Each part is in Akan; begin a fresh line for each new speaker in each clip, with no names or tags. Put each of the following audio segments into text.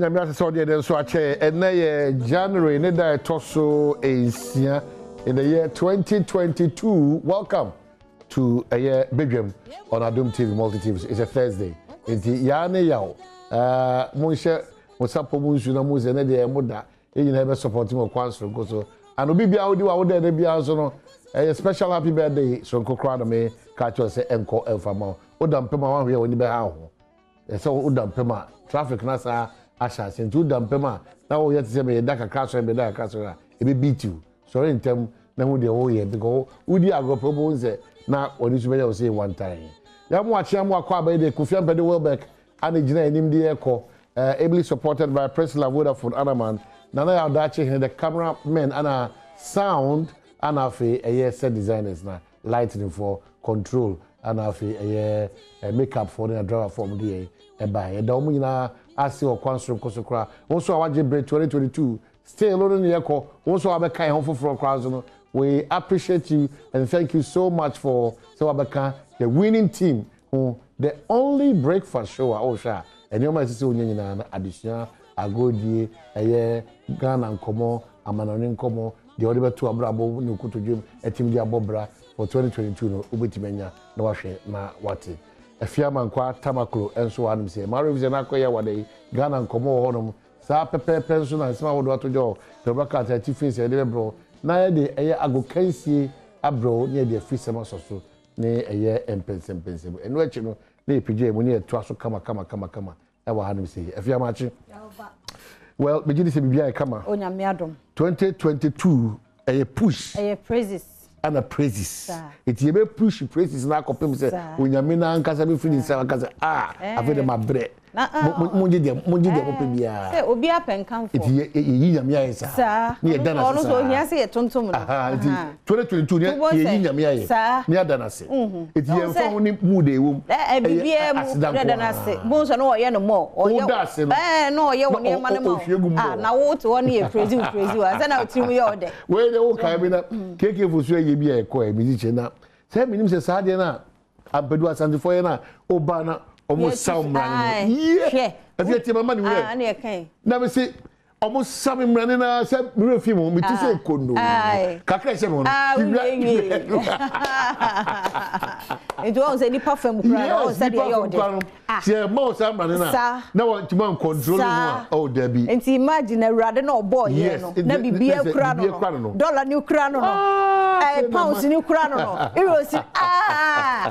Na me so dey den so ache na January ne da toso esia in the year 2022. Welcome to a year Badwam on Adom TV multi TV. It's a Thursday. Enti ya ne yawo. Mo hye mo sapo mo nsu na mo ze ne de mo da. E nyina be support mo kwansoro go so. And obi bia odi wa wo de bia so no. A special happy birthday so nkokra na me ka cho se enko elfama. Odam pema wa hwe oni be ha ho. So odam pema traffic na sa Asha sent to dampema na wo yet say me da kakra so be da kakra so e be beat you so ntem na hu de wo ye because udi agopo bo nze na oni so be you say one time ya mo achi am akwa ba de Kofi Ampede Welbeck and gina enim de eko ably supported by President Vodafone Anaman na ya dachi the cameramen and sound and afi set designers na lighting for control and afi makeup for the driver form de e ba e da omu nyina asi okwansoro kosokra wonso awaje break 2022 still on the yeko wonso abeka ho foforo kwazo no we appreciate you and thank you so much for so abeka the winning team who the only breakfast show osha enyoma sisi onyanyina na additional agodie Ghana nkomo amanoni nkomo the ode beto abrabo ne kotodwem etim di abobra for 2022 no obetimanya na wahwe na wate Efiama nkwa tamakro enso wanum se ma revision akoya wade Ghana nkomo honom sa pepe penso na sima wodo atojo to baka ta tifins e de bro na ye de eye agokansie abro ne de fisema soso ne eye empensem eno achi no na epije mu ne eto aso kama e wa hanum se Efiama achi well begin se bibia e kama
onyame adom
2022 eye push
eye praises
and a praises. It you be push praises na kopem say onyame na ankasa be feeling say ankasa ave de mabre. Monji de mo pe bia.
Say obi apenkan for.
It yi nyame aye sa. Ni e dana sa.
Ono so hia say tontom no.
2022 ni yi nyame aye. Ni adana se. It ye fa ho ni mood e wom.
Bibia mu dana se. Bo so no oye no mo. Oye. No oye wo ne ma ne mo. Na wo to one e praise you. Say na otimu ye ode.
We de wo kai bi na keke fu so ye bi e ko e mi che na. Say minim se sa de na abedu asantifo ye na oba na almost sound man. Yeah. As you tell my man, na me say almost sound man na say me film me to say kondo. Kakra say mo. It was any perfume kra o say dey your dey. Say mo sound man na want to man control no. Oh Debbie.
Enti imagine awrade na obo ye no. Na bibia kra no. Dollar new kra no. Pounds new kra no. Euros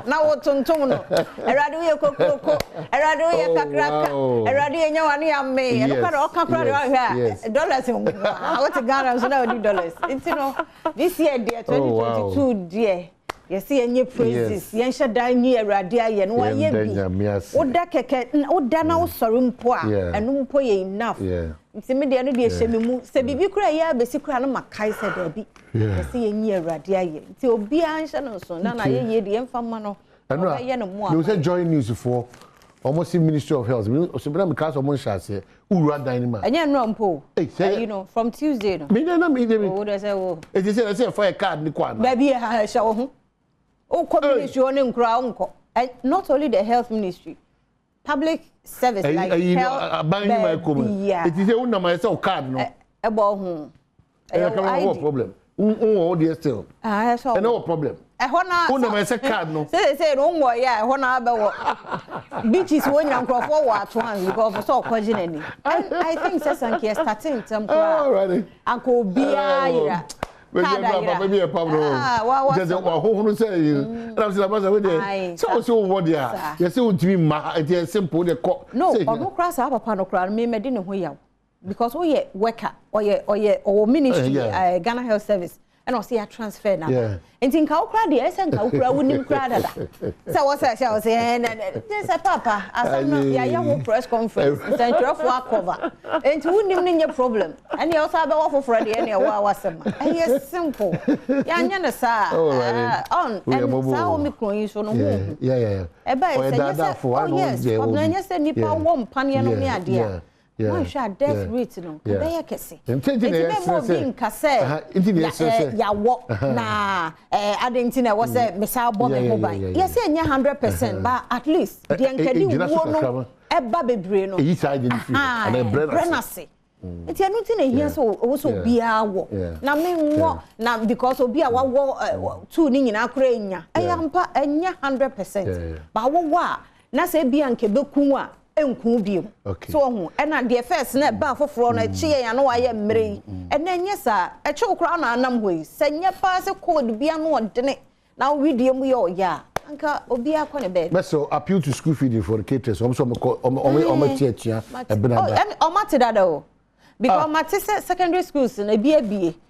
na wo tonton no. Awrade we kokoko. Awrade we kakraka. Awrade enya wane amme. E no kra o kakra hwa. Dollars what Ghana so na dollars. Enti no this year there 2022 there. You see any praises, yen shada nyi awrade aye no waye bi. Oda keke oda na wo sori mpo a enu mpo ye enough. Nti me de no de hye me mu se bibi kura ye abesi kura no makai se da bi. You see nyi awrade aye. Nti obi an hye no so na ye de emfa ma no. Oba ye no mu a. You say join news for almost Ministry of Health. So be na because almost shase ura dynama. Anya no mpo. You know from Tuesday no. Me na me dey me. Oh dey say oh. It say for a card ni kwa na. Baby ha hye wo ho. Ministry not only the health ministry, public service like health. It is a una card no. No problem. Dear still. No problem. Card no. Say no more beaches when you crop forward once because so question I think Sasanki is starting some Uncle Bia.
Maybe a Pablo. Just who say and I'm saying, so what there? You see, what you mean, it is simple.
No, no cross up upon a crown, me medina who because we worker or ministry, Ghana Health Service. And I see a transfer now. And think how crowd the essence, how crowd wouldn't crowd. So what I shall say, and there's a papa, as I'm not young press conference, and your cover. And wouldn't even your problem. And you also have offer for the end of our summer. And yes, simple. Yana sa on and so me so no. Yeah. Oh yes, yes, and Nipa won panion on the idea. No, sure, death rate no. Be kese. It's more being kase. Ya walk na adentina was a mesa bomb mobile. Yes, 100%, but at least the enkedi wo no. eba bebre no
eyi side ni free and e
brenase enti anu ti na hia so wo so bia wo na me nwo na because obi a wawo two ni nyina akora enya eyampa enya 100% ba wo a na se bia nke beku a enku biem so ho na the first na ba foforo na chie ya no wa ye mmere na enye sa eche okura na anam hoi senye pa se code bia no odene na video mu yo ya anka obi akọ ne bed
so appeal to school feeding for the caterers so tia
benada o matedada o because matese secondary schools na bia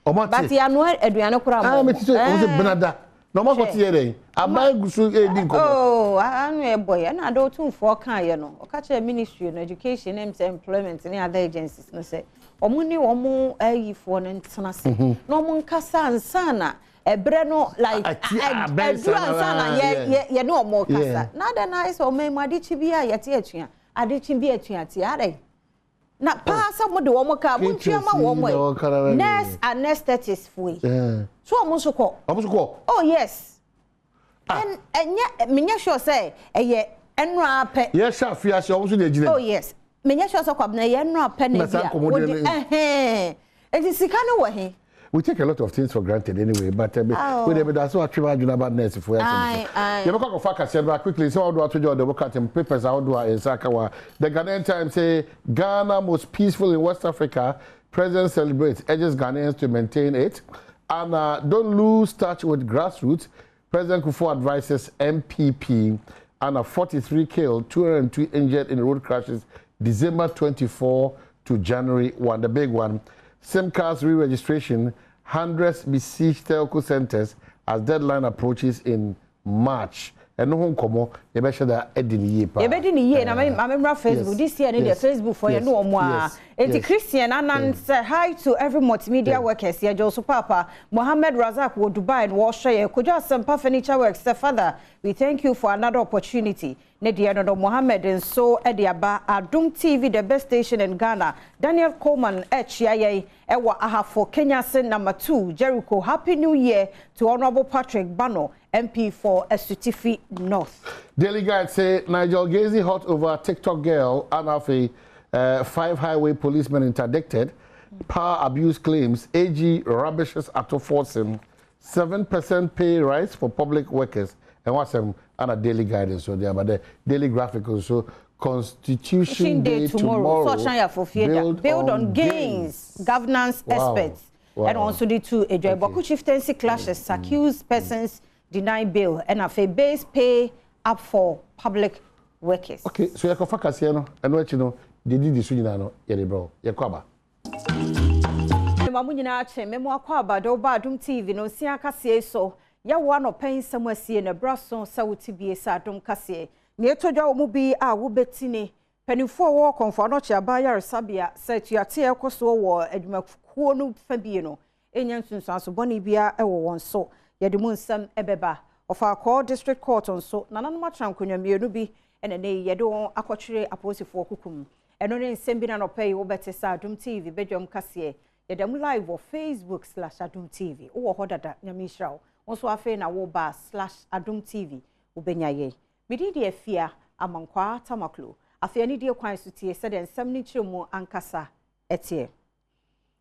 but ya no aduane kura mo
metise o benada no ma kwoti ye den abai gusu edi nko
anu e boy na do tumfo kan ye no o ka che ministry of education and employment and other agencies no say omo ni omo ayifo no ntena se no omo nkasa ansana ebre no like ansana ye no omo kasa na da na is omo madi chibia yete atua ade chibia atua ti are na paasa mo de wo mo ka mo ntuama wo mo nurse anesthetists fui so omo so ko oh yes and menya sure say eye enra pe
yes afia se omo so de gine
oh yes menya sure so kwa na ye enra pe na bia sika no wo he
we take a lot of things for granted anyway, but we never that's what I do about nurse for us. You know, go focus here quickly. So, how do I to the work at papers? How do I in Sakawa? The Ghanaian Times say Ghana most peaceful in West Africa. President celebrates, urges Ghanaians to maintain it, and don't lose touch with grassroots. President Kufuor advises MPP, and 43 killed, 202 injured in road crashes, December 24 to January 1. The big one. SIM cards re-registration, hundreds besiege telco centers as deadline approaches in March. And no one come you better that Edin ye pa.
You better ni ye na me remember Facebook this year the Facebook for you no more. It's Christian and say hi to every multimedia workers here Josu Papa Mohammed Razak wo Dubai and wo share Kojo Asempa Furniture Works Father. We thank you for another opportunity. Nedia no Mohammed and so Ediaba Adom TV the best station in Ghana. Daniel Coleman HIA Ewa Ahafo Kenya Sen number 2 Jericho. Happy New Year to Honorable Patrick Bano MP for Esutifi North. Daily Guide say Nigel Gazy hot over TikTok girl and have a 5 highway policemen interdicted. Power abuse claims AG rubbishes at forcing 7% pay rise for public workers. And what's and a daily guidance so there, but the daily graphical so Constitution Day tomorrow. Build on gains, governance experts, and also the two Boku chieftaincy clashes accused persons deny bail and have a base pay up for public workers. Okay, so you can focus here, and what you know, they did this no, bro, Yakwaba. Mamunyina ache memo akwaba do Badwam TV no sia kase so ya wo no pen samuasie na braso sawuti bie sa Adom kase ne etodwa omu bi a wo betine panifo wo konfo no chia ba yare sabia satuate ekoso wo adwumakuo no fa bie no enya nsunsuaso boni bia ewo won so ye de mu nsam ebeba ofa Akwa district court on so nananu matrankonwa mienu bi ene ne ye de won akotwere aposifo kukum eno ne nsem bi na no pay wo bete sa Adom TV Badwam kase Yedam live on Facebook/Adom TV. Uwo hodada nyamishraw. Onso afe na wo ba /Adom TV. Ubenya ye. Midi de afia amankwa tamaklo. Afia ni de kwan sutie se de nsam ni chiremu ankasa etie.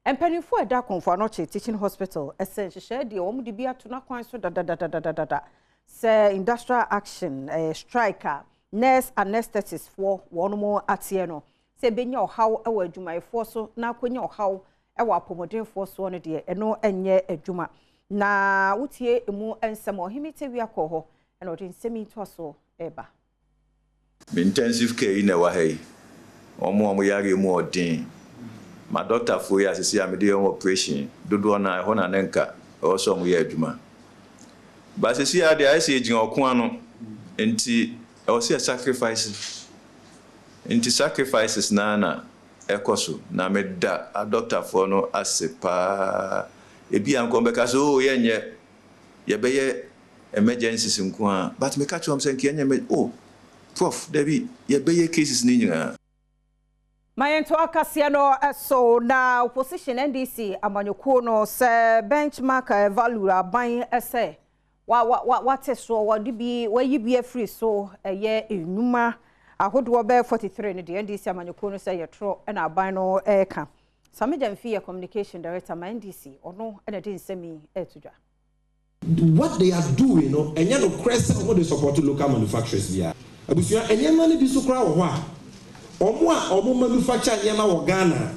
Empanifo eda konfo anoche teaching hospital esen hye de wo mudi bia to na kwan so da. Se industrial action striker nurse anesthetists for one more atie no. Se benya ohaw ewa adwumayefo so na akonya ohaw ewa pomodinfo so no de eno enye adwuma na wutie emu ensem ohimite wi akọ eno de nsemi to so eba
intensive care in ewa hey omo yare mu odin ma doctor for ya sisi amede operation dodo na ho na nenka also mu ya adwuma ba sisi ade ai se ejin okon ano enti o se sacrifices na ekoso na meda a doctor for no asepa ebi an kombeka so yenye ye beye emergencies nko but me catch am say yenye me prof David ye beye cases ni nyina
Mayento akasia no so na opposition NDC amanyokuo no se benchmark value aban what so what bi free so ye enuma ahodoɔ bɛɛ 43 no deɛ NDC amanyɔkuo no sɛ yɛtoro ɛna aban no ɛka Sameja Mfia communication director ma NDC ɔno ɛna de nsɛmi ɛtodwa.
What they are doing, and you know, Crescent, what they support local manufacturers here. Abusua, and you money be so crowd. Omo manufacture yama or Ghana.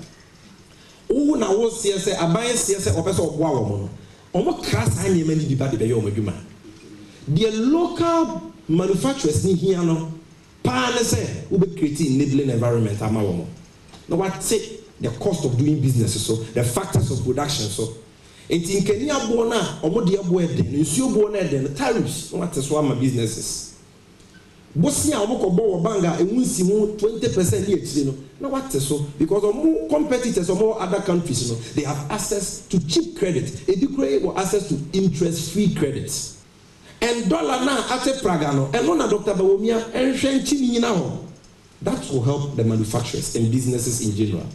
Oh, now what CSA, a buyer CSA or person of Wawamono. Omo class I name any debate by your Majuma. The local manufacturers need here no. Partner say, we be creating enabling environment. Amawamo. Now what say the cost of doing business, so the factors of production, so. In Kenya, Bona, or Modia Boyden, you see Bona, the tariffs, what is one of my businesses. Bosnia, Moko Bowa Banga, and we see more 20% yet, you know. Now what is so? Because of more competitors or more other countries, you know, they have access to cheap credit, or access to interest-free credits. And dollar now at a Pragano, and one Dr. Bawumia, and Shenchini now. That will help the manufacturers and businesses in general.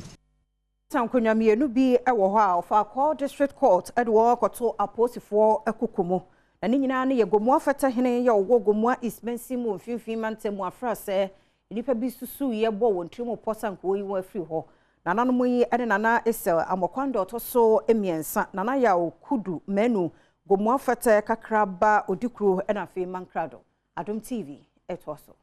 Sankonya mienu bi ewo ho a ofa call district court edwo koto aposifo ekukumo na ni nyina na ye gomu afata hene ye owo gomu ismensi mu mfimfin mantemu afra se nipa bi susu ye bo wontrimo posanko yi wa afri ho na nanom yi ene nana esel amokwando otoso emiensa nana ya okudu menu gomu afata kakraba odikuro ena afi mankrado Adom TV etoso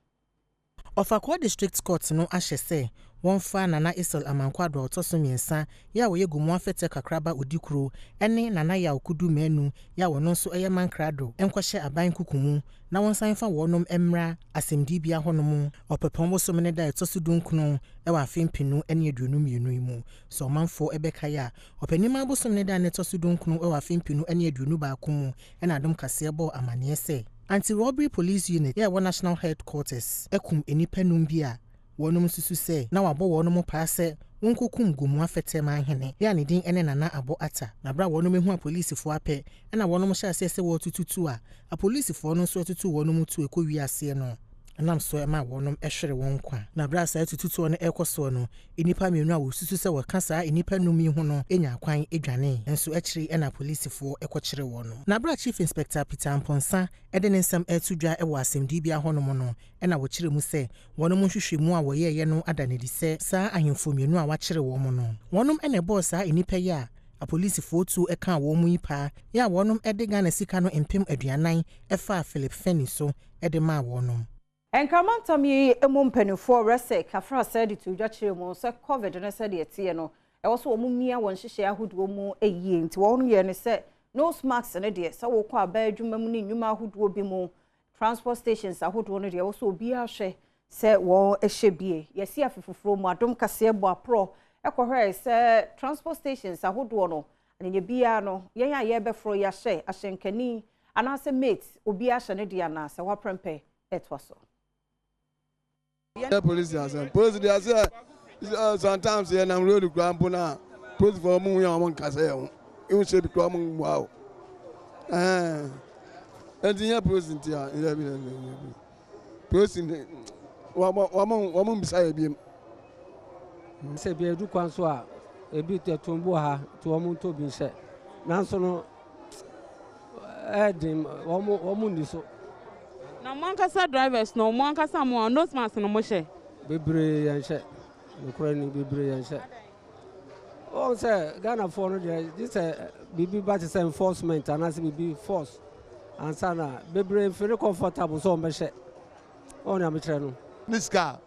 Ofakwa district court no ahye se won fa nana Isol Amankwado otoso miensa ya wo ye gumu afete kakraba odikuro ene nana ya okudu menu ya wono nso eye mankrado enkwahye aban kukumu na won san fa wonom emra asemdibia honom opepon bosom ne da etoso dunkunu e wa afempinu ene aduonum yenu imu so manfo ebeka ya opanima bosom ne da ne etoso dunkunu e wa afempinu ene aduonu ba akumu ena Adom kase bo amane se Anti-robbery police unit yeah one national headquarters ekum enipanum bia wonum susu se na wabo wonum paase wonkokum gumu afete man hene ya ne din ene nana abo ata na bra wonum ehu a police fo apɛ na wonum hye ase wo tututu a police fo no so tutu wonum tu ekowi ase no nam so ma wonum ehwere won kwa na bra sa tututu no ekoso no enipa menu a wosusu se wakasa enipa num yi ho no enya kwan edwane enso ekiri ena police fo ekokyere wonum na bra chief inspector Peter Mponsa ede ne nsam etudwa ewo asemdibia honom no ena wo kyere mu se wonum hwehwemu a woye ye no adanedi se sa ahemfo menu a wakyere wonum no wonum ene boss a enipa ya a police fotu eka wo mu ipa ya wonum ede Ghana sika no empem aduanan efa Philip Feni so ede ma wonum
Enkamantam yi emumpenifo rese kafra said to jachire mu se covid na said etie no e wo so wo mumia won hihye ahodo mu eyie nti won ye ne se nose mask ne de se wo kwa ba adwuma mu ni nnwuma ahodo bi mu transport stations ahodo no de wo so obi ahwe se wo ehye bie yesi afefufuro mu Adom kase bo apro ekohwe se transport stations ahodo no anye bia no yen ya ye befro ya hye ahyenkani anase mate obi ahye ne de ana se waprempe etwaso
The police they say sometimes here na road grandpa na police for mu yan won kase you say because mu wow and the police there police wa mu bisa bi
say bi edu kwan so a ebi tetumbo ha to mu to bi se nanso no edim wa mu ndi so
na mankasa drivers no mankasa mo nose mask no mo hye
bebre yan hye nokora ni bebre yan hye o say Ghana for no this bibi bat say enforcement and as bibi force and sana bebre very comfortable so me hye on am kire no
this car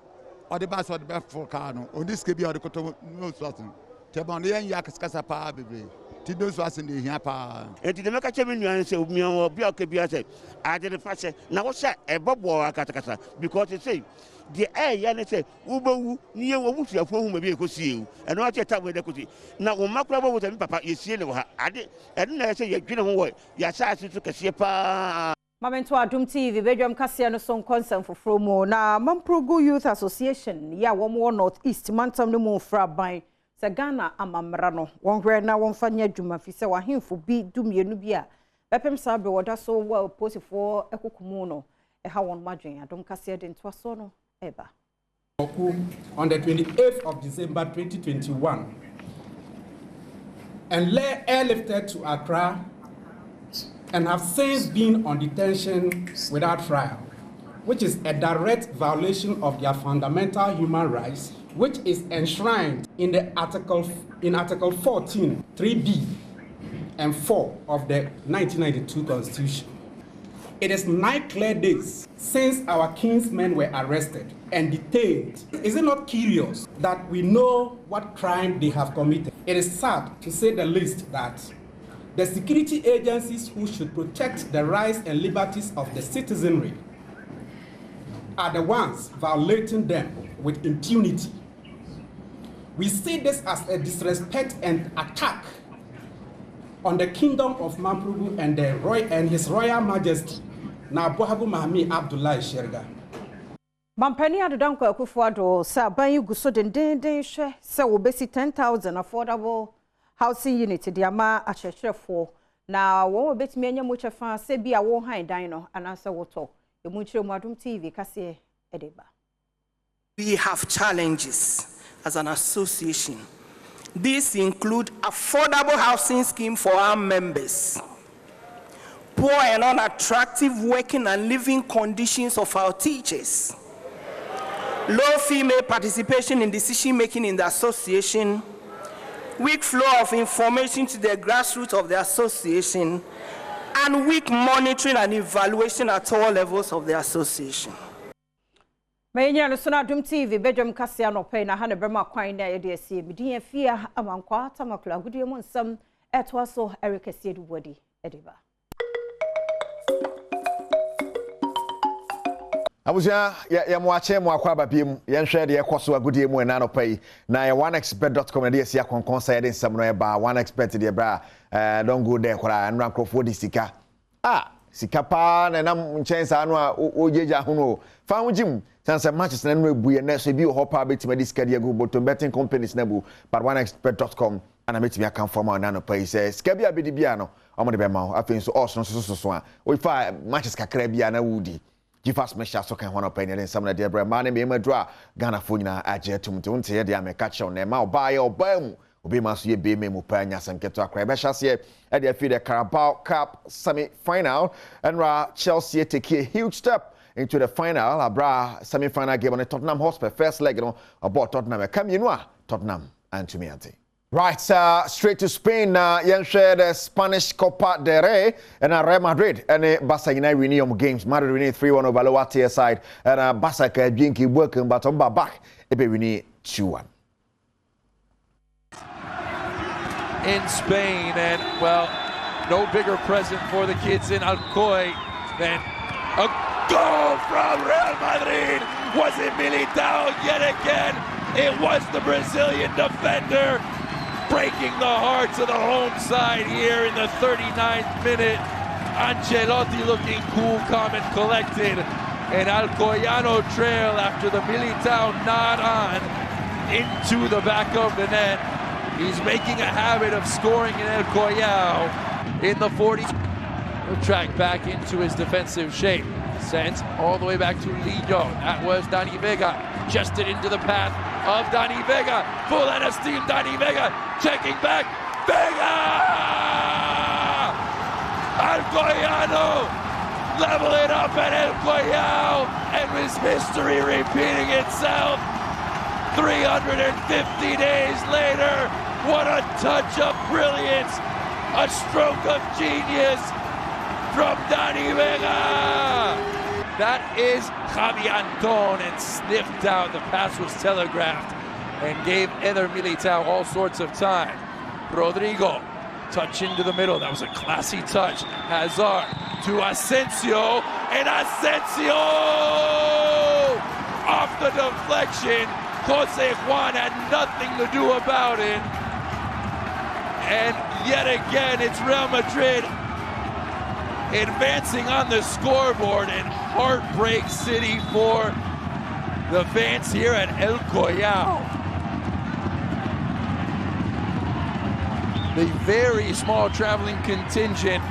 or the bus or the back for car no on this ke bi or the koto no sorting te bon yan yakasa pa bebre ti do so asen de hia pa
enti de meka chemi nuan se omian obi akabia se ade de fa se na wo se ebobo akatakata because you say the air ya ne se ubowu ni ye wo busuafo hu ma bi ekosie u eno a cheta we de kosi na wo makura bo tami papa yesie ne wo ha ade eno na se ye dwene ho wo ya sa ase to kase pa
Mamento Adom TV Badwam kase no son concern for Fromo na Mamprogo Youth Association ya wo North East mantam no mu fra ban se Ghana amamra no won hwe na won fanya dwuma fi se wahemfo bi dumienu bi a bepem sabe woda so wa posifo ekokumu no e ha won madwen Adom kase de ntwaso no eba
on the 28th of December 2021 and airlifted to Accra and have since been on detention without trial. which is a direct violation of their fundamental human rights, which is enshrined in the Article 14, 3B and 4 of the 1992 Constitution. It is 9 clear days since our kinsmen were arrested and detained. Is it not curious that we know what crime they have committed? It is sad, to say the least, that the security agencies who should protect the rights and liberties of the citizenry are the ones violating them with impunity. We see this as a disrespect and attack on the kingdom of Mampurubu and His Royal Majesty, Nabohabu Mahami Abdullah Sherga.
Mampani Adudanko Akufuado, Sir Bayu Gusodin Denshe, Sir Obesi 10,000 affordable housing unit, Diama Acheche 4. Now, one bit me and much of us say be a war high dino and answer water. The Mucho Adom TV, Cassie Edeba.
We have challenges as an association. These include affordable housing scheme for our members, poor and unattractive working and living conditions of our teachers, low female participation in decision making in the association, weak flow of information to the grassroots of the association, and weak monitoring and evaluation at all levels of the association.
Menya no sona Adom TV Badwam Kasia no pay na ha ne brema kwan na ye de asie midin afia amankwa tamakla gudie mu nsam eto so Eric Asiedu body ediba.
Abuja ya mwache mwakwa babiem yenhwe de ekoso agudie mu na no pay na ya oneexpert.com na de asia konkonsa ya de nsam no ba oneexpert de bra don't go there kwara nran krofo di sika sika pa na nam nchensa anu a ojeja hono fa hujim sanse matches na no ebuye na so bi ho pa betima di sika de go bottom betting companies na bu but oneexpert.com ana metimi aka form na no pay say sika bia bedi bia no omo de be ma afin so oso so a we fa matches kakra bia na wudi Gifas mesha so kan hono pay ne nsam na de bra ma na me madra Ghana fo nyina age tumte wonte ye de ameka chew na ma oba ye oba mu obi ma so ye be me mu pa nya sanketo akra be hya se e de afi the Carabao Cup semi-final and Chelsea take a huge step into the final abra semi-final game on the Tottenham Hotspur first leg no about Tottenham come you know Tottenham and Tumiante. Right, straight to Spain. Yenshare the Spanish Copa del Rey and Real Madrid and Barca United winning games. Madrid winning 3-1 over lower tier side and Barca jinky working but on back ebe winning 2-1.
In Spain, and well, no bigger present for the kids in Alcoy than a goal from Real Madrid. Was it Militao yet again? It was the Brazilian defender breaking the hearts of the home side here in the 39th minute. Ancelotti looking cool, calm and collected. And Alcoyano trail after the Militao nod on into the back of the net. He's making a habit of scoring in El Collao in the 40s. He'll track back into his defensive shape. Sent all the way back to Lillo. That was Dani Vega. Just it into the path of Dani Vega. Full and esteem Dani Vega. Checking back. Vega! Alcoyano level it up at El Collao. And his history repeating itself. 350 days later. What a touch of brilliance. A stroke of genius from Dani Vega. That is Javi Anton, and sniffed out. The pass was telegraphed and gave Eder Militao all sorts of time. Rodrigo, touch into the middle. That was a classy touch. Hazard to Asensio, and Asensio off the deflection. Jose Juan had nothing to do about it. And yet again, it's Real Madrid advancing on the scoreboard in Heartbreak City for the fans here at El Collao. The very small traveling contingent.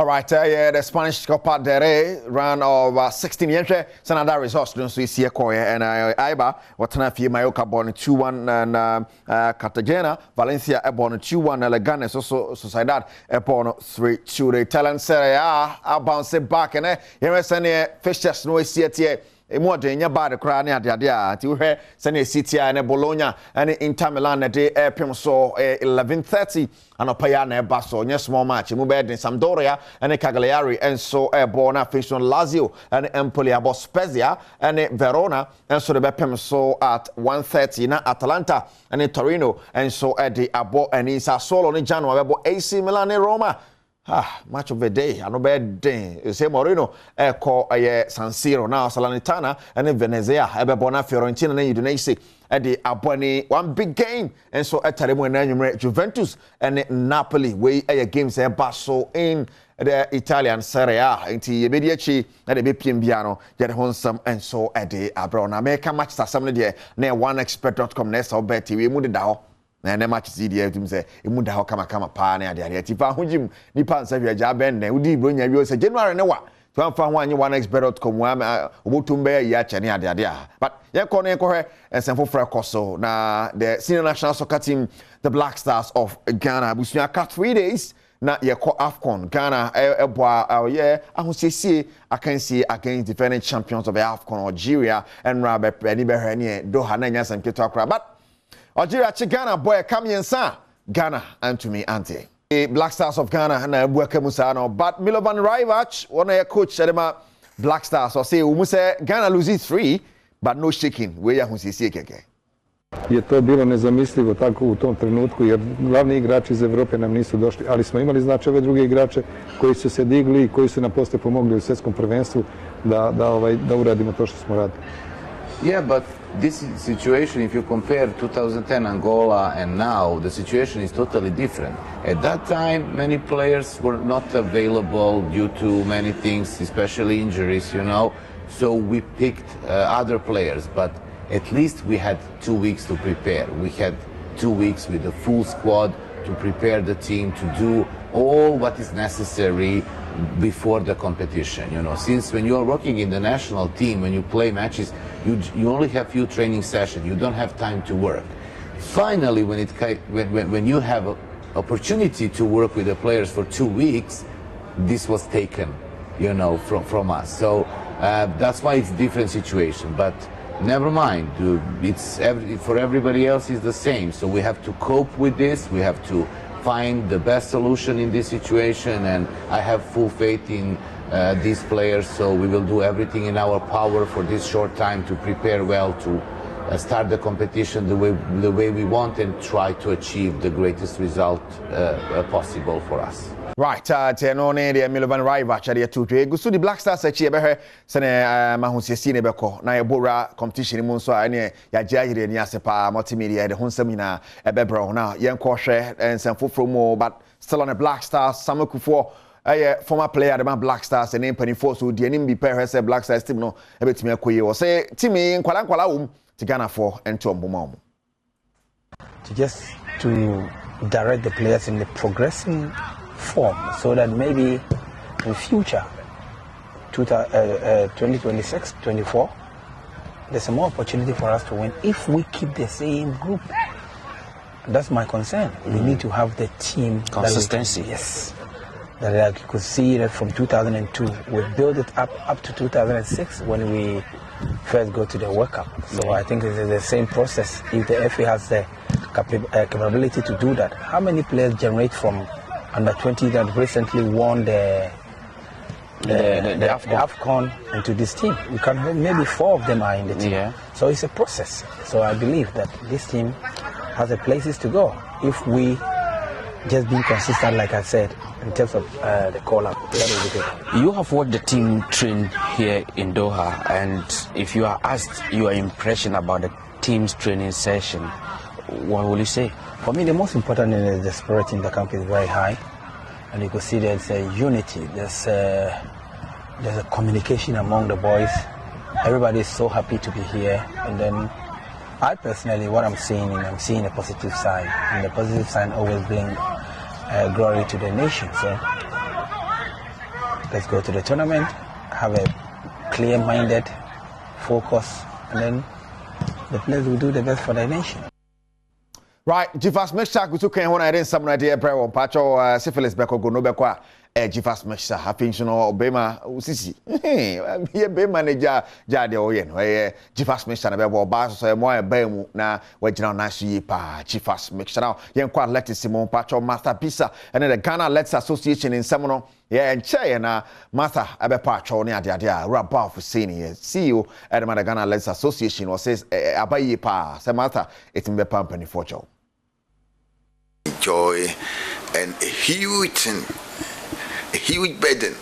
All right, the Spanish Copa del Rey round of 16 years. Sanada results don't see Koye and Iba. Watana Fi Mayoka born 2-1 and Cartagena, Valencia born 2-1 and Leganes also Sociedad born 3-2. The Italian Serie A bounce back and here send fixtures no see it. More than your body crying at the idea to her, Senna City and Bologna and Inter Milan at the airport so 11:30 and a Payana Basso, yes, small match, Mubed in Sampdoria and a Cagliari and so airborne fiction Lazio and Empoli about Spezia and Verona and so the Bepem so at 1:30 na Atalanta and in Torino and so at the Abo and in Sassuolo in January about AC Milan and Roma. Match of the day, I know bad day. You say Moreno, call San Siro now, Salernitana, and then Venezia, Ebona Fiorentina, and Udinese at the Aboni. One big game, and so at Taremo Juventus and Napoli, way games there, Basso in the Italian Serie A, and Medici at the BPM Biano, get home some, and so at the Abrona. American match that somebody there near oneexpert.com next or bet TV Mudao. Na ne match si dia tum se emu da ho kama pa na ade ade tifa hojim nipa nsa hwe ja ben na udi bronya wi o se January ne wa to amfa ho anye oneexpert.com wa obotum be ya chene ade ade a but ye ko ne ko hwe ensemfo fra koso na the senior national soccer team the Black Stars of Ghana busunya ka 3 days na ye ko AFCON Ghana eboa ye ahosiesie akansi against defending champions of the AFCON Algeria and Rabe Penny be hwe ne Doha na nya sam keto akra but Algeria Ghana boy come yensa Ghana and to me auntie. The Black Stars of Ghana na Buaka Musano but Milovan Rajvac one of coach Adema Black Stars so say umuse Ghana loses 3 but no shaking we ya husisi keke.
Je to bilo nezamislivo tako u tom trenutku jer glavni igrači iz Evrope nam nisu došli, ali smo imali znači ove druge igrače koji su se digli i koji su nam posle pomogli u svjetskom prvenstvu da uradimo to što smo radili.
Yeah, but this situation, if you compare 2010 Angola and now, the situation is totally different. At that time, many players were not available due to many things, especially injuries, you know. So we picked other players, but at least we had 2 weeks to prepare. We had 2 weeks with a full squad to prepare the team to do all what is necessary before the competition, you know. Since when you are working in the national team, when you play matches, you only have few training sessions. You don't have time to work. Finally, when you have an opportunity to work with the players for 2 weeks, this was taken, you know, from us. So that's why it's a different situation. But never mind, for everybody else it's the same. So we have to cope with this. We have to find the best solution in this situation, and I have full faith in these players, so we will do everything in our power for this short time to prepare well to start the competition the way we want and try to achieve the greatest result possible for us.
Right, no ne de Milovan Rajvac ade tutwe gusu di Black Stars achi ebe sene mahusiesie ne beko na ebora competition mu nso ane ya jahire ni asepa multimedia de honsam ina ebebro na yenko hwe ensemfofro mu but still on the Black Stars Samakufo former player the Black Stars and empanifo so di anim bi pe say Black Stars team no ebetimi akoye wo say team nkwala wum to Ghana for ento mboma mu
to direct the players in the progressing form so that maybe in future 2026 24 there's a more opportunity for us to win if we keep the same group. That's my concern. We need to have the team
consistency.
Yes, that you could see that from 2002 we built it up to 2006 when we first go to the World Cup. So I think it's the same process. If the FA has the capability to do that, how many players generate from under 20 that recently won the AFCON into this team? We can have maybe 4 of them are in the team. Yeah. So it's a process. So I believe that this team has the places to go if we just being consistent, like I said, in terms of the call-up.
You have watched the team train here in Doha, and if you are asked your impression about the team's training session, what will you say?
For me, the most important thing is the spirit in the camp is very high, and you can see there's a unity, there's a communication among the boys. Everybody is so happy to be here, and then I personally, what I'm seeing a positive sign, and the positive sign always brings glory to the nation. So let's go to the tournament, have a clear-minded focus, and then the players will do the best for their nation.
Right, Jifas Meshach, we took when I didn't some idea, Brew, Pacho, syphilis, Beko, no Bequa, Jifas Meshach, Happintional, Obema, Sisi. Here, be manager, Jade Oyen, where Jifas Meshach, Bebo, Bas, or more Bemu, now, where General Nashi, Pa, Jifas Meshach, young quite letting Simon Pacho, Master Pisa, and then the Ghana Let's Association in Semono, yeah, and Che, and Master Abepacho, near the idea, Rabba for senior, CEO at the Ghana Let's Association, or says, Abayi Pa, Samantha, it's in the company for Joe.
Joy and a huge burden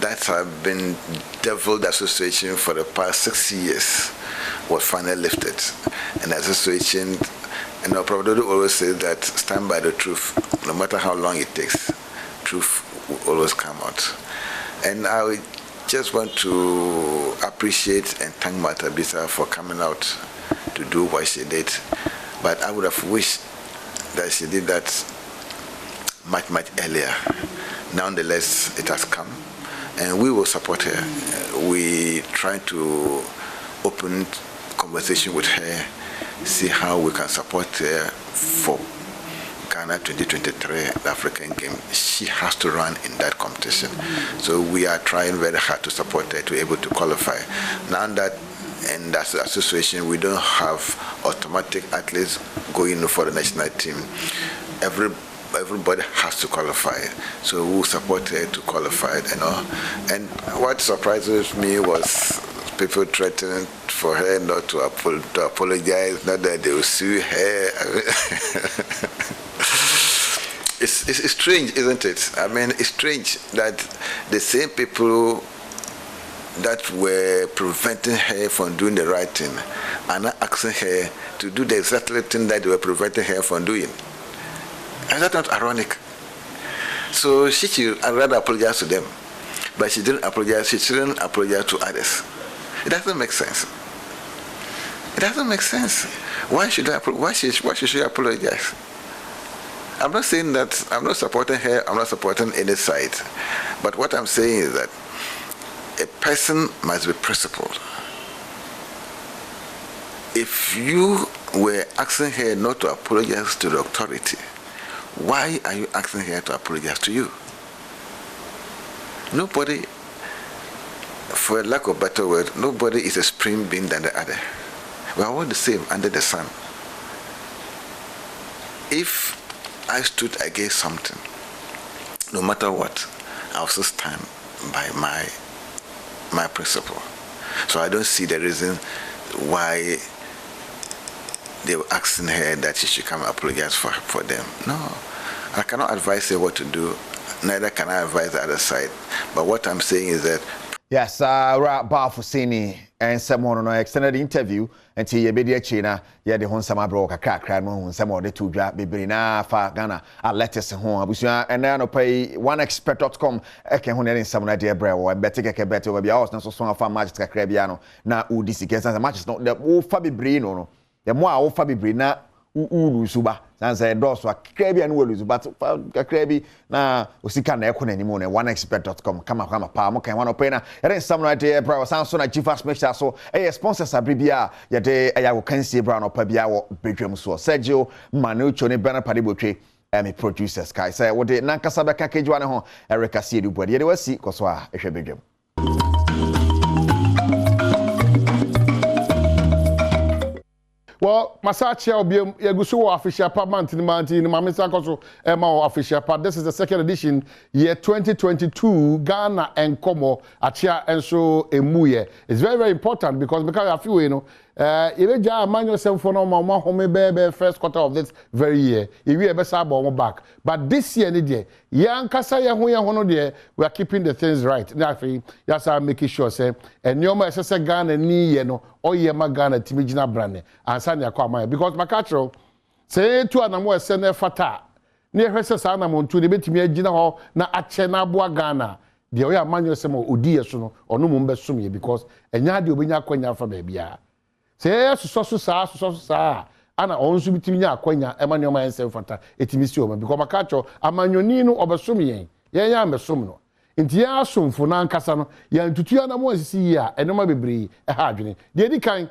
that have been deviled association for the past 6 years was finally lifted. And the association, and our Prophet always says that stand by the truth, no matter how long it takes, truth will always come out. And I just want to appreciate and thank Martha Bisa for coming out to do what she did. But I would have wished that she did that much earlier. Nonetheless, it has come, and we will support her. We try to open conversation with her, see how we can support her for Ghana 2023, the African game. She has to run in that competition. So we are trying very hard to support her to be able to qualify. Now that in that association, we don't have automatic athletes going for the national team. Everybody has to qualify, so we'll support her to qualify, you know. And what surprises me was people threatening for her not to apologize, not that they will sue her. It's strange, isn't it? I mean, it's strange that the same people that were preventing her from doing the right thing are not asking her to do the exact thing that they were preventing her from doing. And that's not ironic. So she should rather apologize to them, but she didn't apologize. She shouldn't apologize to others. It doesn't make sense. It doesn't make sense. Why should she apologize? I'm not saying that I'm not supporting her. I'm not supporting any side. But what I'm saying is that a person must be principled. If you were asking her not to apologize to the authority, why are you asking her to apologize to you? Nobody, for lack of a better word, nobody is a supreme being than the other. We are all the same under the sun. If I stood against something, no matter what, I also stand by my principle. So I don't see the reason why they were asking her that she should come apologize for them. No, I cannot advise her what to do, neither can I advise the other side. But what I'm saying is that
yes, Rabba Fusini and someone on an extended interview until you be the China, yeah, the home summer broke a crack, some of the two drop, Bibrina, Far Ghana, a letters and home, and then pay oneexpert.com. I can hone in some idea, bro, and better get better over the house, not so strong for Magic Caribbeano. Now, this against as much as not the Fabi Brino, the more Fabi Brina. Suba sanza endorswa krebi anu welu but krebi na usika na ekona anymore oneexpert.com kama pa mo kan wana pena ere some right there bro sanso na Jifas Meshach so sponsors abribia ye de ayago kansie bro no pa bia wo bedwam so Sergio Manucho ne Bernard Padibotwe me producers kai say wo de nankasa be kakejwa ne ho Erica Siedu body ye de wasi koso a ehwe bedwam.
Well, Masachi Obium, Yagusu official parliament in Mountain, Mamisa Koso, Emma official part. This is the second edition, year 2022, Ghana and Como, Achia and so Emuye. It's very, very important because a few, you know, you man yourself for no mama home baby first quarter of this very year. If you ever saw back. But this year, young Kasaya Hono, we are keeping the things right. That's how I'm making sure, say, and your Master Ghana ni, you know, or ye Magana Timijina Brand, and Sanya Kwama. Because Macatro say to an more sender fata near her Sanamon to the bit me Gina na Achena Bua Ghana. The way a man yourself or Udia or no Mumba Sumi because and Yadi Winya Quenya for baby. Say so ana onsu bitimi nya akwanya emanyo man self fata etimi si o because Macatro amanyonino obesumi yen ya mesom no nti ya asomfo na ankasa no ya ntutu ya na mo asisi ya enoma bebre ha adwene de di kan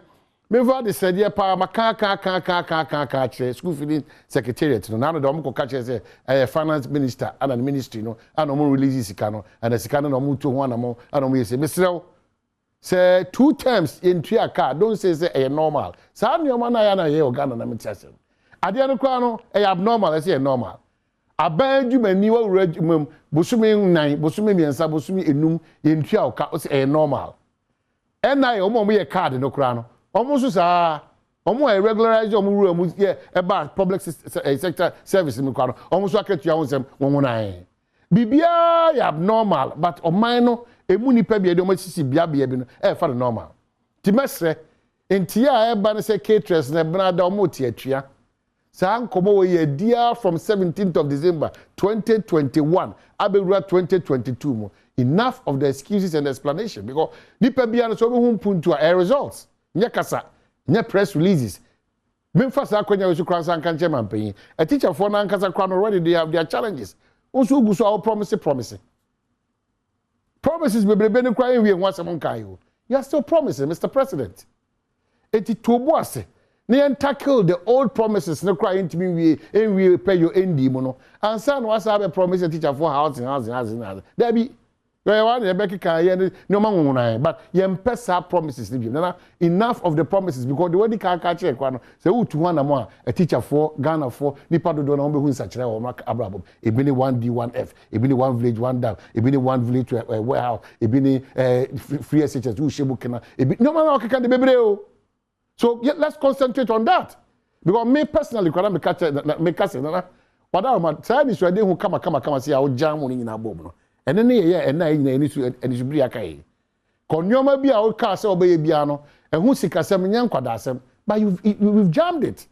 meva de sede pa maka ka school feeding secretariat no na no de omko ka che say finance minister and the ministry no and omo release sika no and the sika no omo to ho anamo and omo yese mesrew say 2 terms in tua car don't say normal sa nyoma na ya na ye Ghana na metiasem ade no kwa no abnormal say normal abandumani wa wura bosumi 9 bosumi 3 bosumi enum ye ntua oka o say normal enai omo ye card no kra no omo so sa omo regularize omo wura mu ye eba public sector service mi kwa no omo so aketua wonsem wonwonan bibia ya abnormal but oman no emu nipa bia de omo sisi bia bi no fa normal ti mesre entia eba no say caterers na bna da omo ti atua sa nkomo we ye dia from 17th of December 2021 abewura 2022 mo enough of the excuses and explanation because nipa bia no so be hu puntu a results nya kasa nya press releases memfa sa akwanya we so kran san kan chairman panyin a teacher for na nkasa kran already they have their challenges also gu so our promises bebrebe ne kran wie ho asem nkan yo you are still promising Mr. President eti tobo ase na yen tackle the old promises ne kran intimi wie pay your endi mo no ansa no asa be promise teacher for housing there be you want to be can no man but yen pesa promises na enough of the promises because the way the can catch kwa no say who to one am a teacher for Ghana for nipa do na be hu nsakire o ma abrabom e bi ni 1D 1F e bi ni one village one down e bi ni one village warehouse e bi ni free SHS who shebu kana e bi no man o keka de bebre o so let's concentrate on that because me personally kwara me catch me catch na wada ma say ni so de hu kama say a jam mo ni na bom no ene ne ye ena nyina eni subiri akai konyoma bi a o ka se obeye bia no ehu sikasem nya nkwadasem but you've jammed it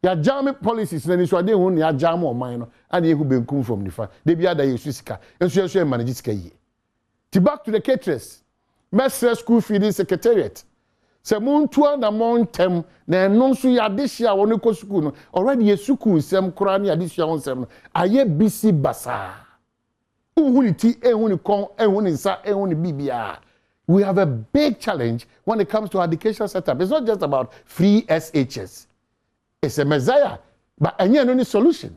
ya jam policies na ni so de hu ne ya jam o man no ana ehu benkum from nifa de bia da yesu sika enso manage sika yi ti back to the caterers mesre school feeding secretariat se muntu na montem na eno nso ya dehia woni ko school no already yesu ku nsem kura na ya dehia won nsem no aye bisi basa we have a big challenge when it comes to education setup. It's not just about free SHS. It's a messiah, but any solution.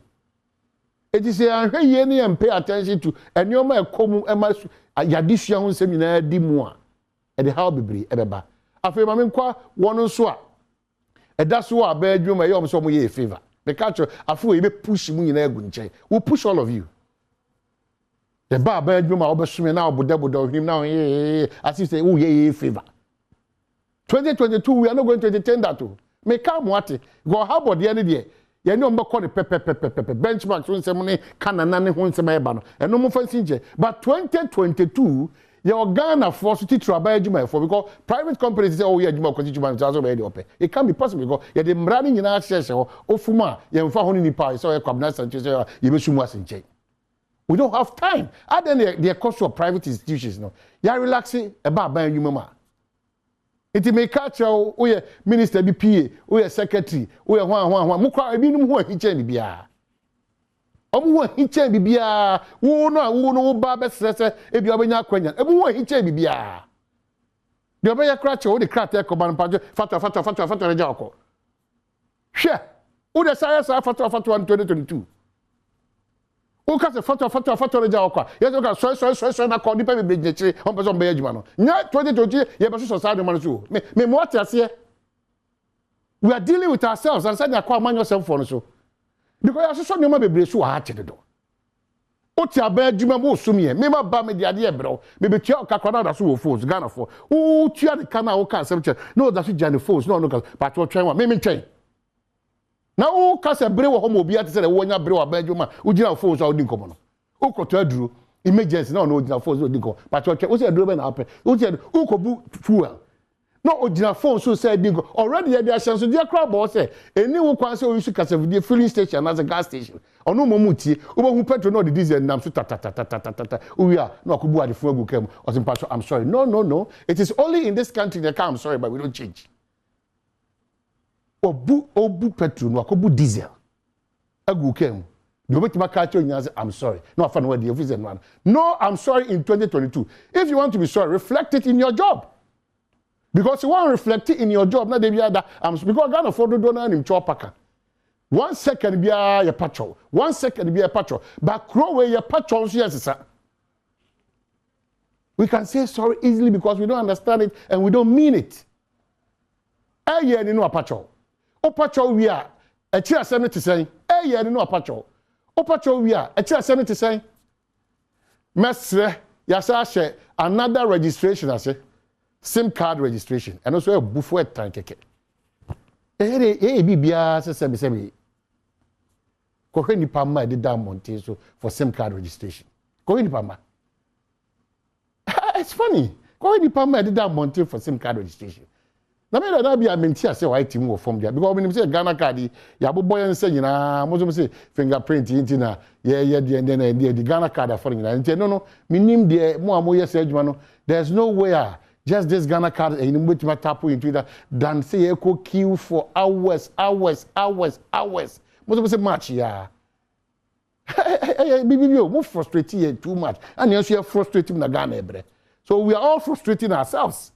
It is a and pay attention to and you may come yadisha seminar dimwa and the how be ebeba. After my kwa one so that's why bedroom my yom so ye favor. The culture afu e be push mu nyina agu nche. We push all of you. The bar bedroom I be now bodabodo him now as you say ye favor. 2022 we are not going to entertain that too. Make come what go how about the end there. You know mbako the benchmarks when semone kanana ho nsema eba no. Eno mo fancy nje. But 2022 your Ghana force to try buy adwuma for because private companies say oh yeah adwuma ko adwuma so be dey ope. It can be possible because you the mrani nyina share ofuma ye mfa ho ni pa so e kwabna sanche say ye be sumu asenche. We don't have time. And then the cost of private institutions no. You are relaxing about buying you mama. It may catch you or minister BPA or secretary or one mukra ebi num ho hiche bibia. Omo ho hiche bibia. Wo no ba be sese ebi obenya kwanya. Ebi ho hiche bibia. The obenya crash o the crack e ko ban pajo fata reja oko. Hwe. Wo the science fata 2022. Uka se foto reja okwa yeso ka so na ko nipa be nyechire on person be adwuma no nya 2020 ye be so side man so me what ase we are dealing with ourselves and say akwa man yourself for no so because you so nyoma bebre so ha chede do o ti aba adwuma mo sumie me ma ba me de ade e bro me be tia ka kwada da so wo phones Ghana for o tia de kana o ka sem che no da so jane phones no ka but wo twen wa me twen na o kasa bre wo homo bia te se wo nya bre wa badwuma o gina phones a o din komo no o koto aduru emergency na o gina phones o din komo but o se aduru be na ape o se o kobu fuel no o gina phones so say din komo already there chance dia crowd boss say eni wo kwan say o use kasa video filling station as a gas station ono momutie o bo hu petrol no the diesel nam so ta o wi a na okobu ade fu agu kam o se pastor I'm sorry no it is only in this country that I'm sorry but we don't change. Obu petrol no akobu diesel agu kem The way I'm sorry. No, no, I'm sorry in 2022. If you want to be sorry, reflect it in your job. Because you want to reflect it in your job. Not because Ghana for don't him chopaka. 1 second be a patrol. 1 second be a patrol. But crow where your patrol yes, sir. We can say sorry easily because we don't understand it and we don't mean it. A year no patrol. O patrol we are a chair 70 saying, a year no patrol. O patrol we are a chair 70 saying, Mestre, yasa another registration, I say, SIM card registration, and also a buffet tank. Bibia says, Koheni Pama did that monte for SIM card registration. Koheni Pama. It's funny. Koheni Pama did that monte for SIM card registration. Na me that be a mentia say why team will form there because when you say Ghana card ya bo boy say nyina mo say fingerprint intina the Ghana card for nyina no minim de mo amoye say adwuma no there's no way just this Ghana card and you must tap into that than say echo queue for hours mo say match ya bibi mo frustrated too much and you say frustrating na Ghana ebre so we are all frustrating ourselves.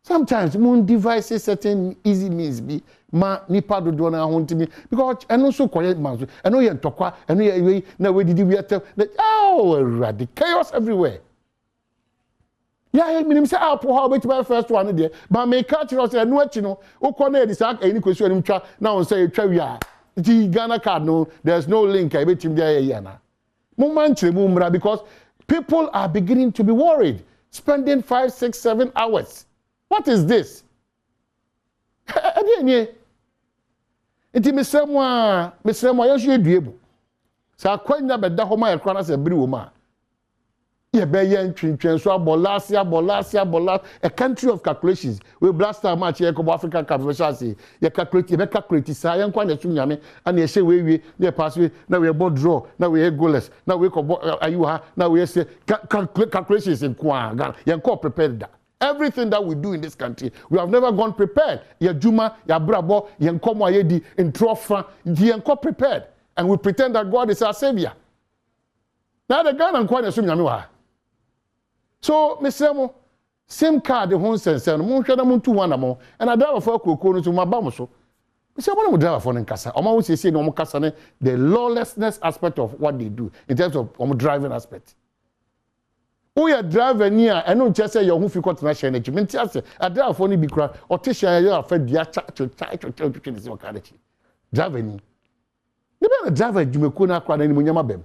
Sometimes moon devices certain easy means be ma nipa do do na hontimi because and also quiet man and no yen tokwa and no na we did we tell oh the chaos everywhere. Yeah, minim say apple how bet my first one there but me catch us no achi no ukọ na edi sak any question nim twa na on say twa wi a the Ghana card no there's no link I bet him there here na mo man kire mo mra because people are beginning to be worried spending 5 6 7 hours. What is this? Iti mesremwa yesu eduebu. Sa kwanya beda homa ekra na se biri wo ma. Ye be ye ntwentwen so abola a country of calculations. We blast our match here ko African calculations. Ye calculate sa ye nkwa na su nyame ana ye hye we ye pass we na we board draw na we goalless na we ko ayuha na we say calculations in kwa ye ko prepared that. Everything that we do in this country, we have never gone prepared. Ya juma, ya brabo, ya nkomo ayedi, introfa, ya nko prepared. And we pretend that God is our savior. Now the Ghana nkwa na sumi nyame. So, Mr. Mo, same card the whole sense, and mo hweda mo tu wana mo, and I drive for kokoro no to maba mo so. Mr. Mo drive for nkasa. Oma wo say no mo kasa ne the lawlessness aspect of what they do in terms of driving aspect. Oya driver ni a eno nche say your hu fi kwot na share na chimenti ase a driver for ni bi kura o te share ya fa dia cha ni se wakade chi driver ni be na driver jumeko na akwa na ni munyama bem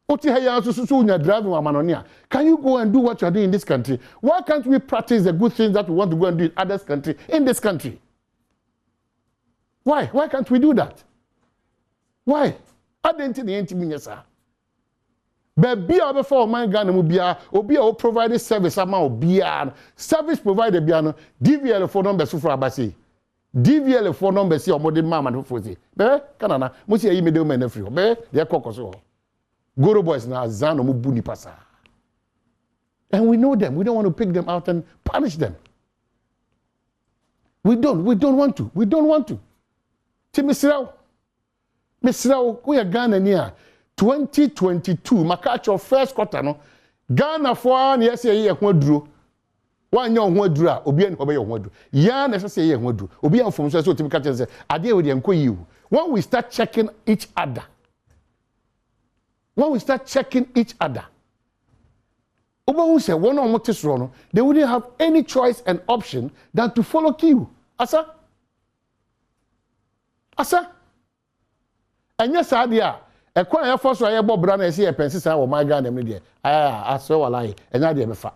o ti ha ya so unya driving wa manoni a can you go and do what you are doing in this country? Why can't we practice the good things that we want to go and do in others country in this country? Why can't we do that? Why identity ntimi nyesa Baby, before man Ghana mubia, obi o provide service ama obia. Service provider biano, DVL phone number so for abasi. DVL phone number si omode mama no fozi. Be kanana, mo si ayi medem na free. Be dey kokoso. Goro boys na zan omo bu ni pasa. And we know them. We don't want to pick them out and punish them. We don't want to. We don't want to. Ti Misrao, we are Ghana near 2022 makacho first quarter no Ghana for na yesi ye ho aduro wanya ho aduro a obi an ho be ye ho aduro ya na yesi ye ho aduro obi an fom so so timi ka tell say ade we de enko yi when we start checking each other obo say one on motisro no they wouldn't have any choice and option than to follow you asa anya saade a ekwan ya force ya bobra na ese ye pensisa wo my Ghana me de aso walai enya de befa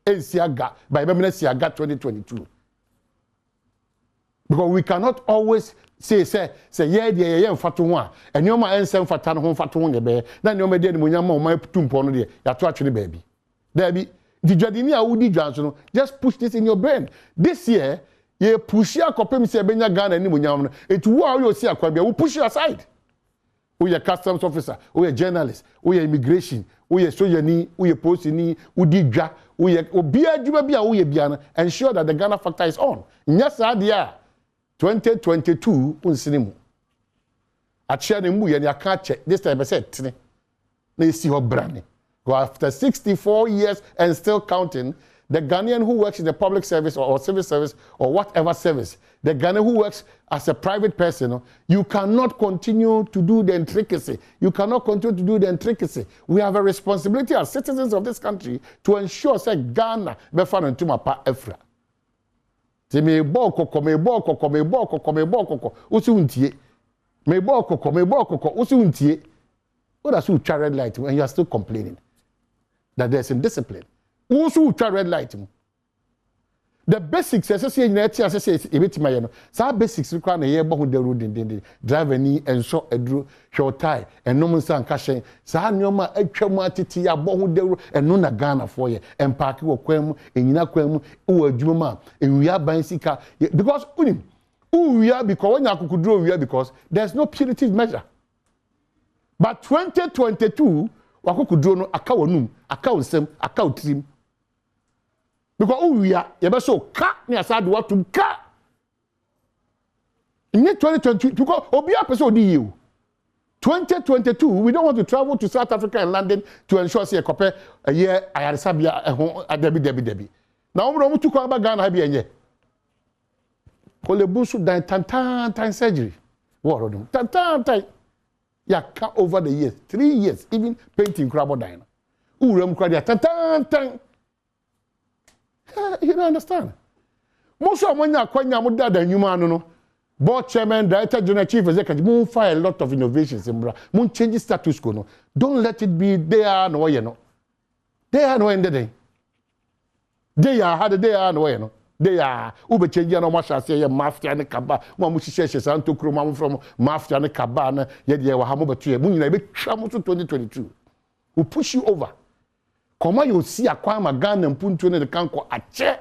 ensiaga by be me siaga 2022 because we cannot always say ye de ye mfato ho a enyoma ensem fata no ho mfato ho be na nyoma de ni munyama o my tumpo no de ya to atwene baabi dabi di dwadini a wudi dwanso no just push this in your brain this year ye push ya kopem se benya Ghana ni munyama no etu wo a yo si akwa bia wo push you aside. We are customs officer, we are journalist, we are immigration, we are sojani, we are postini, we didja, we are obia jubabia, we are biana, ensure that the Ghana factor is on. Yes, 2022 unsinimu. achia ne mu ye ne aka che this time say tene na see ho brane. After 64 years and still counting, the Ghanaian who works in the public service or civil service or whatever service, the Ghanaian who works as a private person, you cannot continue to do the intricacy. You cannot continue to do the intricacy. We have a responsibility as citizens of this country to ensure that Ghana be found into my pa efra. Te me boko usi untie. Me boko usi untie. What does you try red light and you are still complaining that there's indiscipline? Also try red light. The basics, as I say, a bit my some basics require a year behind the road, drive any and so a drew short tie and no man san cashing. Sanyoma, a chamatiti, a behind the road, and none a Ghana for you, and park you quem, and Yinaquem, or Juma, and we are buying sika because we are because when you could draw, we are because there's no punitive measure. But 2022, wakuku drone akawo num, akawo nsem, akawo trim. Because we are, you so ka ni asad what to ka. In 2022, because obia person odi you. 2022, we don't want to travel to South Africa and London to ensure say a a year ayarisabia a debi. Now we to ko aba Ghana bi enye. Ko le busu dan tan surgery. What do? Tan. Yeah, over the years, 3 years, even painting crab dine. Uram cradia, tan. You don't understand. Most of when you acquire Muda than human, no. Board chairman, director, general chief executive, moon fire a lot of innovations in Bra. Moon changes status quo. No. Don't let it be there no way, no. They are no end the day. They are had a day no way, no. They are Uber changing no much as say mafia and kaba. Mamushi Santo Krumam from mafia and cabana, yet you have over 2 years. Moon, 2022. Who push you over. Come on, you see a kwama gun and punto in the canco a chair.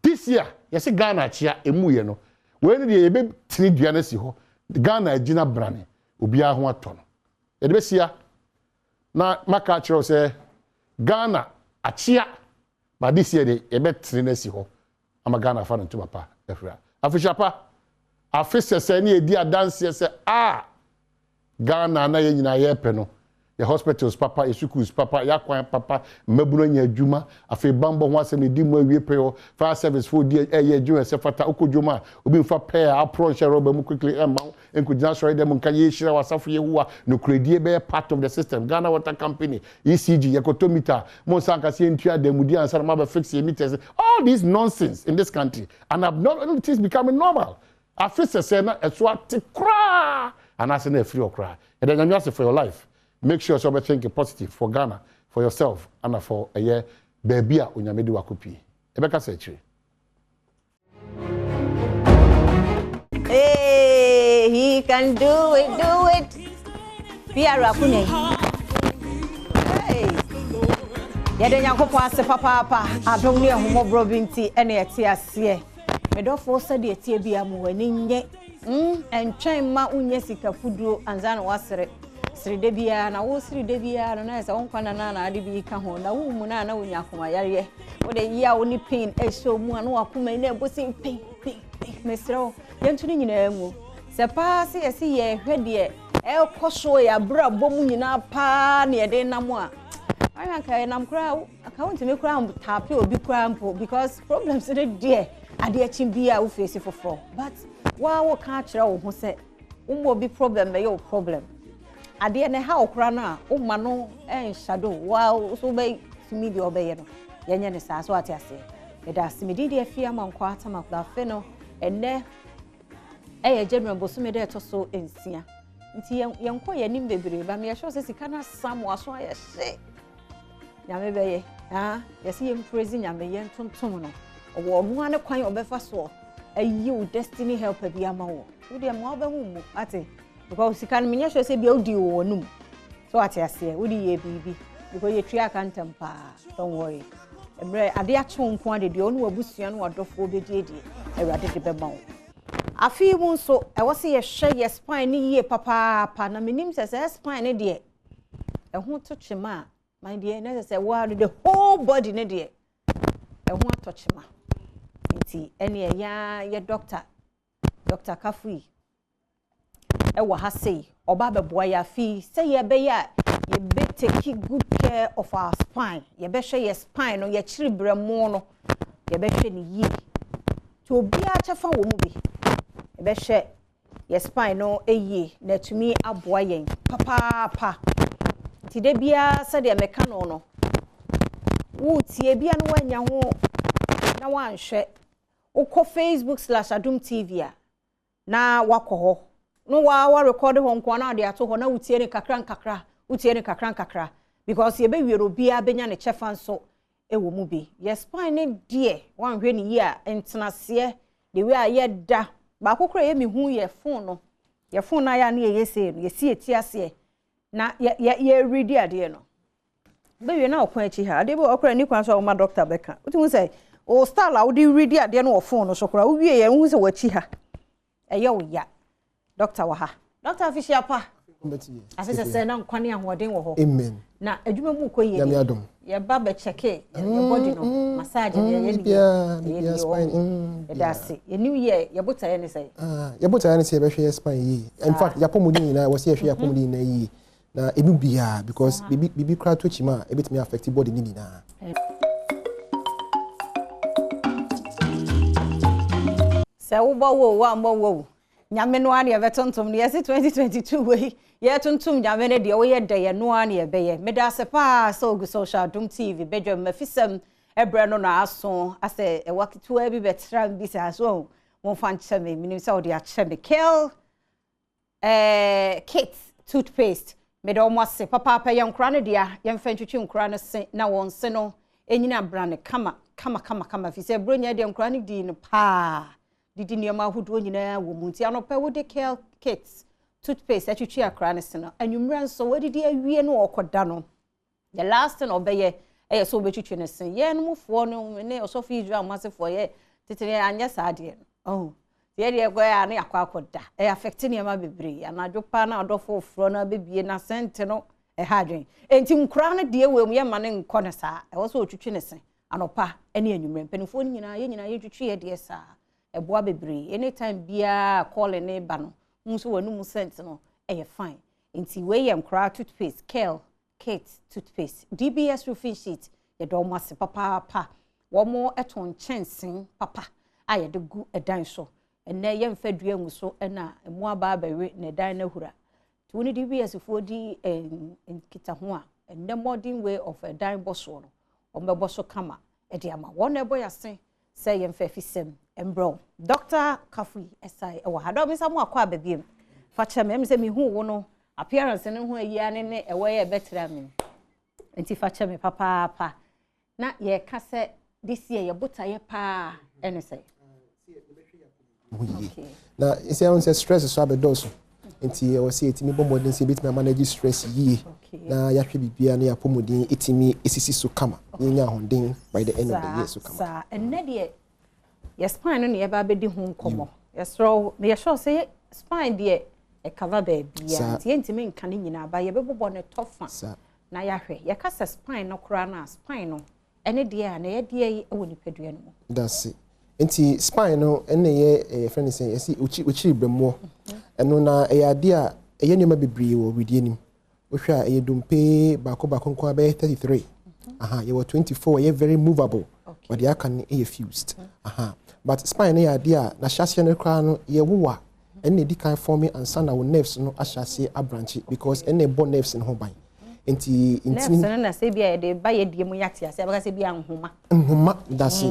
This year, you see Ghana chia emuyeno. When the baby 3 Dianesi ho, the Ghana Gina Brani, Ubia Huaton. Edbesia na Macachro say Ghana a chia. But this year, they bet Trinesi ho. I'm a Ghana fan to my pa. Afishapa, Afisa say, ni dear dance, say, Ghana na ye peno. The hospitals, papa, Isuku's papa, Yakwan papa, Mebunya Juma, Afe Bambo once and the Dimo Repeo, fire service for dear Air Juma, Sefata Okujuma, Ubin for pair, approach Robert quickly and could just ride them on Kayesha or Safia, no credit bear part of the system. Ghana Water Company, ECG, Yakotomita, Monsanka, Sientia, Demudia, and Sanamaba fixing meters. All this nonsense in this country. And abnormal things becoming normal. Afisa Sena, a swat to cry, and asking a free or cry. And then I'm just for your life. Make sure somebody think positive for Ghana, for yourself, and for a year, baby, unyamedi wakupi. Ebeka Sechi.
Hey, he can do it. Pierre Akune. Hey. Yede nyankopɔ ase papa, adom ne homo brobinti ene ete ase. Medofo se de ete bia mo wani nye. Entwen ma unye sika fuduo anzana wasere. Sride bia na wo sride bia no na se wonkwana na ade bi ka ho na wo mu na wonya akoma yare wo de yia wo ni pain e show mu na wakoma na ebosin pain mesro yentu ni nyina mu se pa se ese ye hwede e koso ya bra bom nyina pa na de nam a anya ka nam kra account me kra tape obi kra mpo because problems dey there ade achin bia wo face foforo but wa wo ka kira wo ho se wo obi problem be your problem ade ne ha okra na umma no shadow wow so be sumi bi obeye no yenye ne sa so ate ase e da simidi de afia mankwa atamakla fe no enne general bosume de to so ensia nti yenko yanim bebre ba me yesho se sika na samu aso aye se nyame beye yesi yem praise nyame yen tontom no owo no ane kwan obefa so ayi destiny helper bi ama wo de ma obehu mu ate because you can mean say be odi wonum so ati ase odi ye bibi because you tria kan tempa don't worry ebre ade acho nko ade de onu abusua no wadofo obediedi ewrade de beba wo afi mu so e wo se ye hwe ye spine ni ye papa na menim se spine ne de e ho to chema my dear na se wa the whole body ne de e ho to chema nti ene ya ye doctor Kafui wa ha sei oba beboa ya fi say ye be ya ye be take good care of our spine ye be hwe ye spine no ye chiri bremo no ye be hwe ni yi to obi a chefa wo mu bi ye be hwe ye spine no eyi na tumi aboa yen papa ti de bia se de meka no wo tie bia no wanya ho na wan hwe ukọ Facebook/Adom TV a na wakọ no wa record ho nko na de ato ho na utie ne kakra because ye be wiero bia benya ne chefa nso ewo mu bi ye spine ne die wan hwe ne yi a entenase de we a ye da ba kokoro ye mehu ye phone na ya na ye se ye si etiase na ye ready ade no be we na okwan achi ha ade be okra ni kwan so o ma doctor beka uti say o style a wodi ready ade no phone no so kora wo wie ye hu se wachi ha eye wo ya doctor wa ha doctor official pa afisa se na nkwane ahoden wo ho
amen
na adwuma mu ko ye ye ba be check your body no massage ye ye spine that's it new year ye bota ye ne say
ye bota ye ne say be hwe spine yi in fact ya pomudi na wo se hwe ya pomudi na yi na ebi bia because bibi kra to chima ebetimi affect body ni na
se wo bo wo wa mo wo nyame no ane ye tontom ne yesi 2022 we ye tontom nyame ne de wo ye de ye no ane ye be ye meda se pa so go social Adom TV bedwam mafisem ebre no na aso ase e wakitu e bi betra bi se aso won fan cheme minim se wo de a cheme kill kit toothpaste meda o mo ase papa pa ye nkra ne dia ye mfa ntwetwe nkra no se na won se no enyina brane kama fi se bronya de nkra ne di no pa didi niema hudo nyina wo munti anopa wo de care kits toothpaste atwitwi akra ne se no anwumra nso wo didi awie no okoda no the last no obeye so obetwitwi ne se ye no mufo no ne osofi Israel masefo ye titire anya saade oh ye de go ya na yakwakoda affect niema bebre anadwopa na adofo ofro na bebie na sente no hadwen enti nkra ne de we mu ye mane nkɔ ne saa wo so otwitwi ne se anopa ene anwumra mpanifo nyina ye twitwi ye de saa eboa bebre anytime bia call ne ba no nso wanu mu scent no fine enti we yam kra toothpaste kit toothpaste DBS roofing sheet ye do mo ase papa wo mo eton chensen papa aye de gu edan so enne ye mfa dua ngu so na emu aba bawe ne dan na hura to ni DBS fo di kita ho a enne modern way of a dan boso no o me boso kama e de ama wo na boy ase say ye mfa fisem embro Dr. Kafui esai ewa hado mi samu akwa babiem facha me se mi hu wo no appearance ne hu ayi ne ewe ye betra me enti facha me papa na ye ka se this year ye bota ye pa ene say
okay na isi on say stress so abedoso enti ye wose etimi bomodin se bitimi manage stress yi na ya hwe bibia na ya pomodin etimi esisi so kama nya honden by the end of the year so kama
sa enne de yes spine no ye ba bedi hu nkomo yes ro me sure say spine de e cover baby ya tie ntimi nka ne nyina ba ye bebobo ne tofa na ya hwe ye kasa spine no kora na spine no ene de ya na ye de yi e woni padua no
that's it enti spine no ene ye friend say yes uchi bremo eno na e ya de a ye nyema bebre wo widie nim wo hwe a ye dompe bako nko ba 33 ye were 24 ye very movable but they can e fused but spine ya dia na chassis no kra no ye wowa ene di kan forming and sana wo nerves no achase abranche because ene bo nerves no ho ban enti
nerves no na se bia de ba ye die mu yate ase ba se bia
nhoma that's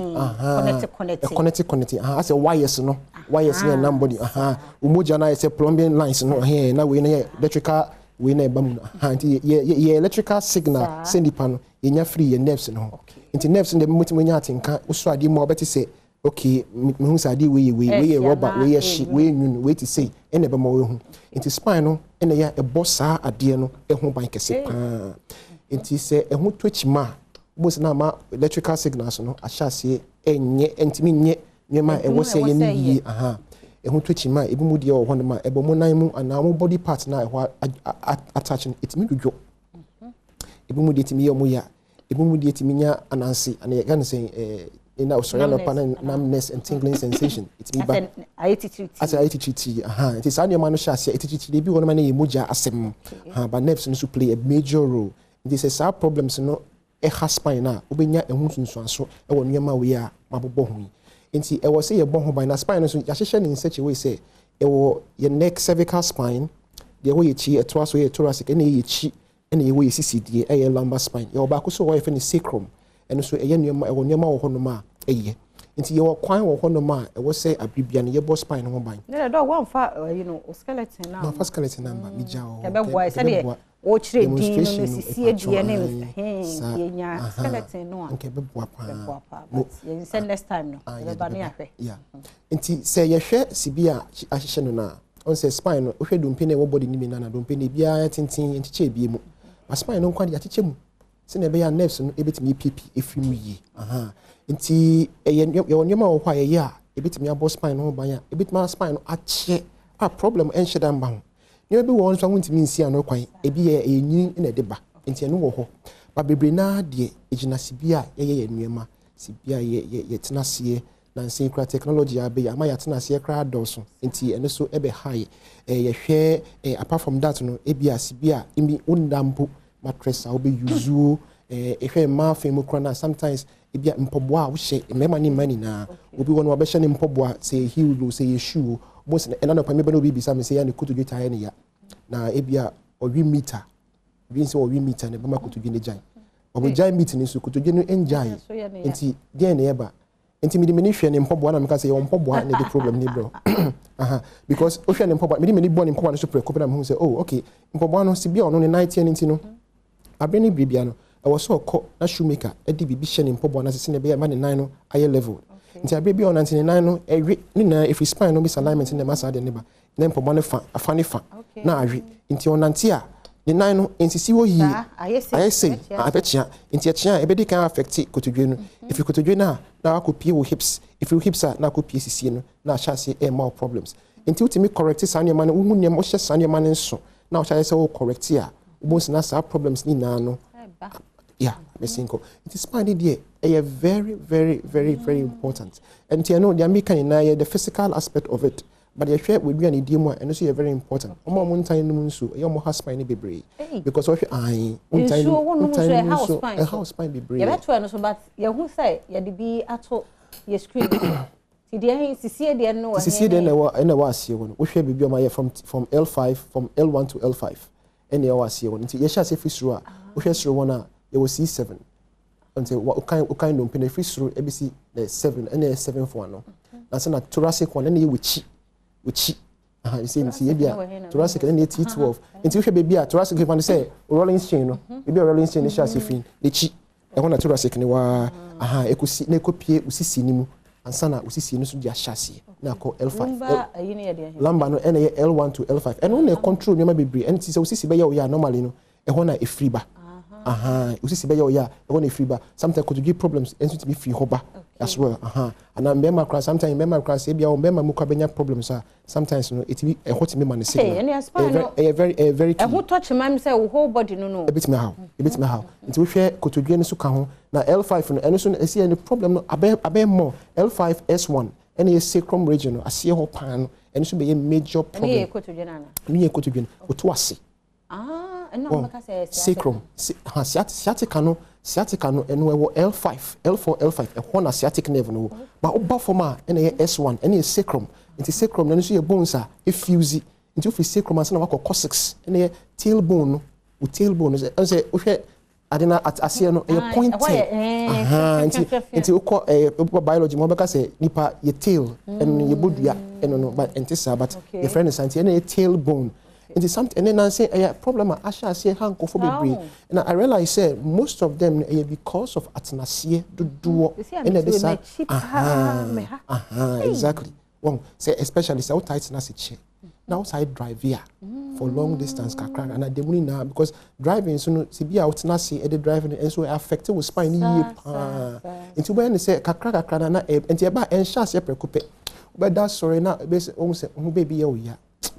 connect as a wires no na body umoja na say plumbing lines no here na we na electrical we na ba mu enti ye electrical signal send pano yenya free ye nerves no enti nerves no de mutimo nya atenka uso ade mo obeti say okay me hu say ade we rubber we she we nyun we ti say ene ba mo we hu enti spine no ene ya e bossa ade no e ho ban kese pa enti say e ho twachima bo se na ma electrical signals no ahyase enye entimi nye nyema e wo say ye ni yi e ho twachima e bi mu de o ho ma e bo mo nan mu ana mo body part na e ho attaching itimi dudwo e bi mu de timi ye mo ya e bi mu de timi nya anansi ana ye gan say in our sorry numbness and tingling sensation. It's me back. As I teach it is on your man shall say it they be one man emoja asem. But nerves need to play a major role. This is our problems no a spine na obenya ehun so e wo nyema we a mabobɔ hu. Nti e wo say ye bɔ ho by na spine so ya hyehyɛ in such a way say e wo your neck cervical spine the way ye chi e to so ye thoracic and ye chi and ye way CCD e lumbar spine. Ye ba ko so wo ye fe ni sacrum. And so ɛyɛ nneɛma ɛwɔ nneɛma wɔ hɔ nom a ɛyɛ nti yɛwɔ kwan wɔ hɔ nom a ɛwɔ sɛ abibia no yɛbɔ spine ho ban
ne dɔ wɔn fa skeleton na
no fa skeleton na ma mija o
ɛbɛboa sɛ deɛ wɔkyerɛ din no sisi adie ne yɛnya skeleton no a
nke bɛboa
pa but yɛnsɛ next time no ɛbɛba ne ahwɛ
yeah nti sɛ yɛhwɛ sibi a ahyehyɛ no na on sɛ spine no wohwɛ dompe na ɛwɔ body ni na dompe na bia tenten nkyekye bie mu but spine no nkwa de akyekyɛ mu sɛ na ɛbɛyɛ nerves no ebetumi pipi efiri mu yi nti ɛyɛ nyɛma wɔ hɔ a yɛyɛ a ebetumi abɔ spine no ban a ebetumi spine no akyɛ a problem ɛnhyɛ da mba ho nneɛma bi wɔ hɔ nso a wontumi nsi ano kwan ebi yɛ ɛnyini na ɛde ba nti ɛno wɔ hɔ ba bebree naa deɛ egyina sibi a yɛyɛ yɛ nneɛma sibi a yɛtena aseɛ na nsen kura technology abɛyɛ ama yɛatena aseɛ kura adɔso nti ɛno so ɛbɛ high yɛhwɛ apart from that no ebi a sibi a imi ondampo mattress a obe use ehwe ma femu krana sometimes ebia mpoboa wo hye mema ni mani na obi won obe hye ni mpoboa say heel say shoe most na no pame be no bi say ya ne kotodwe tae ne ya na ebia owi meter bi say owi meter ne ba makotodwe ne jan obo jan meter ni so kotodwe no enjai enti dia ne yeba enti mi ni hwe ne mpoboa na meka say yo mpoboa ne the problem ni bro because o hwe ne mpoboa mi ni boni mpoboa no so preoccupy na me say oh okay mpoboa no si bia ono ne 90 enti no abeni bibia no I was so called na shoemaker edi bibi hye ne mpobo na sese ne be ma ne nan no aye level nti abebi on 99 no ewe ni na if spine no be alignment ne masa de ne ba na mpobo ne fa afane fa na awe nti on nanti a ne nan no nsisi wo yi aye say abechia nti achia ebedi kan affect kotodwe no if kotodwe na akopie wo hips if you hips na akopie sisi no na achase more problems nti utimi correct sane man wo hunyam wo hye sane man nso na wo chase wo correct a most na sa problems ni na no yeah mesinko it is spine there very very very very important and you know the American na the physical aspect of it but you share we be an idiom and so very important omo montan no nso e omo spine bebre because what I house spine bebre
you better no so but you who say you dey be ato your screen ti dey sisi dey no
na wa asie won wo hwe bibi omo from L5 from L1 to L5 and you asie won ti ye sha se fisru a wo hwe sru won a you will see 7 until what kind of free through ABC the 7 and the 7 for no that's na thoracic one and you with chi you see thoracic and the T12 until you baby thoracic if I say rolling chain no maybe rolling chain is just free the chi e wona thoracic ni wa ekusi na ekopie usisi ni mu ansana usisi no so dia chassis na call L5 lamba no and L1 to L5 and when control no bebre and say usisi be ya normally no e wona e free ba usisi be ya e wona e free ba sometimes could give problems and to be free hoba as well and I remember class sometimes remember class e bia o remember mu kwabenya problems sometimes no it be e hot me man signal very
e who touch my say whole body no
a bit me how nti we hwe kotodwe no so ka ho na L5 no eno so e see any problem no abe more L5 S1 any sacrum region no asie ho pan no eno so be a major problem
me kotodwe na
me kotodwe o to ase
no make say
sacrum sciatica no eno ewo L5 L4 L5 e ho na sciatic nerve no but oba form a eno S1 eno sacrum nti sacrum no so ye bones a e fuse nti o fi sacrum ase na wako coccyx eno tailbone no o tailbone no say o hwe adena at ase no e pointed nti o ko biology mo beka say nipa ye tail eno ye bodua eno no but entisa but the friend is anti eno tailbone. It is something, and then I say, a problem. I shall say, hankophobia. And I realize, say, most of them because of atnasia do and this exactly. Well, say especially say tight nasi now side drive here for long distance and I demoni now because driving so see be out nasi and the driving and so affected with spine into when they say kakra na and you ba and chance you preoccupy but that sorry now base almost who baby ya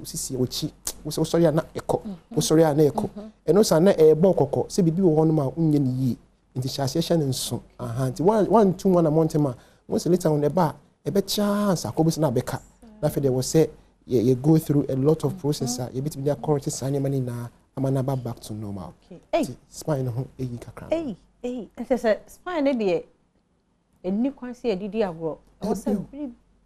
usisi ochi wo sorry na eko wo sorry na eko eno sa na e bo kokko se bibi wo hono ma unye ni yi nti chase nso nti 1 2 1 amount ma once later on the bar a bit chance akobus na beka na fe there was say you go through a lot of process you bit be correct sign money na amana back to normal.
Hey,
spine ho eyi kakra.
Hey, say spine e dey eni kwan say edidi agro. O say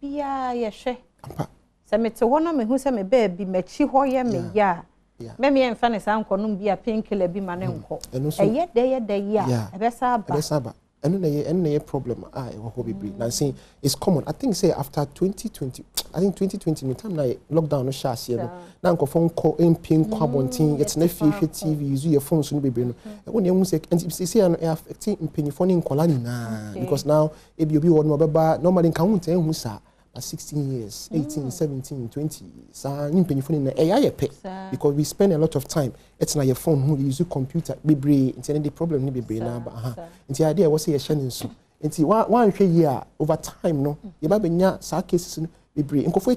bia ye hwe.
Ampa.
Se me te ho na me hu se me ba bi machi ho ye me ya. Me me enfa ne san konum bia painkiller bi ma ne nko. Eye de ya. E be sa ba.
And no problem. I hope it now saying it's common. I think say after 2020, I think 2020 no time na lockdown no share here. Now go phone call pin kwabontin. It's na TV use your phone so no be no. When you say and say an affecting pin phone in kola na because now e be one mo beba normally kan hu ten hu sa 16 years, 18, 17, 20. Sa ni pin phone na e pay because we spend a lot of time. It's na your phone who use your computer be brain internet the problem ni be brain na ba nti idea was say sharing so nti one year over time no you ba benya sa cases no be brain nkofo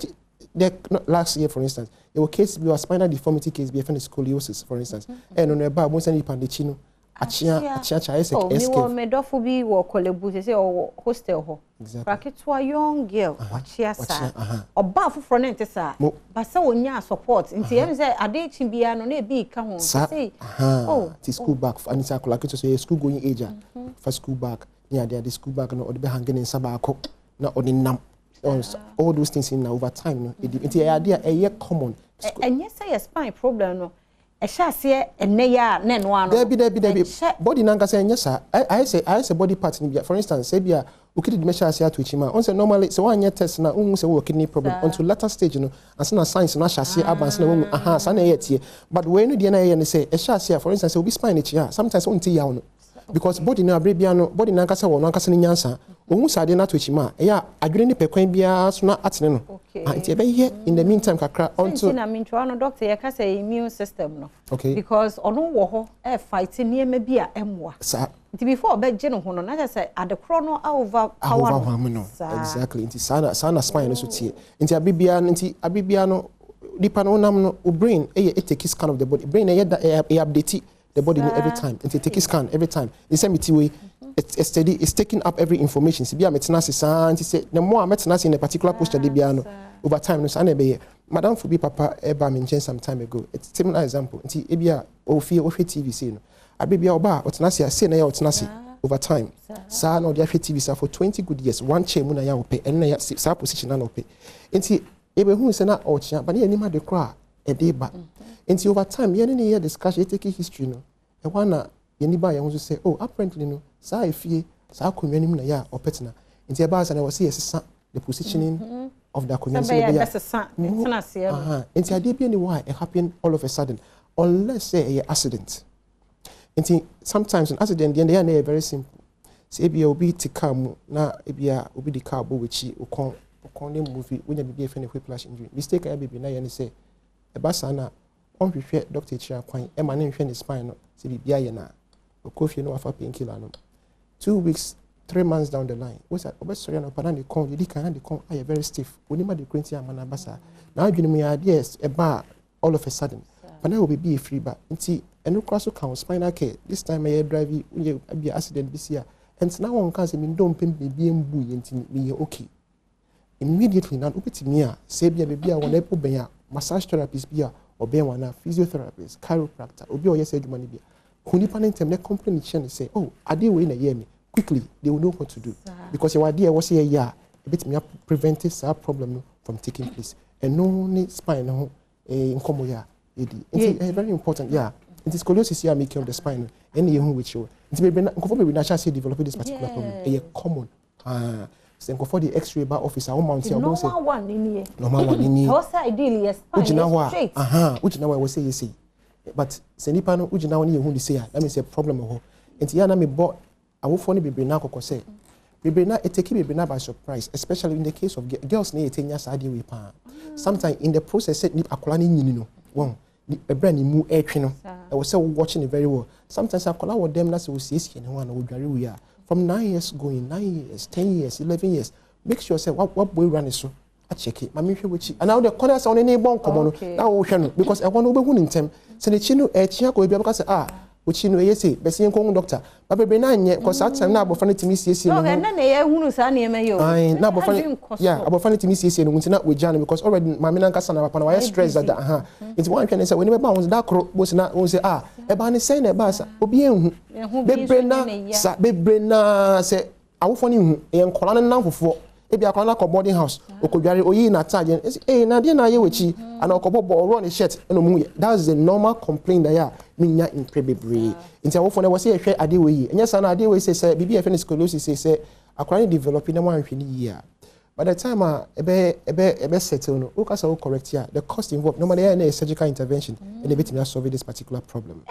the last year for instance there were cases be was spinal deformity case be scoliosis for instance and on ba mo send pandechi no achia escape
me wo medofo bi wo kolebu say o hostel ho raketwa young girl achia sa oba foforo na ntesa ba say wonya support nti em say ade chi bia no na bi ka ho say
ti school back and it's akola keto say school going age for school back yeah the school back no be hanging in sabako na odinam all those things in over time no nti idea e common
and yes say spine problem no e sha se enne ya na no ano
debi body nanga say nyesa I say body part ni bia for instance say bia ukidi dimesha se atu chima on say normally so one test na unhu say wo kidney problem until later stage no as na science na sha se advance na wo sa na yetie but we no de na ye ne say e sha se for instance obi spine chia sometimes unti ya no because body na abrebia no body nanga say wo no anga se nyansa ohun sade na atu chima e ya adwene ni pekwan bia so na atene no anti be here in the meantime kakra until
na mincho no doctor ye ka say immune system no
okay
because ono wo ho e fight ni ema bia emwa nti before be je no ho no na say adekro no over power
no exactly nti sana spine so tie nti abibia no dipa no nam no o brain e take scan of the body brain e update the body every time nti take scan every time the same way it's steady it's taking up every information si bia metenase san nti say the more metenase in a particular posture de bia no over time no sana be madam Fubi papa eba mention some time ago it's similar example nti e bia o hwe TV say no abibia oba otenase say na ya otenase over time sa na o de hwe TV sa for 20 good years one chair mu na ya ope en na ya sa position na ope nti e be hu say na o chia ba na anima de kra e de ba nti over time ye ne ye discussion take history no e wana ye ni ba ye hu say oh apparently no sa efie sa konwa nim na ya opetna nti e ba sa na wo say yesesa the positioning of the community nti ade bi ni why it happen all of a sudden unless say a accident nti sometimes an accident the end they are very simple say bia obi tika mu na bia obi di car bo wechi okon ne movie wonya bibia fe ne whiplash injury mistake ya baby na ye ne say e ba sa na on hwehwe doctor chia kwan e ma ne hwehwe ne spine no say bibia ye na okofie no afa painkiller no 2 weeks 3 months down the line what's that obesity no padan dey come you can dey come are very stiff onima dey cranty amana basa na adwene mu ya yes e ba all of a sudden but now will be free back nti eno cross can spinal care this time I drive you be accident this year and now one can say me don pem be mbu yenti me okay immediately now obetimi a say bia a won e oben a massage therapist bia oben wana physiotherapist chiropractor obi o yes adwuma ne bia honipa ne tem ne complain chen say oh ade we na hear me quickly they will know what to do because your idea was here a bit me prevent this problem from taking place and no need spine no nkomo ya it's very important it is scoliosis here making of the spine any who which you it's be na chance develop this particular problem a common so for the x-ray bar officer how mount here
normal one in
here
how ideally yes
straight ujina wa say you say but senipa no ujina woni hu di say that means a problem ho enti ya na me bo awofo ne bebre na akoko say bebre na eteki bebre na by surprise especially in the case of girls na etenya sade we pa sometimes in the process ni akola ni nyini no won ebra ni mu etwe no I was watching it very well sometimes akola wo dem na say we see ne ho na wo dware we ya from 9 years going 9 years 10 years 11 years make sure say what boy run so I check it mami hwe wechi and now the corners on any bon komo no na wo hwe no because e won obehu ni ntem se ne chi no e chi akọ bia beka say uchi no yesi besi enko doctor ba bebre na anye cause that time na abofra no timi siesie no
na ye hunu sa na eme yo
ai na abofra yeah abofra no timi siesie no ntina we jana because already mama na nkasa na papa na why stress that aha nti wan hwene say we ne be ba won da kro bo na won say ah e ba ne say na e ba sa obi enhu bebre na say awofo ni hu e nkola ne nanfofo ebi akwa na boarding house okodware oyi na tag na de na ye wechi ana okobobo run a shirt no mu that's the normal complaint that ya minya in prebebre nti awofo na wose ehwe ade we yi enya sa na ade we say bibi efe scoliosis say akwa developing na wan hwe ni yi by the time ebe settle no o kasa o correct here the cost involved normally na surgical intervention and bit me solve this particular problem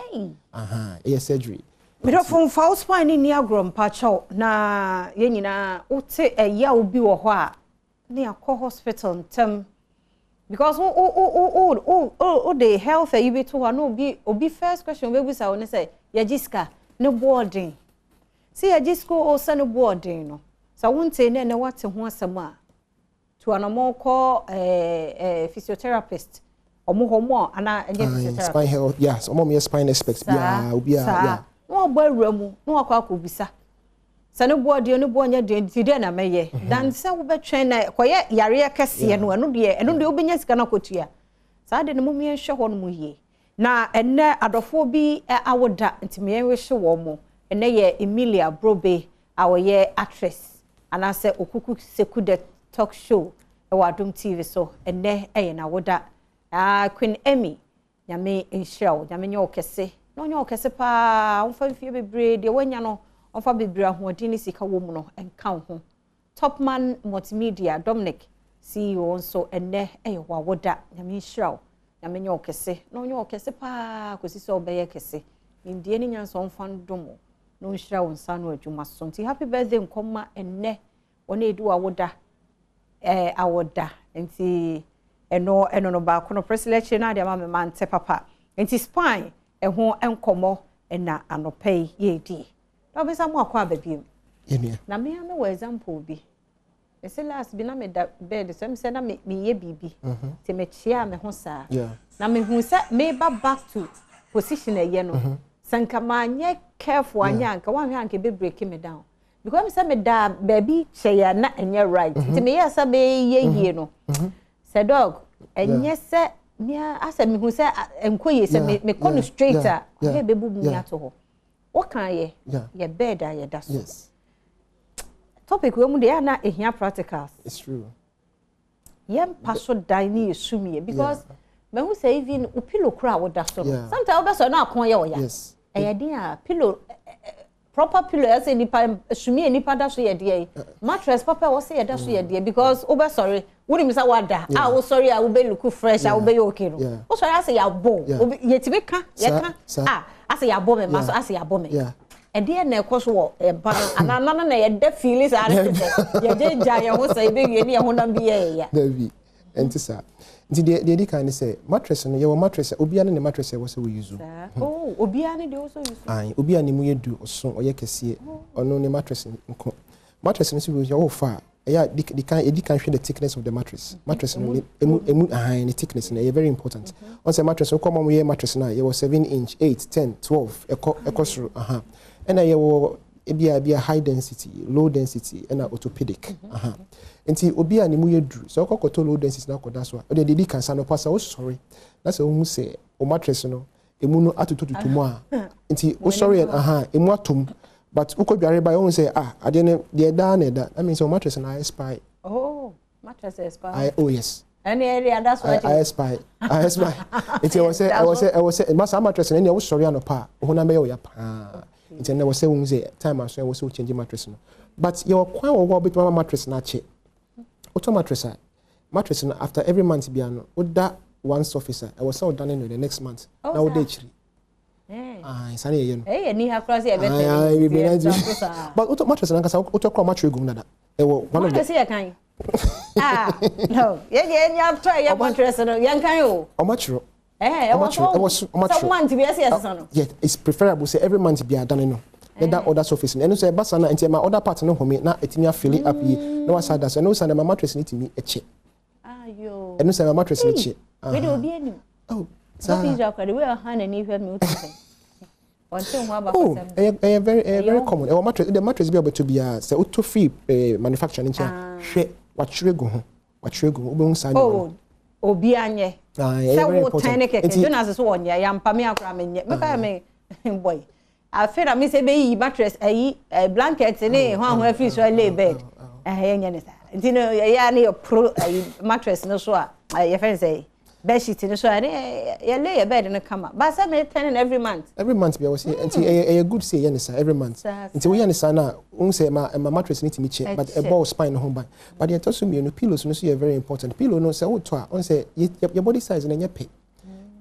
surgery.
Mirofon false spine ni agrom pacho na ye nyina wote eya obi wo ho a na yakọ hospital ntem because the health you be to no obi first question we busa won say ya jiska ne boarding see ya jisko o sa ne boarding no sa wonte ne wate ho asema to anamo ko physiotherapist omo ana enye physiotherapist
spine health yes omo spine experts yeah obi yeah
no agbaruamu no akwa akobisa sane board no bonya de na meye dan se wo betwen na koye yare kese no eno de obenya sika na kotua sa de no mumie hwe ho no mu yie na enne adofo bi awoda ntime we hwe wo mo enne ye Emilia Brobe awoye actress anase okuku sekude talk show e wa Adom TV so enne na woda Queen Emmy nyame enhirawo nyame nye okese no nyo kese pa onfa fie bebre de wanya no onfa bebre ahoɔden ni sika wo mu no enka ho Topman Multimedia Dominic CEO nso enne wa woda nyame hirawo nyame nyo kese no nyo kese pa kosi so obeye kese ndie ni nyanso onfa ndomo no hirawo nsa no adwuma so nti happy birthday nkoma enne wona edu wa woda awoda nti eno no ba kono presilection na de ma me mante papa nti spine eho enkomo na anopei yedi na obisa mu akwa babiem na me am we example bi ese last bi na me da bed so me say na me ye bibi te me chia me ho saa na me hu say me back to position eye no sanka manye careful anya anka wan hwe anka be break me down because me say me da baby cheya na enye right te me yes be ye no say dog enye say Mia asa mi hu say enkoye say me kono straighter ye bebu mu ya to ho wo kan ye ye bed a ye da so topic we mu de na ehia practicals
it's true
yem paso dai ni esumie because me hu say even u pillow kra wo da so sometimes we so na akon ye wo ya e din a pillow proper pillow as any pa esumie ni pa da so ye de mattress papa wo say ye da so ye de because over sorry wuri misa wada wo sorry I will be look fresh I will be okay no wo sorry I say ya bo ye ti be ka ye ka I say ya bo me ma so I say ya bo me e de na ekoso wo e ba anana na ye de feelings are ye je ja ye ho say be wie ni ye ho na bi ye ya
David enti sa nti de kan say mattress no ye wo mattress obi ane ne mattress wo say we use
obi ane de wo so use
obi ane mu ye du oso oye kese ono ne mattress nko mattress no si we yo fa they can show the thickness of the mattress. Mattress the thickness is very important. Once a mattress, we come on here mattress now. You was 7 inch, 8, 10, 12. And I will be a high density, low density, and orthopedic. And see, obi ani mu yedu. So I low density now. That's why. They did can stand up. Oh sorry. That's what we say. O mattress no. Emu no atutu tumwa. And see, oh sorry. Emu atum. But uko biare by own say I didn't the that I mean so mattress and I spy.
Oh, mattress spy.
Oh yes.
Any area that's what
I spy. It was say must mattress and any was sorry no pa. Hona me ya pa. It and was say time I was so change mattress no. But your kwan wo bit mattress na che. Auto mattress after every month biano oda one surface I was so done in the next month. Now day chiri. Sani ye no.
Ni hakra se ebete.
But auto mattress na kasa auto kwa mattress gum nada. E wo one of the
say kan. No. Ye try your mattress no. Yan kan yo.
O mattress.
Some month be say no.
Yeah, it's preferable say every month be done no. Let that other surface. And say basa na enti my other part no home na etimi afili up yi. No wasa da so no say my mattress need to me eche.
Yo.
And no say my mattress need eche.
We do be any.
Oh.
So please you the way hand and you hear me
Oh, very common. The mattress be able to be a say auto free manufacturing chair. She watchere go ho. Watchere go obo nsa ni.
Oh, obi anye.
Say
wo tiny keke. Jonas so won ya yampa me akra menye. Me ka me boy. I feel me say be yi mattress blanket ni ho ho free so lay bed. Yenye ne sa. Nti no ya na pro mattress no so a your friend say bed sheet no so you lay your bed in the come but say me turning every month
be I was say until a good say yenisa every month until we yenisa na un say my mattress need to me check but a ball spine no home but you toss me no pillows no so very important pillow no say what to on say your body size na nya pe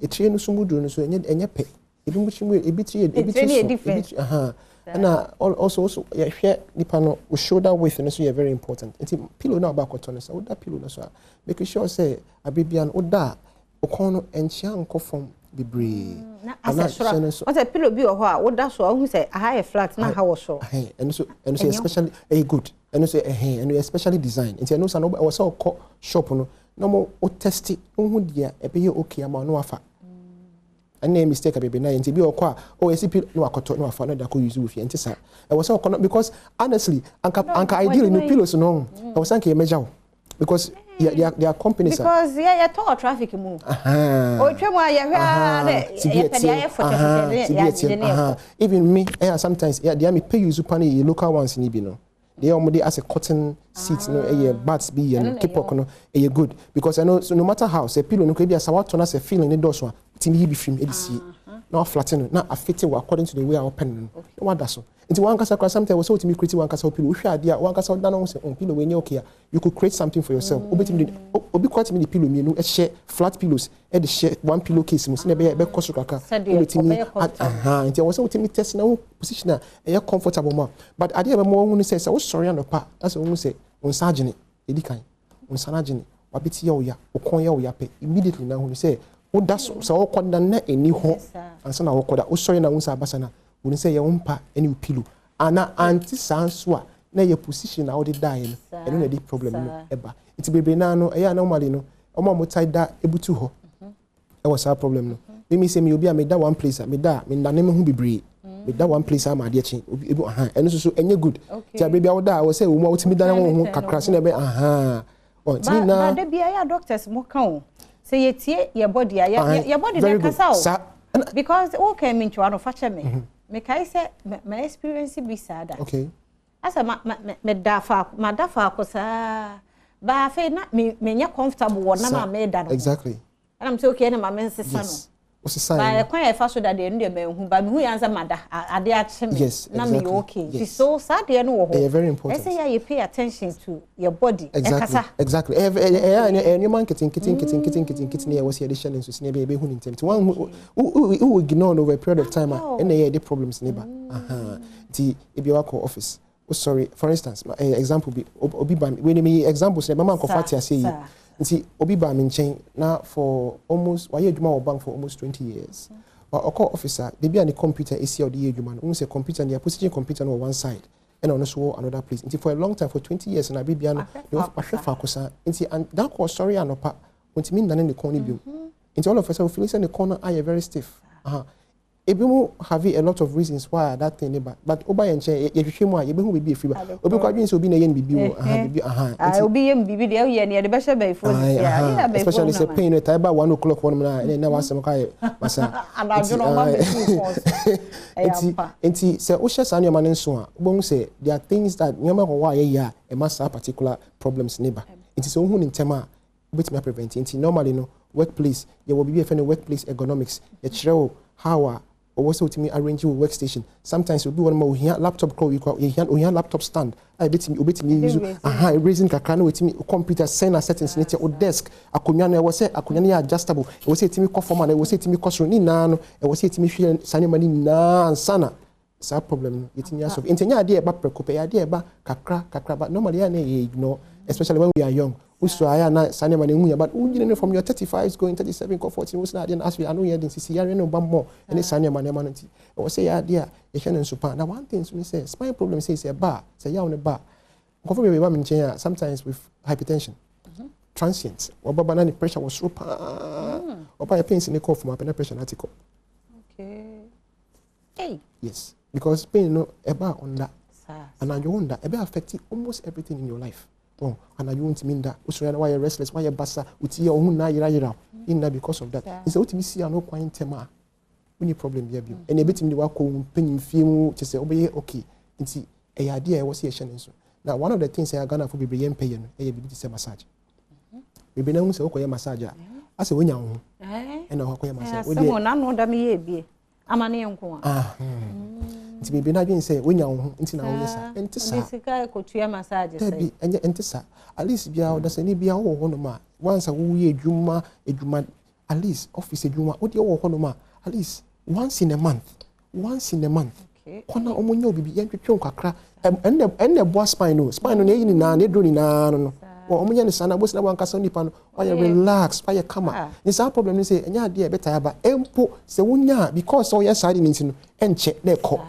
e tire no so mudu no so nya pe ebi mu chimu ebi tire and also yeah share nipa no shoulder width no so you very important until pillow na back to no so that pillow no so make sure say abibian oda okono enchia nko from bebre
na asesura o say pillow bi o ho a oda so hu say high flat na how so
and so especially good and so and especially design until no so no o so shop no mo o test hu dia e be okay ama no afa and name mistake baby na nti bi okwa o esi no akoto no afa no da ko use with nti sa e was so because honestly anka ideally no pillows no I was thinking measure because their companies
because yeah talk traffic move o twemu ya hwa
even me sometimes they me pay use pani local ones ni bi no they already as a cotton seat no bats be and keep no good because I know so no matter how say pillow no ko bia sawato na say feeling ni doso timi be film edisi na flatten na affect according to the way I open no what that so nti one kasa sometimes was so timi create one kasa pillow hwe ade a one kasa da no say on pillow we okay you could create something for yourself obetimi obi kwat me the pillow me no share flat pillows e dey share one pillow case mo se na be koso kaka obetimi nti was so timi test na position e comfortable ma but ade be mo hu say wo sorry no pa as wo say on surgeon edi kan on surgeon wabeti ya oya okon ya oya pe immediately na hu say wo da so wo koda na eni ho ansa na wo koda wo sorry na wo sa abasa na wo say ye umpa eni pillow ana anti sanswa na ye position na wo dey die no eno na di problem no eba iti bebe na no e ya normally no omo mo tie da ebutu ho e was a problem no me say me obi a me da one place me da me na hu bebre me da one place am ade chi obi eno so enye good ti bebe a wo da wo say wo mo wo ti me da ho kakra se na be o ti na
ba bia ya doctors mo kan say ye tie your body your body dey kasa because okay me nchwa no fache me kai say my experience be sad
okay
asa me dafa ko sa ba fe na me nya comfortable wona ma me da no
exactly
and I'm say okay na ma me nsesa no ba kwan e fa so da de no me hu ba me hu yanza mada ade a che me na me okay so sad de no wo ho
very important
I say you pay attention to your body
exactly any man kitten here was here the challenge so see be hu ntem one who ignore over a period of time and the problems neighbor the if you work office sorry for instance example be obi ba when me examples mama ko fatia say nti obi ba me nchen na for almost why adwuma wo bank for almost 20 years but oko officer they be an computer AC or the adwuma no say computer near position computer on one side and on also another place nti for a long time for 20 years na bibia no they ahwe fa kosa nti and that cause sorry anopa nti me nane ne corner bi nti all of us we feel say the corner are very stiff ebimu have a lot of reasons why that thing but oba yenche ye hwehwe mu a ye behu bibi free ba obi kwa dwen se obi na ye bibi wo bibi
obi ye bibi de ye ne de be hye ba ifo ya
especially say pain no time ba 1 o'clock one na wasem kai masa
anajo no ma be
enti say o hye sa ne ma ne nso a obo hu say there are things that nyama ho wa ye ya e masa particular problems neighbor enti so hu ni ntema obetimi prevent enti normally no workplace ye will be a workplace ergonomics ye kire how or also to me arrange your workstation. Sometimes you'll be one more laptop call you laptop stand. I bet me use raising kakano with me computer send settings in or desk. Akunyana was say akunyana adjustable. It was say to me conform, it was say to me cost ni nano, it was say to me feel sani money na sana. It's a problem. It's in years of intenya idea about preoccupy idea about kakra but normally I ignore, especially when we are young. Also, I na sani money but from your 35 going 37 go 40 was not as we I know here didn't see here no more and sani money manity. I was say idea you can super. Now one thing we say spine problem says a bar say ya on the bar. Sometimes with hypertension. Transient. Or banana pressure was super. Or by pains in the cough from a pressure article.
Okay. Hey.
Yes, because pain no eba on that. And you want that eba affecting almost everything in your life. Oh, and you want to mean that why you're restless, why you're bassa, uti your own na yira in that because of that. It's what me see no quite tema. Any problem here and a bit in the work penny film to say obey okay. It's a idea I was here shining so. Now one of the things I gonna for be paying a bit to massage. We be now say okay massager. I say when you and okay massage.
Someone I know that me be. Amani nko.
Nti me be na dwen say wonya wo ho nti na wo yesa enti sa
bisika ko tua massage say
tabi enye enti sa at least bia wo da say ni bia wo ho no ma once wo ye adwuma at least office adwuma wo de wo ho no ma at least once in a month kona omonyo bibi yentwetwe nkakra enne boss spine no ne yini na ne drone na no wo omonya ne sana boss na wankasa nipa no why relax why kama ni sa problem ni say enya de e beta aba empo se wonya because so yes side ni ntino enche na ekọ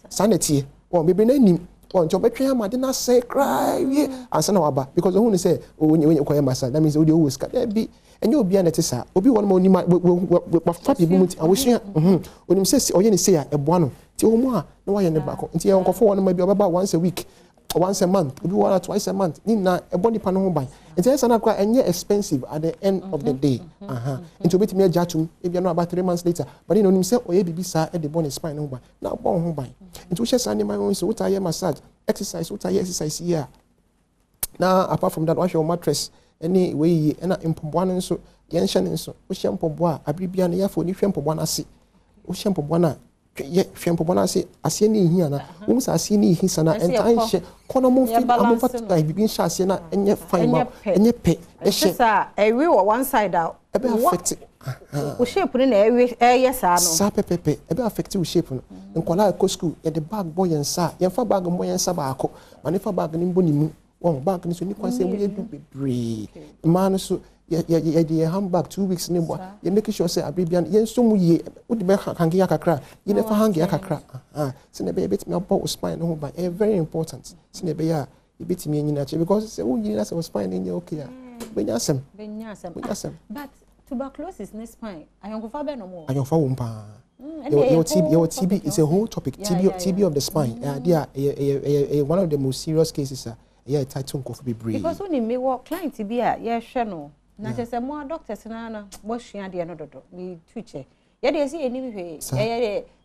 sanity wo bibi na nim wo ncho betwe amade na say cry we ansa na waba because who ni say onye koye masa that means odi always ka be enye obi na tesa obi won ma onima wa fa bibi muti awosua onim say oye ni say a eboa no ti o mu a na wa ye ne bako nti e onkofo won ma bi obaba once a week once a month obi won twice a month ni na ebo nipa no ho ban nti esa na kwa enye expensive at the end of the day nti obi timi ajatum e bia no about 3 months later but you know onim say oye bibi sa e de bone spine no ban na bon ho ban nti wo hye ni my so what massage exercise what exercise here now apart from that wash your mattress any way na impomboa no so yen hye ne so wo hye impomboa abribia na yafo ni hwe impomboa na se wo hye impomboa na ye hwe impomboa na se ase ni hia na wo musa ase ni hi sana entan hye kono mo fi am fat like bibin hye ase na enye fine ma enye pe e hye
sa ewe one side out
e be affect
wo shape ni na ewe yes ano
sa pepepe e be affect wo shape no nkola ko school ye the bag boy en sa ye fa bag mo en sa ba ako manifa bag ni mbo ni mu one bank ni so ni kwanse we do bebre man so ye handbag 2 weeks ni bo ye make sure say abribian ye so mu ye wo de be hangi akakra ye ne fa hangi akakra se ne be bit me about spine no ba very important se ne be ya e bit me nyina che because say wo nyina say spine ni okay benyasem
but tuberculosis in spine ayonko fa be no mo
ayonko wo mpa your TB is a whole topic. TB of the spine. One of the most serious cases. Title could be brave.
Because when me work client TB, no. Na just more doctors na what she and the another me twitch. They see anyway.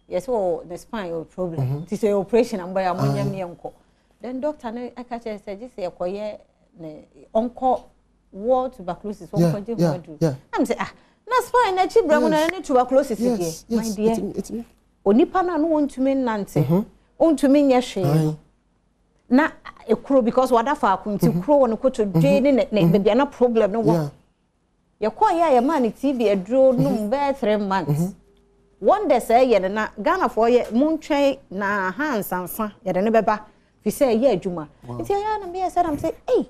Yes, the spine problem. It is an operation and by a money uncle. Then doctor I catch say just say koye uncle war tuberculosis I'm say na spine na chibra na ni tuberculosis here my dear onipa na no wontumi nante wontumi nye hwe na ekro because wadafa akunti kro won ko to dwe ne bebia na problem no wo ye kwa ya man TV adro no be 3 months one day say ye na Ghana for ye muntwe na hansansa ye de ne beba fi say ye adwuma nti ya na me say am say hey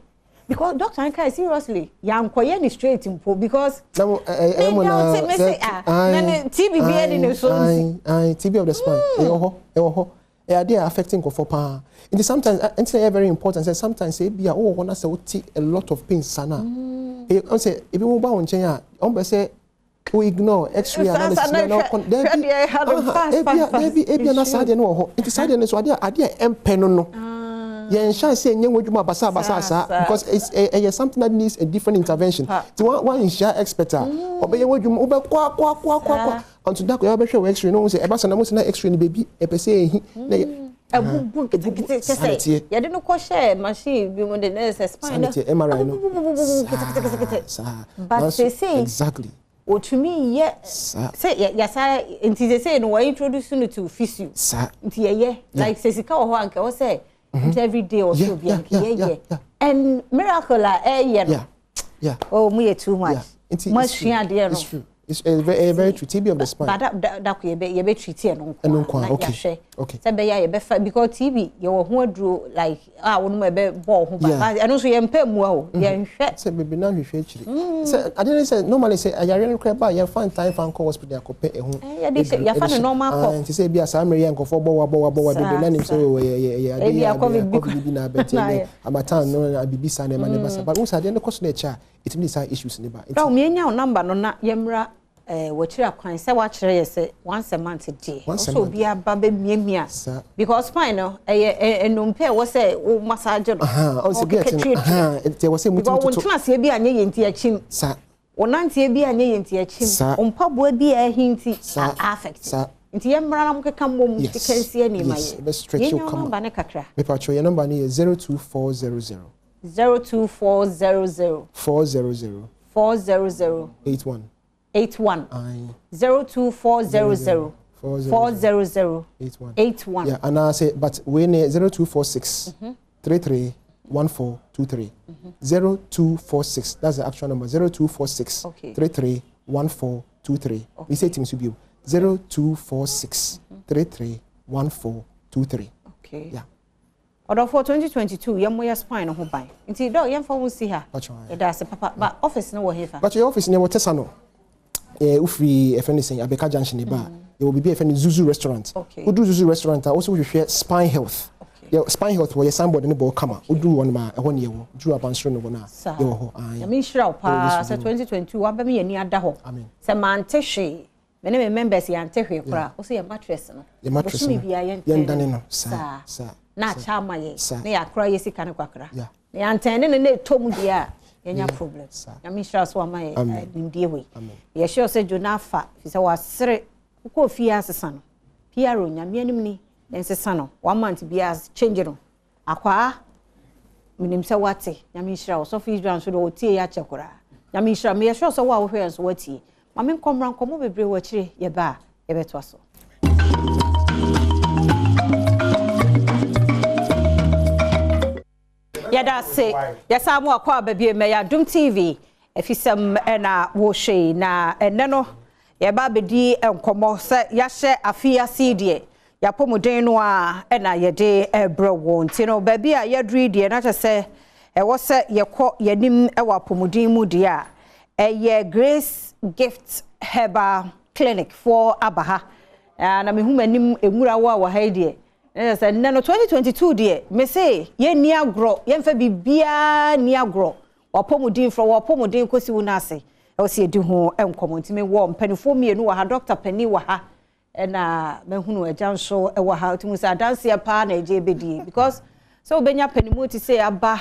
because doctor I can seriously yan koye ni straight impo because TB be in so
TB of the spine eho they are affecting go for pa and sometimes it's very important say sometimes say be wanna say a lot of pain sana I say if you ba won chen ya on be say we ignore x-ray analysis no there na side no ho it side no so ade empe no yen shan say nyen wodwuma basa because it's something that needs a different intervention so one share expert obey wodwuma ube kwa onto that you be show x-ray no say e basa na mo say na x-ray ni baby e pese ehi na
abubu say ye de no ko share machine bi mo de na spine
MRI no
but say
exactly
otumi ye say ya sa nti say no we introduce you to physio nti ye like say sika ho anka o say every day or so be and miracle oh me too much much
it's true it's very true TB of the spine
but that you be treat no
okay
say be ya be because TB you ho aduro like wonu me be ball ho but and also you mpam wo you hwe
say baby na hwe chiri say I didn't say normally say ayare no creba you find time fan call hospital akope ehun
ya find normal call
and say be asa mere yankofo bowa baby na nim so ya covid na beti amatan no abibisa na ma ne basa but once ade no cost na cha it means issues ne ba
me nya number no na yemra wachira kwan say wachira yes once a month dey so bi aba be miamia because spine no enumpe wo say wo massage no
o se get it was say mutu
to class e bi anye yenti achim
sa
wonante e bi anye yenti achim ompaboa bi a hinti affect nti yemra na mkeka mom tikensi ani maye
ye
number ne kakra
me pacho your number ni 02400
02400
400 81
02400 400 81
yeah and I say but we need 0246 331423 0246 that's the actual number 0246 331423 we say teams will be 0246 331423
okay
yeah
Order for 2022 yemoya spine ho ban nti do yemfa wo si ha e da se papa but office no wo hefa
but your office ne wo tesa no ufri efenisen abeka junction ba you will be efeni Zuzu restaurant udu Zuzu restaurant also we share spine health your spine health wo somebody ne bo kama udu won ma ehwo ne yewo duru abansro no bona yewo ho
ya me shira pa se 2022 wa ba me yani ada ho se mante hwe me members ya ante hwe kora wo se ya mattress no
ya mattress
no
yen dane no sa
na chama ye na ya kra ye sika ne kwakra na ya ntene ne tom dia yenya problem ya me shira so ama ndie we ye sure say Jonafa fi say wasere ko fi asesa no piaro nya me anim ni ensesa no 1 month bias change no akwa minim say wate nya me shira so fi Israel so do tie ya chekora nya me shira me sure so wa wo hwe so wati ma me nkomra nkomo bebre wo chire ye ba ye beto so yada se yasamu akwa babie me ya Adom TV efisem na wo hwe na enne no ye ba bedi enkomo se ya hye afia sidie ya pomuden no a na ye de ebrewo nti no baby a ye dri die na se e wo se ye kọ yanim e wa pomuden mu die a ye Grace Gift Herbal Clinic for abaha na me hu manim enwura wo a wa ha die yes and no 2022 dear me say ye ni agro ye mfa bibia ni agro opomudin fro opomudin kosi wona ase e wo se edi ho enkomo ntime wo mpanifo mienu wa ha Dr. Penny wa ha na mahunu ajanso e wa ha timu sa dance ya pa na eje bedi because so benya panimu ti say aba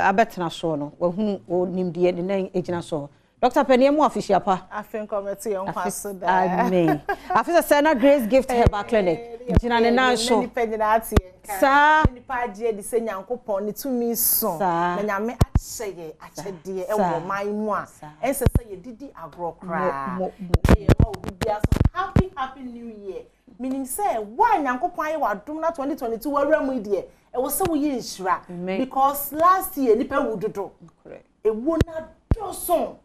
abetena so no wa hunu onimdie ne na ejina so Dr. Penny mo official pa
afin committee on kwaso da
amen afisa sana Grace Gift Herbal Clinic jina ne na so
ni penyina atie
sa
ni pa je di se nyankopon ni tumi so na nyame ahyeye akyede e wo man mu a ense se ye didi agro kra ye ma obi bia so happy new year meaning say why nyankopon aye wadom na 2022 wawramu die e wo se wo ye nhyira because last year ni pa wudodo e wo na doson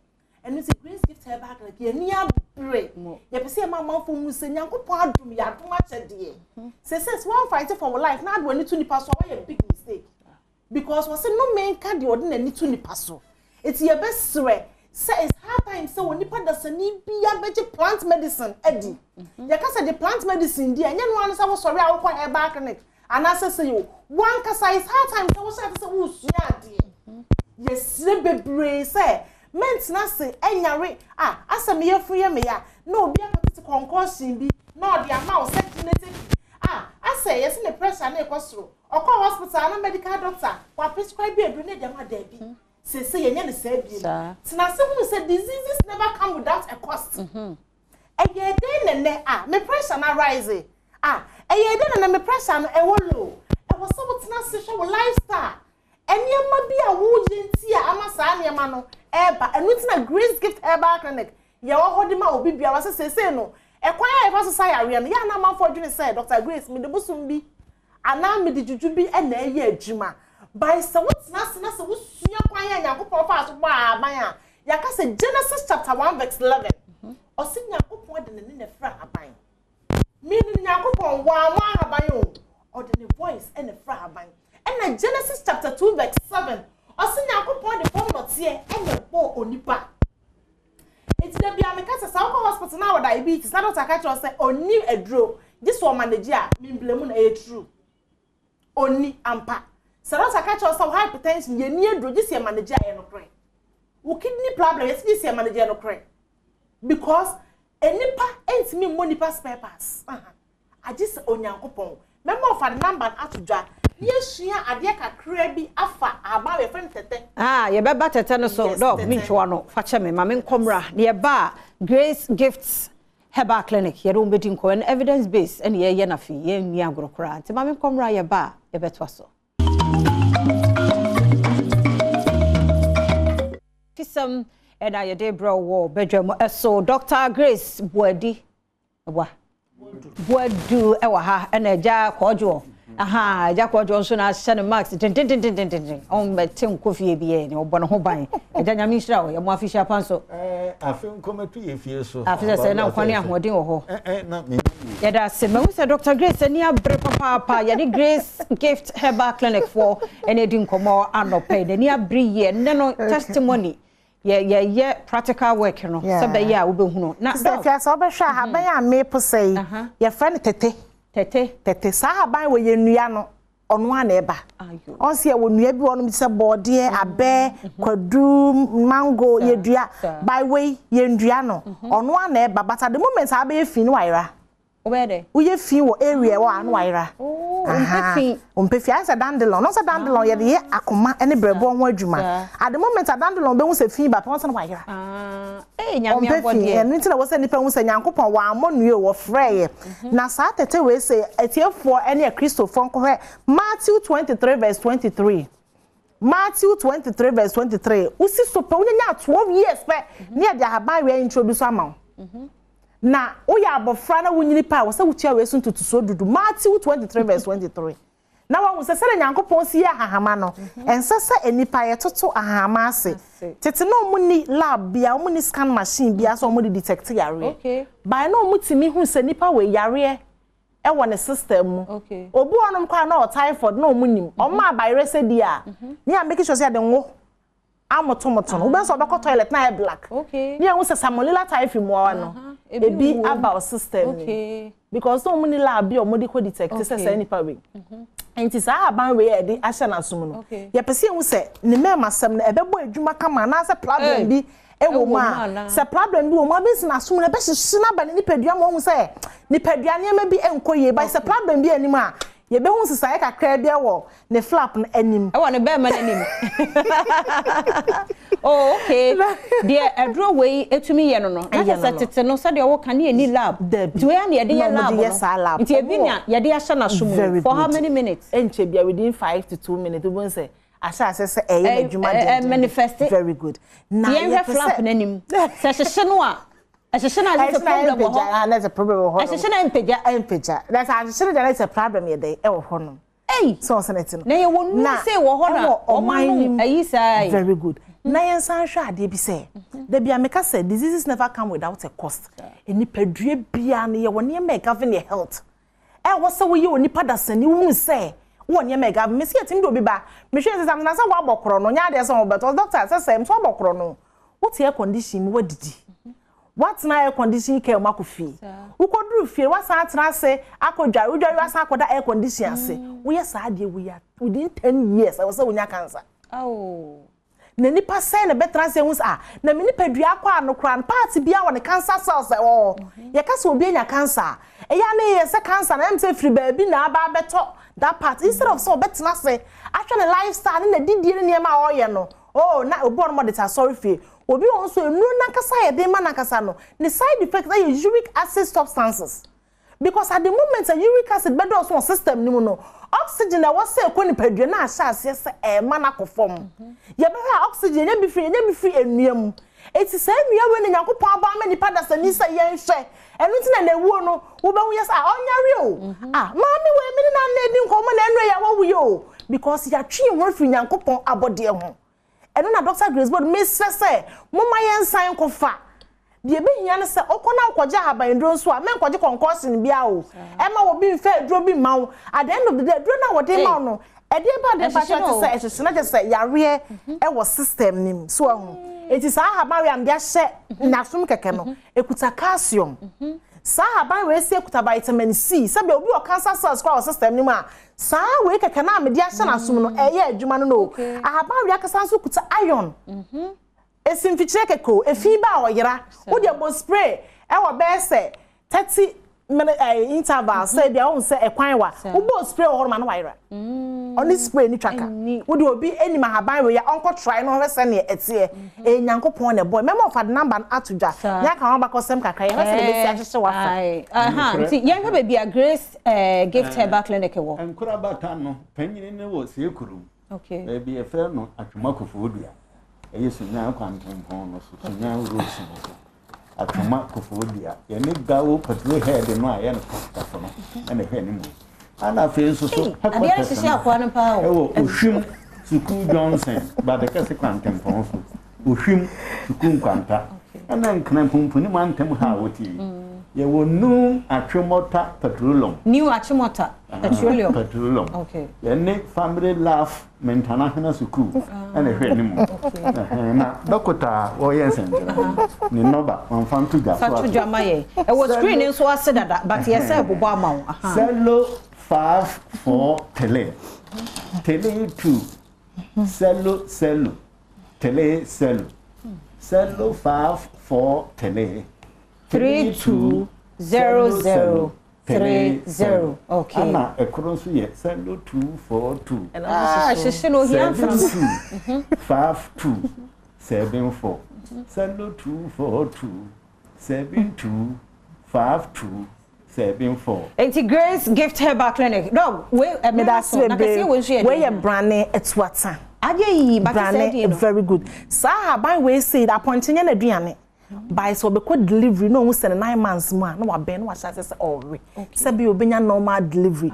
and it's a Grace Gift Herbal Clinic ye ni abre ye pese ma manfo mu se nyankopon adom ya adom akyede say one fight for life na do ani to nipa so why a big mistake because we say no men can the ordinary ani to nipa so it's your best swear say it's hard time say when nipa da sani bia beje plant medicine edi ye ka say the plant medicine dia nya no an say wo sorry a wo herbal clinic and say you one ka say it's hard time say wo say wo sua ade yes bebre say ment na se enyare asem ye fuye me ya na obi akotete concussion bi na odi ama o secretary ase yes ne pressure na ekosoro okọ hospital na medical doctor wa prescribe edu na dem ada bi se ye nya ne se bi tina se hu se diseases never come without a cost eye dey ne me pressure na rise eye dey ne me pressure no e wo low e wo so tina se show lifestyle enyema bi a wo yenti a ama saa nyema no eba enutina Grace Gift Herbal Clinic ye wo hodima obi bia wa se no ekwan ya fa so ya we no ya na manfo dwene say Dr. Grace me de busum bi ana me de juju bi na eye adwuma by se wotina se na se wo sua kwan ya Yakobon fa so ba aban a ya ka se Genesis chapter 1 verse 11 o se Yakobon de ne ne fra aban me ne Yakobon wa ma aban o de ne voice e ne fra aban and Genesis chapter 2 verse 7 o se Yakobon de form not here e ne bo onipa it's the biameka say South Hospital now diabetes na doctor catch us say oni edro this one manage a me blame na e true oni ampa say doctor catch us hypertension ye ni edro this year manage a no kre wo kidney problem yes this year manage no kre because enipa entimi mo nipa spare parts agis onyankopon memo of the number atodwa yesua ade kakra bi afa aba we friend tete
ye beba tete no so do me twa no fa che me ma me nkomra ne ba Grace Gifts Herbal Clinic ye don bedi nko evidence based and ye na fi ye nwi agrokra nti ma me nkomra ye ba ye betwa so Fisam and I day bro wo bedroom so Dr. Grace Boadi Boadu ewa ha and eja kojo aha eja kojo so na shane max tin on betim kofi bie ne obo no ho ban eja nyame hira wo ye mo official panso
afin komatu ye fie so
afisa se na kwani ahoden wo ho
na me
ya da se me say Dr. Grace ani abre papa ya the Grace Gift Herbal Clinic for ene di nkomo anope de ni abre ye ne no testimony yeah practical work no so be ya wo be hu no na
so be hwa ha ban ya me posai ya friend tete sa ha ban we ye nua no ono ana eba on se wo nua bi wono se bode abe kwadu mango ye dua by way ye ndua no ono ana eba but at the moment ha be fi no waira
obede
wo ye fi wo area wo anu waira umpefi asa dandelion no sa dandelion ye de akoma ene brebo ho adwuma at the moment dandelion be hu se fi ba pon se no waira
nyame abode
enu nti na wo se nipa hu se nyankopon wa amonue wo freye na sa tete we se etiefo ene Christopher nkohwe Matthew 23 verse 23 Matthew 23 verse 23 usi so pe unya 12 years pe ne de haban we introduce ama na oya abofra na wunyini pa wo se wutia we sun tutuso dudu Matthew 23 verse 23 na wa se se nyankopon si ya hahama no ensese enipa ye toto ahama ase tete no muni lab bia muni scan machine bia so muni detect yare by no mutimi hu se nipa we yare e won system mu obu onom kwa na typhoid no munim o ma virus di a ni a make sure say de wo amotomoto no be so be ko toilet na black ni a hu se salmonella typhi mu wa no ebi about system because no muni lab bia o modi ko detect se nipa we enti sa aban we e di ahye na som no ye pese hu se ne mema sam na ebebo adwuma kama na se problem bi e wo ma se problem bi wo ma besi na som na be hye na ba ne nipadua mo hu se nipadua ne ma bi enkoye ba se problem bi anim a ye be hu sisa ye kakra bia wo ne flap na anim
e wo ne be ma na anim oh okay dia edro we etumi ye no no na se tete no se de wo kan ye ni lab ti we ya ne ye de ye lab ti e bi nya ye de ahye na som for how many minutes
enche bia within 5 to 2 minutes we won say asha se eye adwuma de
manifest
very good
na ye flap na anim se hye no a Ashishana is a problem.
That's a problem.
Ashishana
impeja. That's Ashishana a problem here. They hono.
Hey,
so senate.
Na ye wonu say wo hono. O man ayi sai.
Very good. Na ye san hwa ade bi say. Da bia meka say diseases never come without a cost. Eni padue bia na ye woni make govern your health. Wo say wo ye oni padasani wo say wo nye make me see atim do bi ba. Me hwe say na say wo abokro no nya de say wo beto doctor say say so abokro no. What air condition wo didi. What na air condition ke ma ko fie wo koduru fie wa san atena se akodwa wo dwa wa san akoda air condition ase wo ye sa de wo ya within 10 years I was say wo nya cancer na nipa say na betra se hu sa na me nipa dua kwa no kran part bia wo ne cancer cells ye ka se obi nya cancer e ya na ye se cancer na em se free baby na aba beto that part instead of so betena se atwa ne lifestyle na didie ne ma o ye no na obi on mo de ta sorry fie obi won so enu nankasa ye de ma nankasa no the side effects are uric acid substances because at the moment a uric acid bedo so system ni mu no oxygen na was say ko ni padua na ahya ase se e ma na kofom ye be ha oxygen ye bi free enuam eti say enua we ni Nyankopon aba ma ni pada sani say ye hwe enu ti na na ewuo no wo be hu yes onyare o ma mi we mi na na edi nkomo na enu ya wo yo because ya twi ho free Nyankopon abode ho eno na Dr. Grace Bod me say mama yen san ko fa de be hia ne se okona akwaje haban dro so a me nkwaje concussion bia o e ma wo bi mfa dro bi mawo at the end of the day dro na wo de mawo no e de ba de te say na say yare e wo system nim so ahu eti sa haban we am bia hye na som keke no ekuta calcium sa haban we se ekuta vitamin C sabe obi o cancer cells kwa system nim a sa we keke na me dia hye na som no e ye adwuma no no haban we akasa so kuta iron esimfichire keko efi ba oyira wo de bo spray e wo be se 30 minute interval say bia won say ekwan wa wo bo spray wo ma na wayira oni spray ni twaka wo de obi eni mahaban we ya onko try no hwe se ne etie enyankopon ne boy memo of the number atudwa ya kan wa bakosem kakra ya hwe se be si ahye wa fa
nti yen hwe be bia Grace gift herbal clinic wo
enkura batan no panyini ne wo se ekuru
okay
be e fe no atwumakofo odua yesu nya kwantompon no so nya rose atuma kofodia ye ne gawo patwe head no aye no kafo no ene hwe ne mu ana fe so
ade ya sisi akwa no pa
o ohwim suku Johnson ba de kase kwantompon so ohwim suku kwanta ana nkran pompo ni mantem ha woti ye wonu atwemota petroleum
new atwemota
petroleum
okay
ye ne family life international school ene hwe ne mu na dokota wo yensen ni number on fan to ga
fatu jamaye e wo screen nso ase dada but ye say bobo amawo
cello 5 tele 2 cello tele cello 5 tele
320030 okay
ana ekoro so ye cello 242
sheshe no hia
5274 cello 242725274
Enti Grace gift herbal clinic dog we me da so na kase we share
we ye brane etwata
aje yi but
say very good sa ha ban we say that point nya na duane by so be ko delivery no send 9 months mu na wa ben wa sha say already say be obenya normal delivery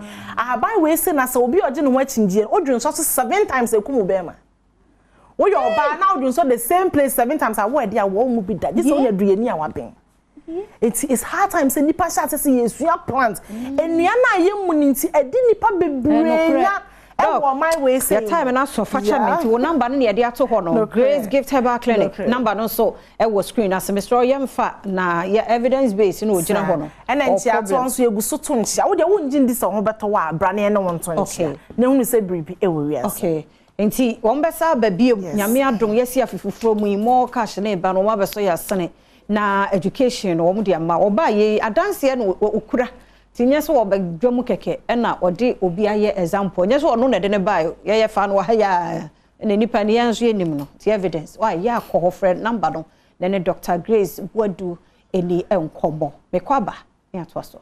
buy we say na so obi oje no wa chinjie odwun so 7 times ekumu be ma wo yo ba na odwun so the same place 7 times a wo dia wo mu bi da this one do ani a wa ben it's hard time say nipa sha say yesu ya plant enua na ye mu ninti edi nipa bebrenya my way say
your time na so fachamenti wo number no ye de ato ho no Grace gift herbal clinic number no so e wo screen as Mr. Yemfa na your evidence base no ogina ho no
ena nti ato nso eguso to ntia wo de wo ngin di so ho beto wa brane ne won to ntia na hunu say bribi e wo wiase
okay nti won besa ba biem nyame adom yesi afifufuro mu mo cash na ba no ma beso ya sene na education wo mu de ama oba ye adanse no okura tinyeso wo badwam keke na ode obi aye example nyeso ono na de ne bayo ye fa no ha ya ne nipa ne yanso enim no the evidence why ya akọ friend number no ne Dr. Grace Boadu eni enkomo mekwaba ne atwaso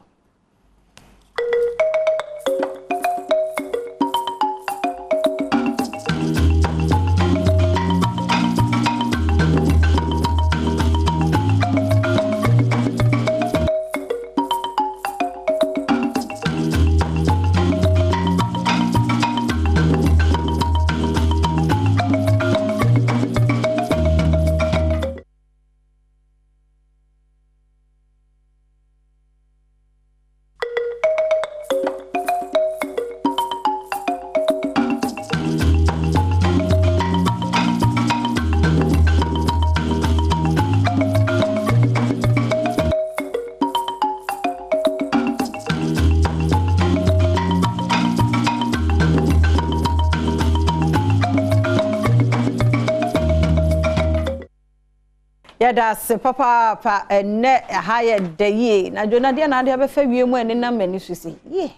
das papa pa enne haye daye na jona dia na dia be fa wiemu ene na mani susi ye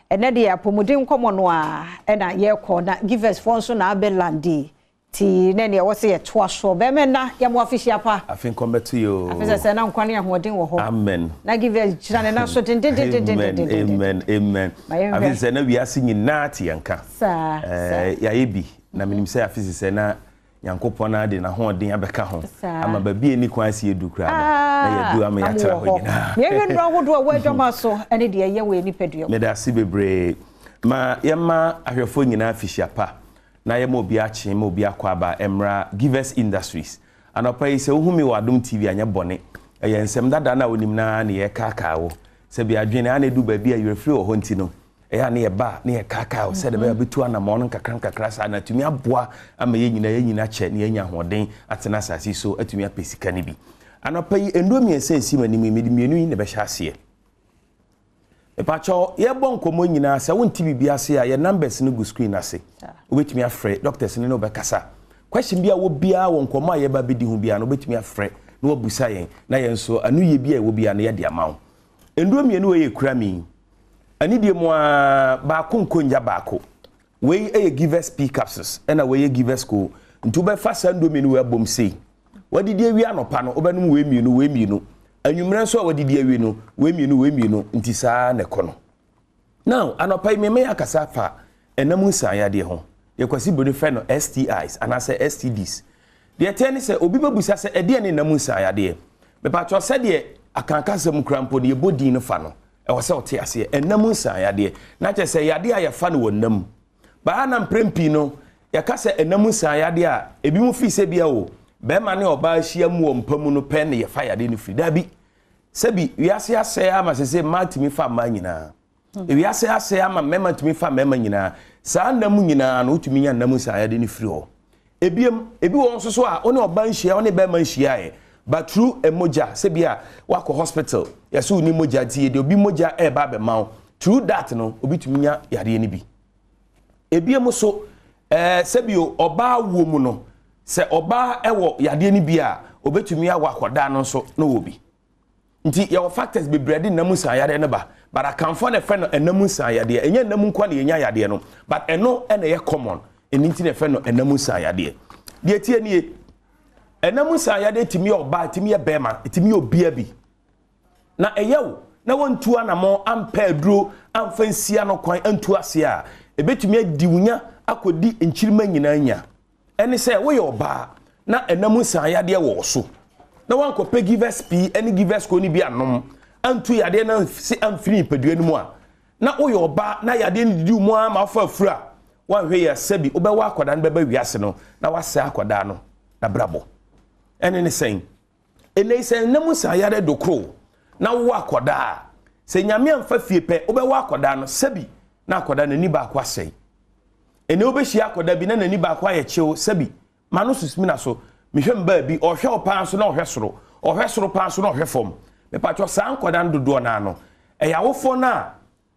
enne dia apomuden komo no a na ye ko na give us fonso na abelandi ti ne ne wo se ye to aso be me na ye mo official pa
afin kometi yo
afisa se na nkwane ahoden wo ho
amen
na give us jina na so den
amen afisa na wiase nyina ti yanka
sa
ya yebi na minim se afisa se na Yankopon ade na hoden abeka ho ama babie eni kwanse edukura na yedu ama yatra ho nyina
ye hwenro ahodo a wadwama so ene de ye we nipadua
me da si bebre ma yema ahwefo nyina afishia pa na yema obi ache ma obi akwaba emra Givers Industries anopa yi se ohumi wa Adom TV anya bone eye nsem dada na onim na na ye kakaawo se bi adwene ana edu ba bi a yerefri o ho ntino eya ne ba ne kakao se de ba betu ana mo no kakra sa na tumi aboa ama ye nyina che ne nya hoden atena asasi so atumi apesika ne bi anopa yi endomi ensensi mani medi mienu yi ne be hya ase e pa cho ye bon komo nyina se wonti bibia ase a ye numbers no go screen ase obetumi afre doctors ne no be kasa question bia wo bia wo nkoma ye ba bedi hu bia no betumi afrɛ na wo busa yen na yen so anu ye bia wo bia na ye de amawo enduro mienu we ye kura mi ani de mo ba ko nkonja ba ko we e givers p capsules na we ye givers ko ntu be fa sando mienu we abom sei wadi de wi anopa no obanum we mienu anwumre so wadi de wi no we mienu nti saa ne ko no now anopa me akasa fa enam nsanya de ho ye kwasi bodi fe no STIs and say STDs de tell say obi bebusa say ede ne nam nsanya de me pa cho say de akanka sam krampo de bodi no fa no e wo say ote ase enam nsanya de na che say yade a ye fa no wonam ba na mprempi no ye ka say enam nsanya de a ebi mu fi se bia o be ma ne oba ahia mu ompamu no pe ne ye fa yade no fi da bi sebi wiase ase ama se matimi fa ma nyina wiase ase ama mema timi fa mema nyina saa nam nyina no utumi nya nam saa yade ni firi ho ebi won so a one oba nhia one be ma nhia e but through emoja sebia wako hospital yaso ni moja tie de obi moja e ba be ma through that no obi tumi nya yade ni bi ebiem so sebio oba wo mu no se oba ewo yade ni bi a obetumi awa akoda no so no obi nti your factors be bread nam saa yade ne ba but I can find a friend enam nsa yade enye enam kwa ne nya yade no but eno ene ye common eninti ne friend enam nsa yade de tie nie enam nsa yade timi oba timi ye bema timi obia bi na eyewo na wontu anamo ampa aduro amfansia no kwan antu ase a ebetumi adi wunya akodi nchirima nyina nya ene se wo ye oba na enam nsa yade wo so na wanko pe givers p any givers ko ni bi anom antu yade na si amfini pedua no mu a na oyo oba na yade ni di mu a ma fa afura wan hwe ya sabi obewa akoda no beba wiase no na wasa akoda no na brabo ene ne sen ene sen na mu sa yade dokro na wo akoda se nyame amfa fie pe obewa akoda no sabi na akoda na ni ba akwa sei ene obeshi akoda bi na ni ba akwa ye chew sabi manu susmi na so mehwe mba bi ohwe opa so na ohwe soro pa so na ohwe fom me pacho san kwadan dodo na no eyawofo na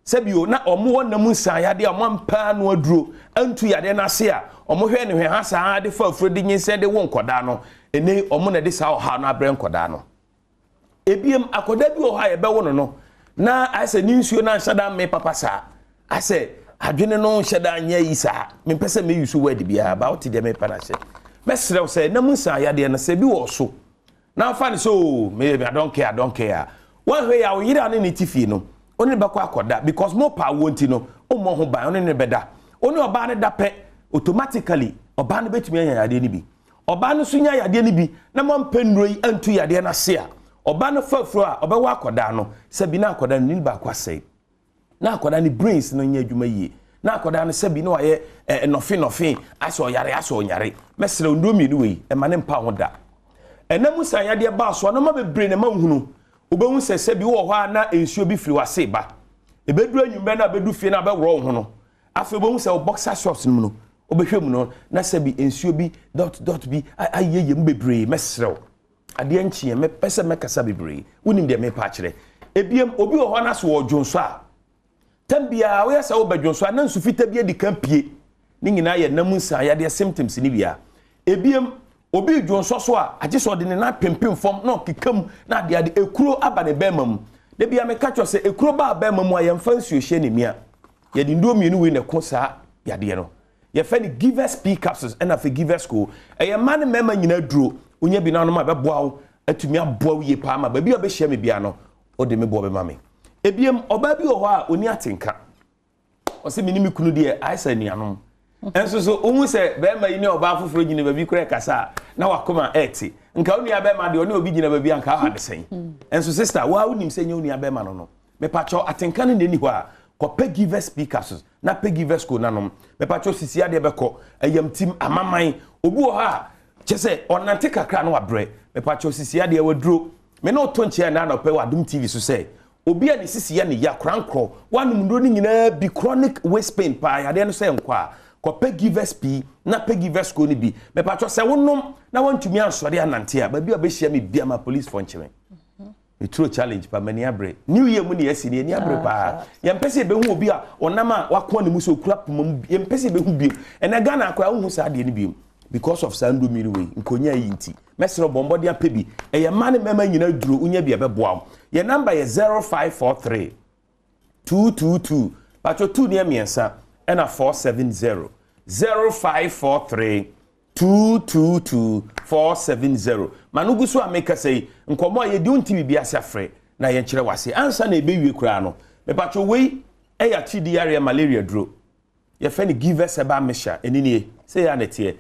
sebio na omo nam nsan yade amampa no aduro antu yade na se a omo hwe ne hwe ha saa de fa afro de nyinse de won koda no ene omo na de saa oha no abrɛ koda no ebiem akoda bi oha ye be wono no na ase ni nsuo na nhyada me papa saa ase adwene no nhyada nya yi saa me pese me yusu word bia ba oti de me pa na hye mesrew se nam nsan yade na se bi wo so now find so maybe I don't care. One way I will eat on any TV no. Only bakwa because more power won't no. O mo ho ban only beda. Only oba ne da pe automatically oba ne betumi anya yade ni bi. Oba no sunya yade ni bi na mo mpendroi antu yade na se a. Oba no fafro a obewa akoda no se bi na akoda ni bakwa sei. Na akoda ni brains no nya adwuma yie. Na akoda no se bi no aye nofin aso yare. Mesre ndomi ni we e ma ne mpa ho da. Enam sanya de ba so na ma bebre ne ma hunu obehu sese bi wo ho na ensuo bi firi wase ba ebeduru anwumbe na bedu fie na be woro ho no afi obehu se boxer shorts no no obehwe mu no na se bi ensuo bi dot bi ayeye mbebre mesrew ade anchie me pese mekasa bebre wonim de me pa kire ebiem obi wo ho na so odwonso a tambia wo yesa wo badwonso a na nsufita bi edi kan pie ni nyina ye nam sanya de symptoms ni bia ebiem obi dwonso so a agye so de ne na pempem fom na okikam na de ekuro aba ne bemam de bia me ka cho se ekuro ba bemam a yemfa nsuohye ne mia ye de ndo mienu we ne ko saa yade no ye fa ni givers p capsules and afi givers ko e man mema nyina duro onya bi na no ma beboa wo atumi aboa wo ye pa ma ba bia be hye me bia no o de me bo be ma me ebiem oba bi o ho a oni atenka o se minimi kunu de aisa nianom enso so omu se be ma yini oba afoforo nyine ba bi kure kasa na wakoma eti nka oni abe ma de oni obi nyina ba bi anka ha de sen enso sister wa unim se nya oni abe ma no me pacho atenka ne ni ho a ko pe givers speakers na pe givers ko nanom me pacho sisi ade be ko ayam tim amaman obi wo ha chese onante kakra na wabre me pacho sisi ade waduro me no to nche na pe Adom TV so se obi ani sisi ya ne ya krankro wanum ndo ni nyina bi chronic waist pain pa ade no se nkwa ko pe givers p na pe givers ko ni bi me pacho se wonom na wantumi ansori anante a ba bi obehia me bia ma police for ncheme a true challenge pa mani abre new year mu ne yesi ne ni abre pa yempese be hu obi a onam a wakon ne mu so kura pum yempese be hu bi ena Ghana akwa hu sa de ne bi because of sandu miriwe nkonya yinti mesro bombodi apebi eye mane mema nyina duro unya bia beboa your number is 0543 222 pacho 2 ne miensa and a 470 0543 222 470 manugu so ameka say nkomo ye di unti bibia safre na ye nkyere wase ansa na ebewie kura no me pacho wei eya chidiare malaria duro ye fe ni give us eba mesha enini say ya netie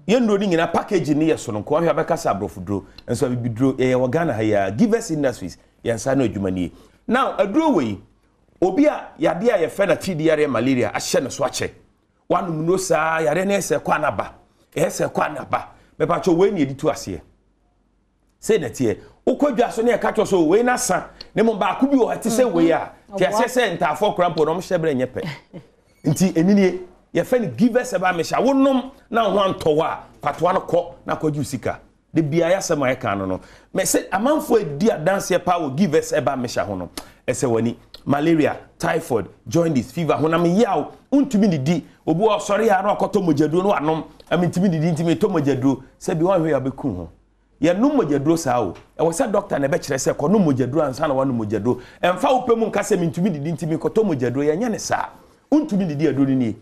ye ndro ni nyina package ni ye so no ko ahwa beka sa brofu duro enso bibiduro ye Ghana ha ya give us industries ye nsa na adwumani now aduro wei obi a yade a ye fe na chidiare malaria ahye ne so ache wanum no saa yare na ese kwa na ba ese kwa na ba me pacho wei ni editu ase say netie ukwadwa so na ye ka so wei na sa ne mo ba ku bi o hate say wei a ti asese ntafo krampo no mo hyebre nyepe nti enini ye fe ni give us eba mesha wonom na ho antowa patoa no ko na kwaju sika de bia ya sema ye kan no me say amanfo edi adanse pa wo give us eba mesha ho no ese wani malaria typhoid jaundice fever honam yaw untumi didi obi o sori ya na okoto mojaduro no anom amintimi didi ntimi to mojaduro se bi wan hwe ya beku ho ye no mojaduro sao e wo se doctor na be kire se ko no mojaduro ansa na wano mojaduro emfa wo pemu nka se mintumi didi ntimi ko to mojaduro ye nya ne sa untumi didi aduro ni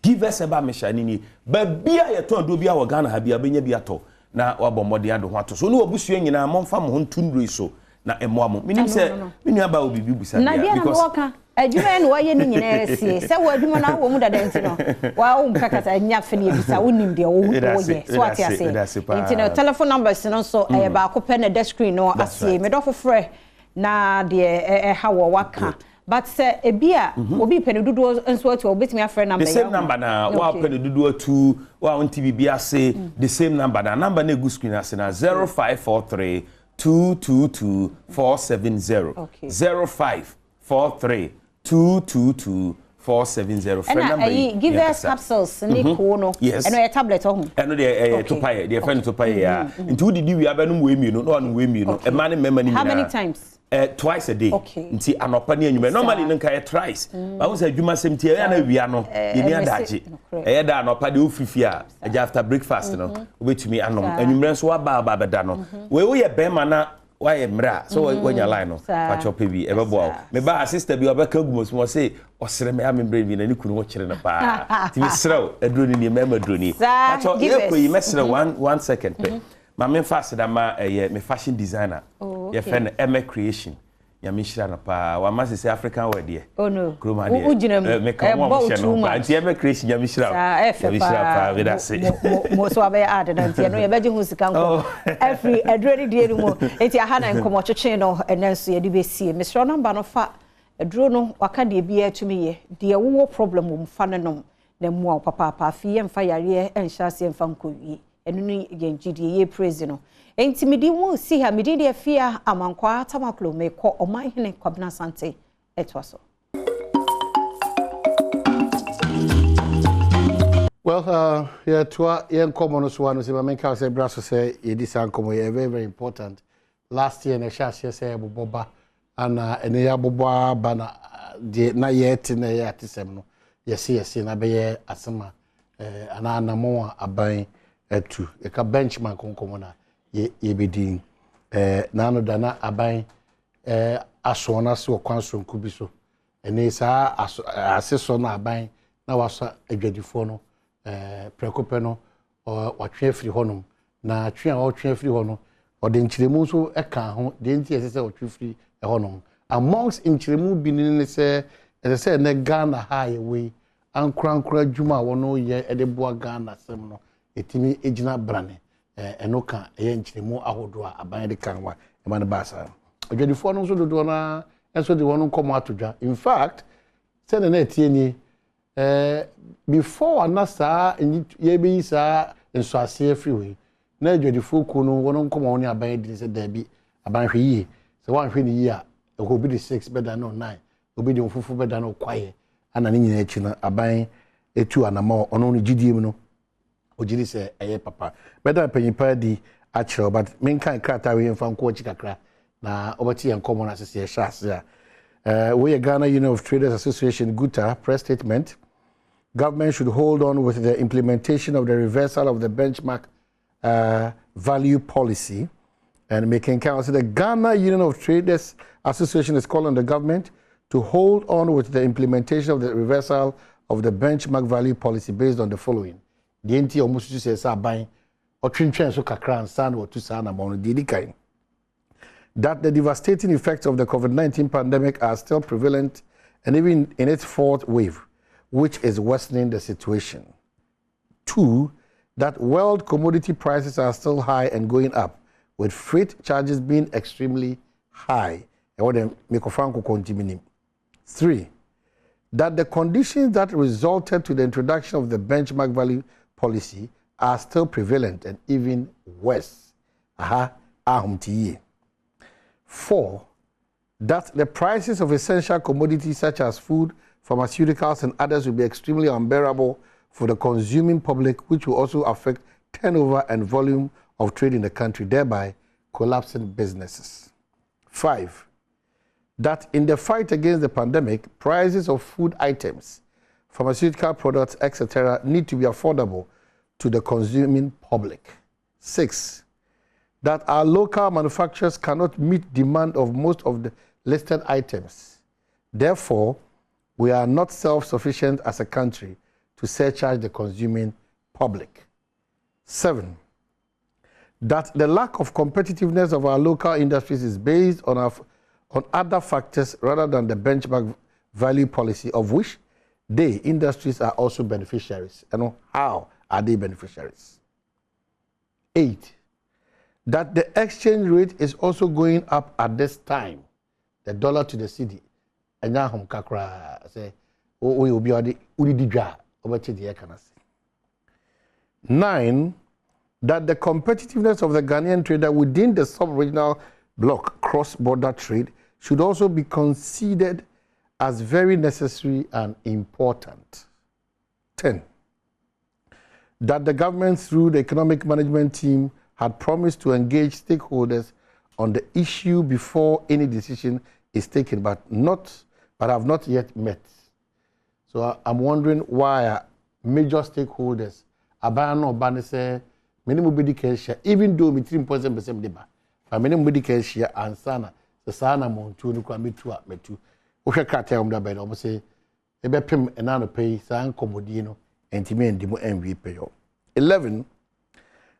give us eba mesha ni ba bia ye to ado bia wo Ghana ha bia benya bia to na wabomode ado ho ato so no obusua nyina momfa mo ho ntundro so na emoamo minim se minu aba obibi busa
bia because adwuma no waye ni nyina resie se wo adwuma na wo mu dada nti no wa wo mpakasa nya fe ne bisa wonim de wo ye so ati ase nti no telephone numbers no so e ba ko pe na desk screen no ase me do fofre na de ha wo waka but say ebia obi pe ne dudu enso ati obetimi afre number
the same number na wa pe ne dudu atu wa on TV bia say the same number na egu screen ase na 0543 222 470 0543 222 470 friend number
give us capsules ni ko no eno e tablet ohun
eno de to pay de friend to pay ya nti wudi di wi abanu we mi no no anu we mi no e man mema ni
how many times
twice a day nti anopa ni anyume normally nka e thrice ba wo say adwuma semti e na wi ano ye ni adaje e da anopa de ofifi a after breakfast no obetumi anom anyumre so aba beda no we wo ye bema na why mra so when your line no patch up bi ebebo me ba sister bi obeka gumo so say osere me amembre bi na ni kunu wo kire na pa ti mi srew edroni ni mema droni patch up ye ko yi mesre 1 second pe ma me fast da ma me fashion designer ye friend Emma creation ya mi shira na pa wa ma say African word ye
oh no
ujina me ka mo sheno pa anti Emma creation ya mi shira pa we da say
mo so abe add na anti no ye beji hu sika nko every edredi die no mo anti aha na nko mo cheche no enenso ye di be sie me shira number no fa edro no waka de bia tumi ye de wo problem wo mfa ne nom na mu papa fi ye mfa yare enhya se mfa nko wi enu ni gengidi ye praise no enti midi wo si ha midi de afia amankwa tamaklo me ko oman hene kwabna sante etwaso.
Well, yeah, common so one say make us say brasso say this ankomo very very important. Last year na shashe say boba ana ene ya boba bana de na yet na ya tisem no. Yes na be asema ana anamo aban etu e ka benchmark konkomo na ye bedin na no dana aban aso na so kwanso nkubi so ene sa aseso na aban na waso adwadifo no prekope no watwe afiri honom na atwe a watwe afiri hono ode nkyiremu so eka ho de nti ese watwe afiri honom amongst nkyiremu binini se ese ne Ghana ha ye we ankura dwuma wono ye ede boa Ghana sem no etimi ejina brane enoka ye nkyiremu ahodo a aban de kanwa e man basa adwadifo no so dodo na enso de wono komo atodwa in fact se na etie ni before anasa ye be isa enso ase freeway na adwadifo ku no wono komo woni aban de se da bi aban hwe yi se wan hwe ni yi a e ko bi de 6 beda no 9 obi de fufu beda no kwaye ana ni nyina echi na aban etu anama ono no gidiem no ojiri se eye papa beda panyipa di achiro but menkan krata we mfa nko chikakra na obati yan common asese ye we Ghana Union of Traders Association Guta press statement government should hold on with the implementation of the reversal of the benchmark value policy. And making count. So the Ghana Union of Traders Association is calling on the government to hold on with the implementation of the reversal of the benchmark value policy based on the following. The NT almost says buying or so kakran san or to sana mono didikain. That the devastating effects of the COVID-19 pandemic are still prevalent and even in its fourth wave, which is worsening the situation. 2, that world commodity prices are still high and going up, with freight charges being extremely high. 3, that the conditions that resulted to the introduction of the benchmark value policy are still prevalent and even worse. 4, that the prices of essential commodities such as food, pharmaceuticals, and others will be extremely unbearable for the consuming public, which will also affect turnover and volume of trade in the country, thereby collapsing businesses. 5, that in the fight against the pandemic, prices of food items, pharmaceutical products, etc., need to be affordable to the consuming public. 6, that our local manufacturers cannot meet demand of most of the listed items. Therefore, we are not self-sufficient as a country to surcharge the consuming public. 7, that the lack of competitiveness of our local industries is based on other factors rather than the benchmark value policy, of which they, industries, are also beneficiaries. And how are they beneficiaries? 8, that the exchange rate is also going up at this time. The dollar to the cedi. 9, that the competitiveness of the Ghanaian trader within the sub-regional bloc cross-border trade should also be considered as very necessary and important. 10, that the government through the economic management team had promised to engage stakeholders on the issue before any decision is taken, but have not yet met. So I'm wondering why major stakeholders abano banese minimum medical share, even though we 3.7% deba, but minimum medical share and sana the sana montu no kwa metu a metu. Ohwe kata om da be no say e be pem enano pay san komodi no entime ndimo enwi peyo. 11,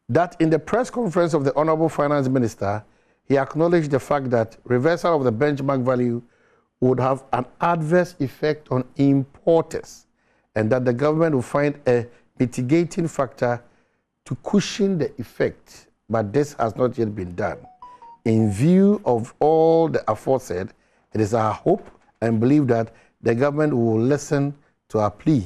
that in the press conference of the Honorable Finance Minister, he acknowledged the fact that reversal of the benchmark value would have an adverse effect on importers and that the government will find a mitigating factor to cushion the effect, but this has not yet been done. In view of all the aforesaid, it is our hope and belief that the government will listen to our plea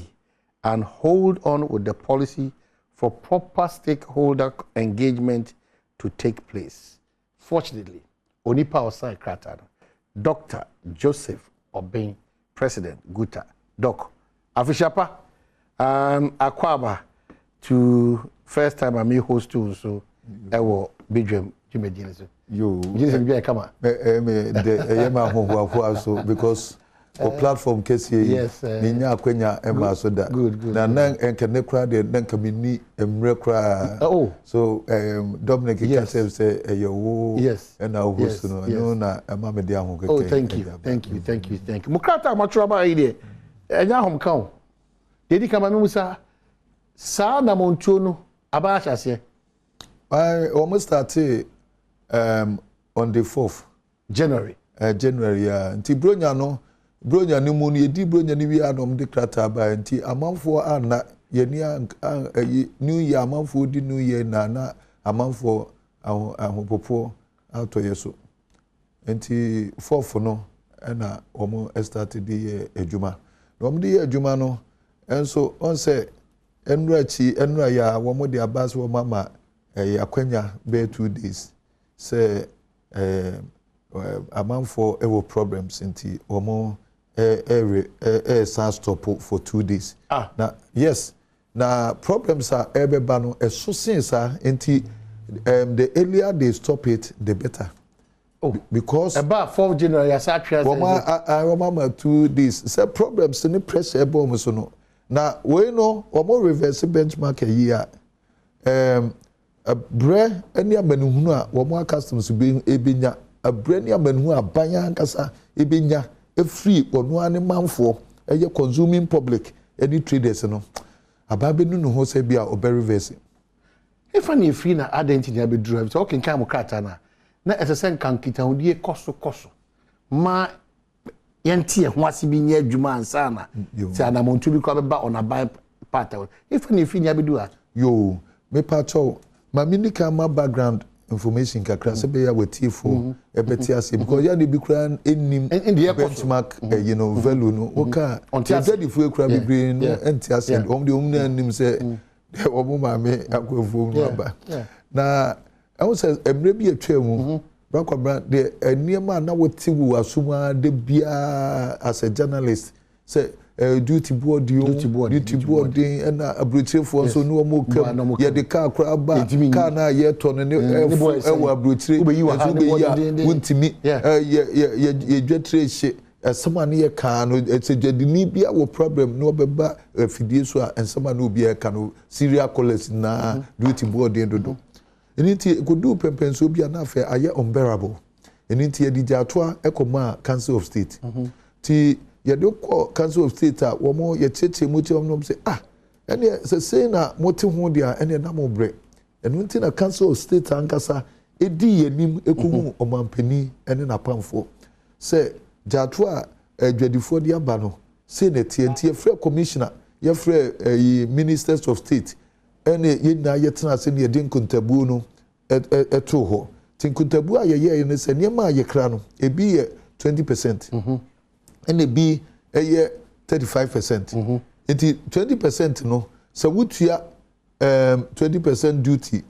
and hold on with the policy for proper stakeholder engagement to take place. Fortunately, Onipa Osai Kratar, Dr. Joseph Obeng, President Guta, Doc, Afishapa, and Akwaba, to first time I may host too, so I will be dream. You come on.
Because o platform kesi
yes
ninya akwenya ema so da na nan enkene kra de nan kamini emre kra so Dominic can say eyo
yes
and now host no na ema me dia ho keke.
Oh, thank you mukrata matro ba ide enya hom kan dedi kama me musa sa na montuo no aba ahase
almost started on the 4th
January
yeah nti bronya no bronya ni mu ni edi bronya ni wi anom de krata ba nti amanfo ana yeni new year amanfo di new year na amanfo ahopopo ato yeso nti 4th no na omo started di ejuma no mo di ejuma no enso on say enra ya wo de abas wo mama akwanya be 2 days say amanfo ewo problems nti omo stop for 2 days. Now yes, now problems are ebeba no so since nti the earlier they stop it the better. Because
about 4th January as actually
mama 2 days say problems ni pressure ebo so no na we no omo reverse benchmark here abre ani amanuhunu a omo customs be ebenya abre ani amanuhu abanya ankasa ebenya free ono ane manfo eye consuming public any traders no ababenu no ho se bia obe reverse
if any free na identity be drive so okay kan mo krata na esesen kan kita hodie koso ma yanti ho ase bi nya adwuma ansa na ti anamontu bi ko be ba on a buy part if any free nya be do a
yo me pacho ma minika ma background information kakra se be ya wetifo e beti ase because ya dey be kran enim benchmark you know value no oka onti fu ekura bibre no enti ase om de om na nim se omo ma me akwefo no ba na I was emre bi atwa mu brakobra de eniema na wotiwu asuma de bia as a journalist say duty board and abrutire so no mo kam ye de car kra ba car na ye to ne e abrutire wontimi ye dwetire hye asama ne ye car no etsedwedini bia wo problem no beba fidie so a ensama no bia ka no serial callers na duty board dodo eniti godu pempenso bia na afa aye unbearable eniti ye dijatoa ekoma council of state ti ye do call council of state a wo mo ye cheche mo ti omnom say ene se na moti ho dia ene na mo bre enu nti na council of state ankasa edi yenim ekumu omampani ene na pamfo se jatoa adwadifo dia ba no se na tienti ye free commissioner ye free ministers of state ene ye na ye tena se ne ye nkuntabu no eto ho tinkuntabu a ye ne se ne ma ye kra no ebi ye 20% and be a year 35%. It 20% no. So would you 20% duty?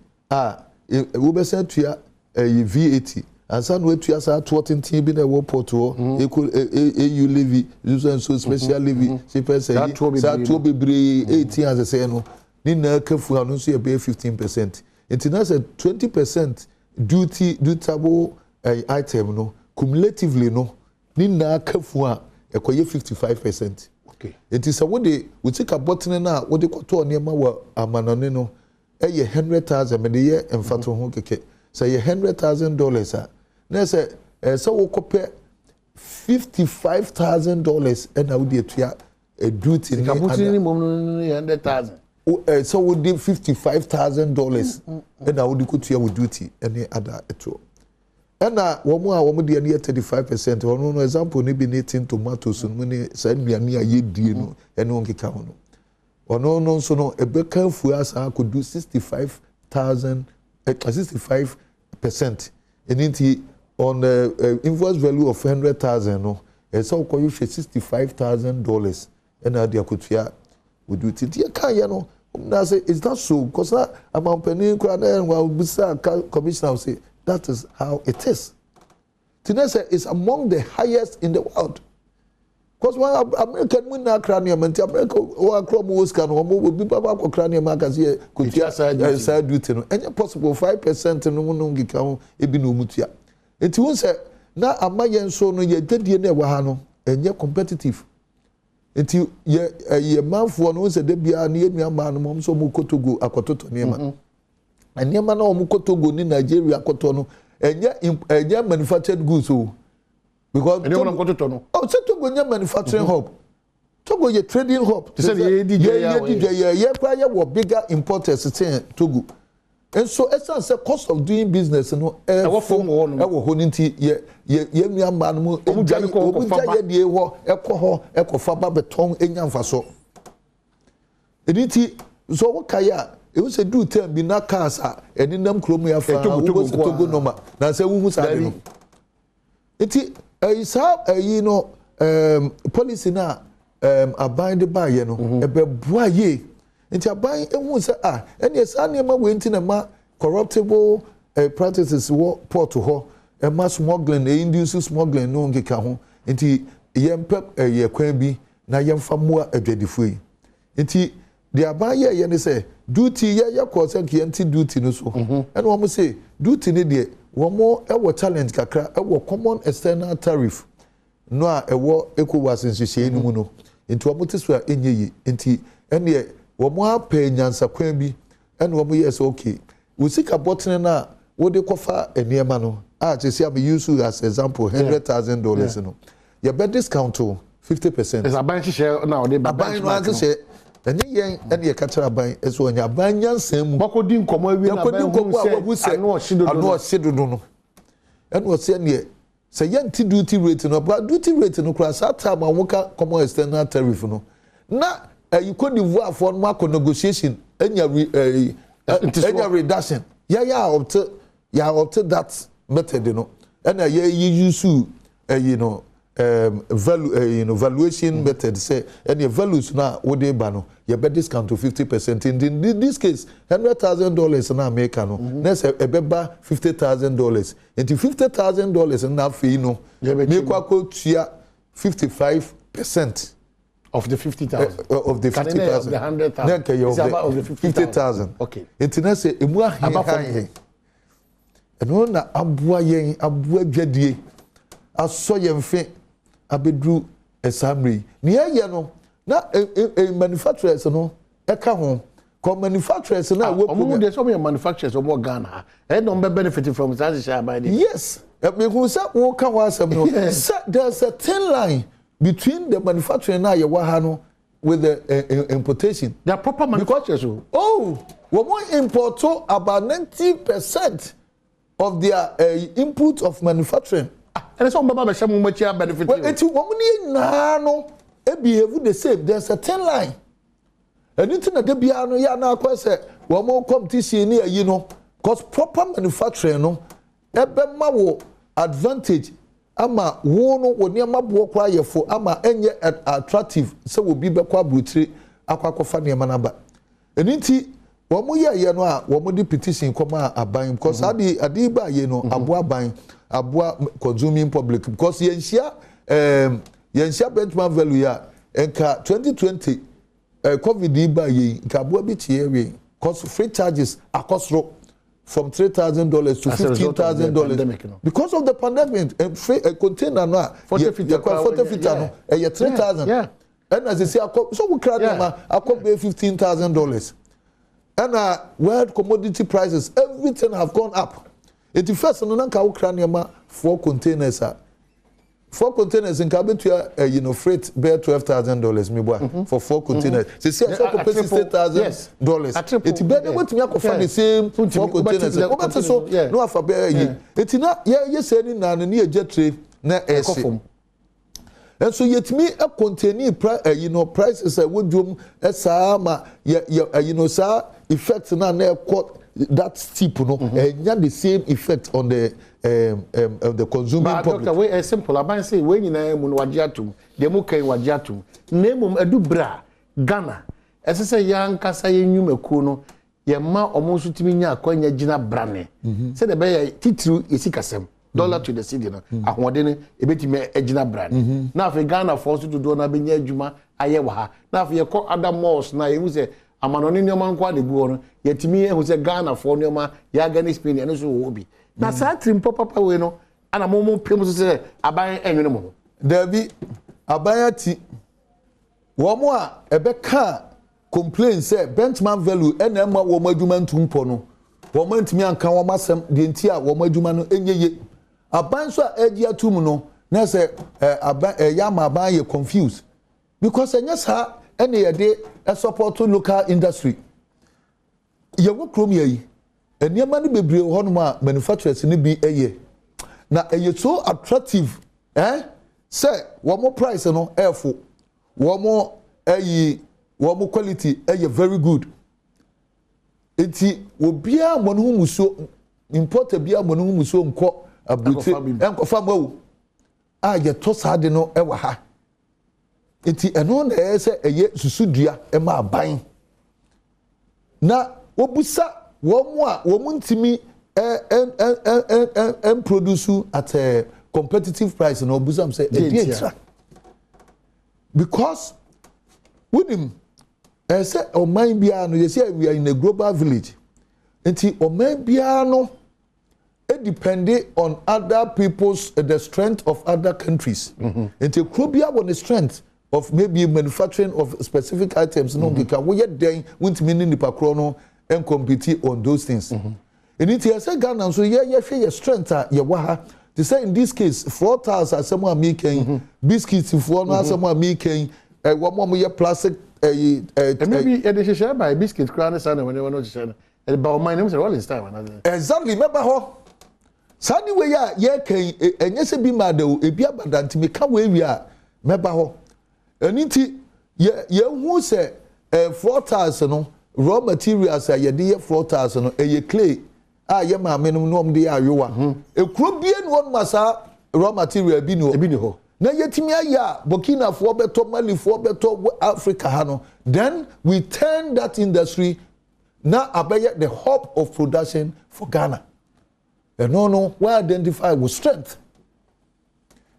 We be sent to a VAT. And some way to us are 14 bin a war porto, equal AU levy, user and so special levy. She say that will be 18 as I say no. Nina careful and also pay 15%. It's not a 20% duty dutable item no. Cumulatively no. Nina kafua ekoye 55%. Okay. It is a wode we take a button na wode kwato niema wa amanane no eye 100,000 me de ye emfato ho keke. Say $100,000 a. Na say so wo kope $55,000 and wode etua duty ni
kabutini ni mom 100,000.
So we did $55,000 and wode kotua wo duty any other eto. Ena womu de ne 35% ono no example ne bi netin tomatoes no ne sa nnuane a yedie no ene onkeka ho no ono no so no ebeka fu asa akodu 65% eniti on invoice value of 100,000 no esa okoyo $65,000 ena de akotua would do it ya kan ya no na say it's not so because am penny kwa na wa bisa commissioner say that is how it is. Tinese is among the highest in the world. Because when American win na cranium and America or Cromwell's can or will be Baba cranium magazine could just side duty. And possible 5% no one count ebinu mutia. It won't say na amayen so no ye did ye wahano and ye competitive. Until ye man for no say debia near me man mom so mukotogo akototo niema. And yema na omukotogo ni Nigeria koto no enye manufactured goods o because
enye na koto no
say Togo nya manufacturing hub Togo ye trading hub say ye kwa ye wo bigger importers say Togo and so essence say cost of doing business no e wo ho nti ye nua ma no omuja ye die ho ekofa ba beton enya mfaso editi so wo kaya it was a do tell me na casa and in them chrome ya fa Togo noma na say wu sa no enti you know policy na abind by you know e be boa ye enti abind ehun say eni esa na ma we enti na ma corruptible practices wo port ho e ma smuggling e induce smuggling no nkeka ho enti yempe ye kwan bi na yemfa mo adwadifo yi enti the abaye ye ne say duty ye cause anti duty no so and wo say duty ne de wo mo e wo challenge kakra e wo common external tariff no a e wo ECOWAS nhyehyɛ ni mu no into omote so enye yi enti ene womo apɛ nyansa kwan bi ene womo yes okay we sika botene na wo de kofa eniema no a chesi am use as example $100,000 no your bet discount to 50%.
Is a bank share now the
bank no say ene yen ene ye catcher ban eso onya ban nyansam mu
bakodi nkomo awie na ban hu se ano
osidodo no ene o se ne say yanti duty rate no but duty rate no kura sa time awoka common external tariff no na you could divorce for no negotiation enya reduction up to that method no and use value valuation method say any values now what they ban no you bet discount to 50%. In this case $100,000 na America no next a beba $50,000 into $50,000 na fee no me kwa ko tua 55%
of the 50,000
of the 50,000
the 100,000
it's about of the 50,000
okay
into na say emu ahe eno na abua yen abua dwadie aso yen fe abedru esamri ne ye no na manufacturers no eka ho ko manufacturers na we
omo dey so manufacturers omo Ghana e no be benefit from that share by the
yes me who say wo ka wa asem no there's a thin line between the manufacturing na ye wa ha no with the importation.
They are proper manufacturers.
We want import about 90% of their input of manufacturing.
And some Baba Shamu benefit.
Well, it's no behave the same. There's a 10 line. And it's not the piano, ya na kwese, we more competition here, you know, because proper manufacturing, no, ebema wo advantage. Ama wono woni ama bo kwa yefo ama enye attractive se wo bi bekwa brutire akwakofa ne manaba eniti wo mo ye no a wo mo di petition koma aban because adi ba ye no aboa ban aboa consuming public because yenhia benchmark value ya enka 2020 covid ba ye nka aboa bi tie we because free charges akosro from $3,000 to $15,000 because of the pandemic. A container now, 40 feet, 3,000.
Yeah.
And as I say, so we crowd I could pay $15,000. And world commodity prices, everything have gone up. It first and then Ukraine 4 containers. 4 containers in Kabetua, freight bear $12,000 me boy for 4 containers. They say so pay $60,000. It's better what me find the same 4 containers. So no for bear ye. It's not yeah saying na na jet trade na ese. And so yet me a containing prices would do ma sa effect na quote that steep no and the same effect on the consuming public.
Doctor, way simple. I say when you na mu wajiatum, de mu kan wajiatum. Name edu bra Ghana. Ese say yan kasa yenwum ekuo no, ye ma omo so timi nya akwanya gina brane. Say the be titru esikasem. Dollar to the city no. Ahode ne ebetime egina brane. Na afi Ghana for so do na be nya adwuma aye wa ha. Na afi ye ko other malls na ye say amanoni nyoma nkwa de guo no, yetimi ehu say Ghana for nyoma ya Ghana Spain eno so wo bi. Na sa trim papa we no ana momo pem so say aban enwene mo
Davi aban ati wo mo a ebeka complain say benchmark value ena ma wo madwuma ntumpo no wo mantimi anka wo masem de nti a wo madwuma no enyeye aban so a agi atum no na say aban ya ma aban ye confused because enya sa ena ye de support local industry ye wo krom ye eniema ni bebre ho no ma manufacturers ni bi eye na eye so attractive say wo mo price no efo wo mo quality eye very good enti obia mo no muso import bia mo no muso nko abuti enkofa mawo a ye to sade no e wa ha enti eno na say eye susudua e ma aban na obusa woman ntimi produce at a competitive price no busam say because with him say o man bia no you say we are in a global village nti o man bia no it depend on other people's the strength of other countries nti klobia won the strength of maybe manufacturing of specific items no can we yet then won't mean in the pakrono and compete on those things. And it is a Ghana so your strength your waha. To say in this case, 4,000 someone making biscuits for now someone making one more plastic
maybe they share by biscuit crown and when they were not sharing. About my name is all this time.
Exactly, remember how Sunday way can and yes be mad a be abandoned to me come where we are. Remember how and it who say 4,000 raw materials are your dear 4,000 a clay. Ye ma menum nom de ayowa ekuro bie no masa raw material bi ni ho na yetimi aya Burkina fo beto Mali fo beto Africa ha no then we turn that industry now abeye the hub of production for Ghana and no we identify with strength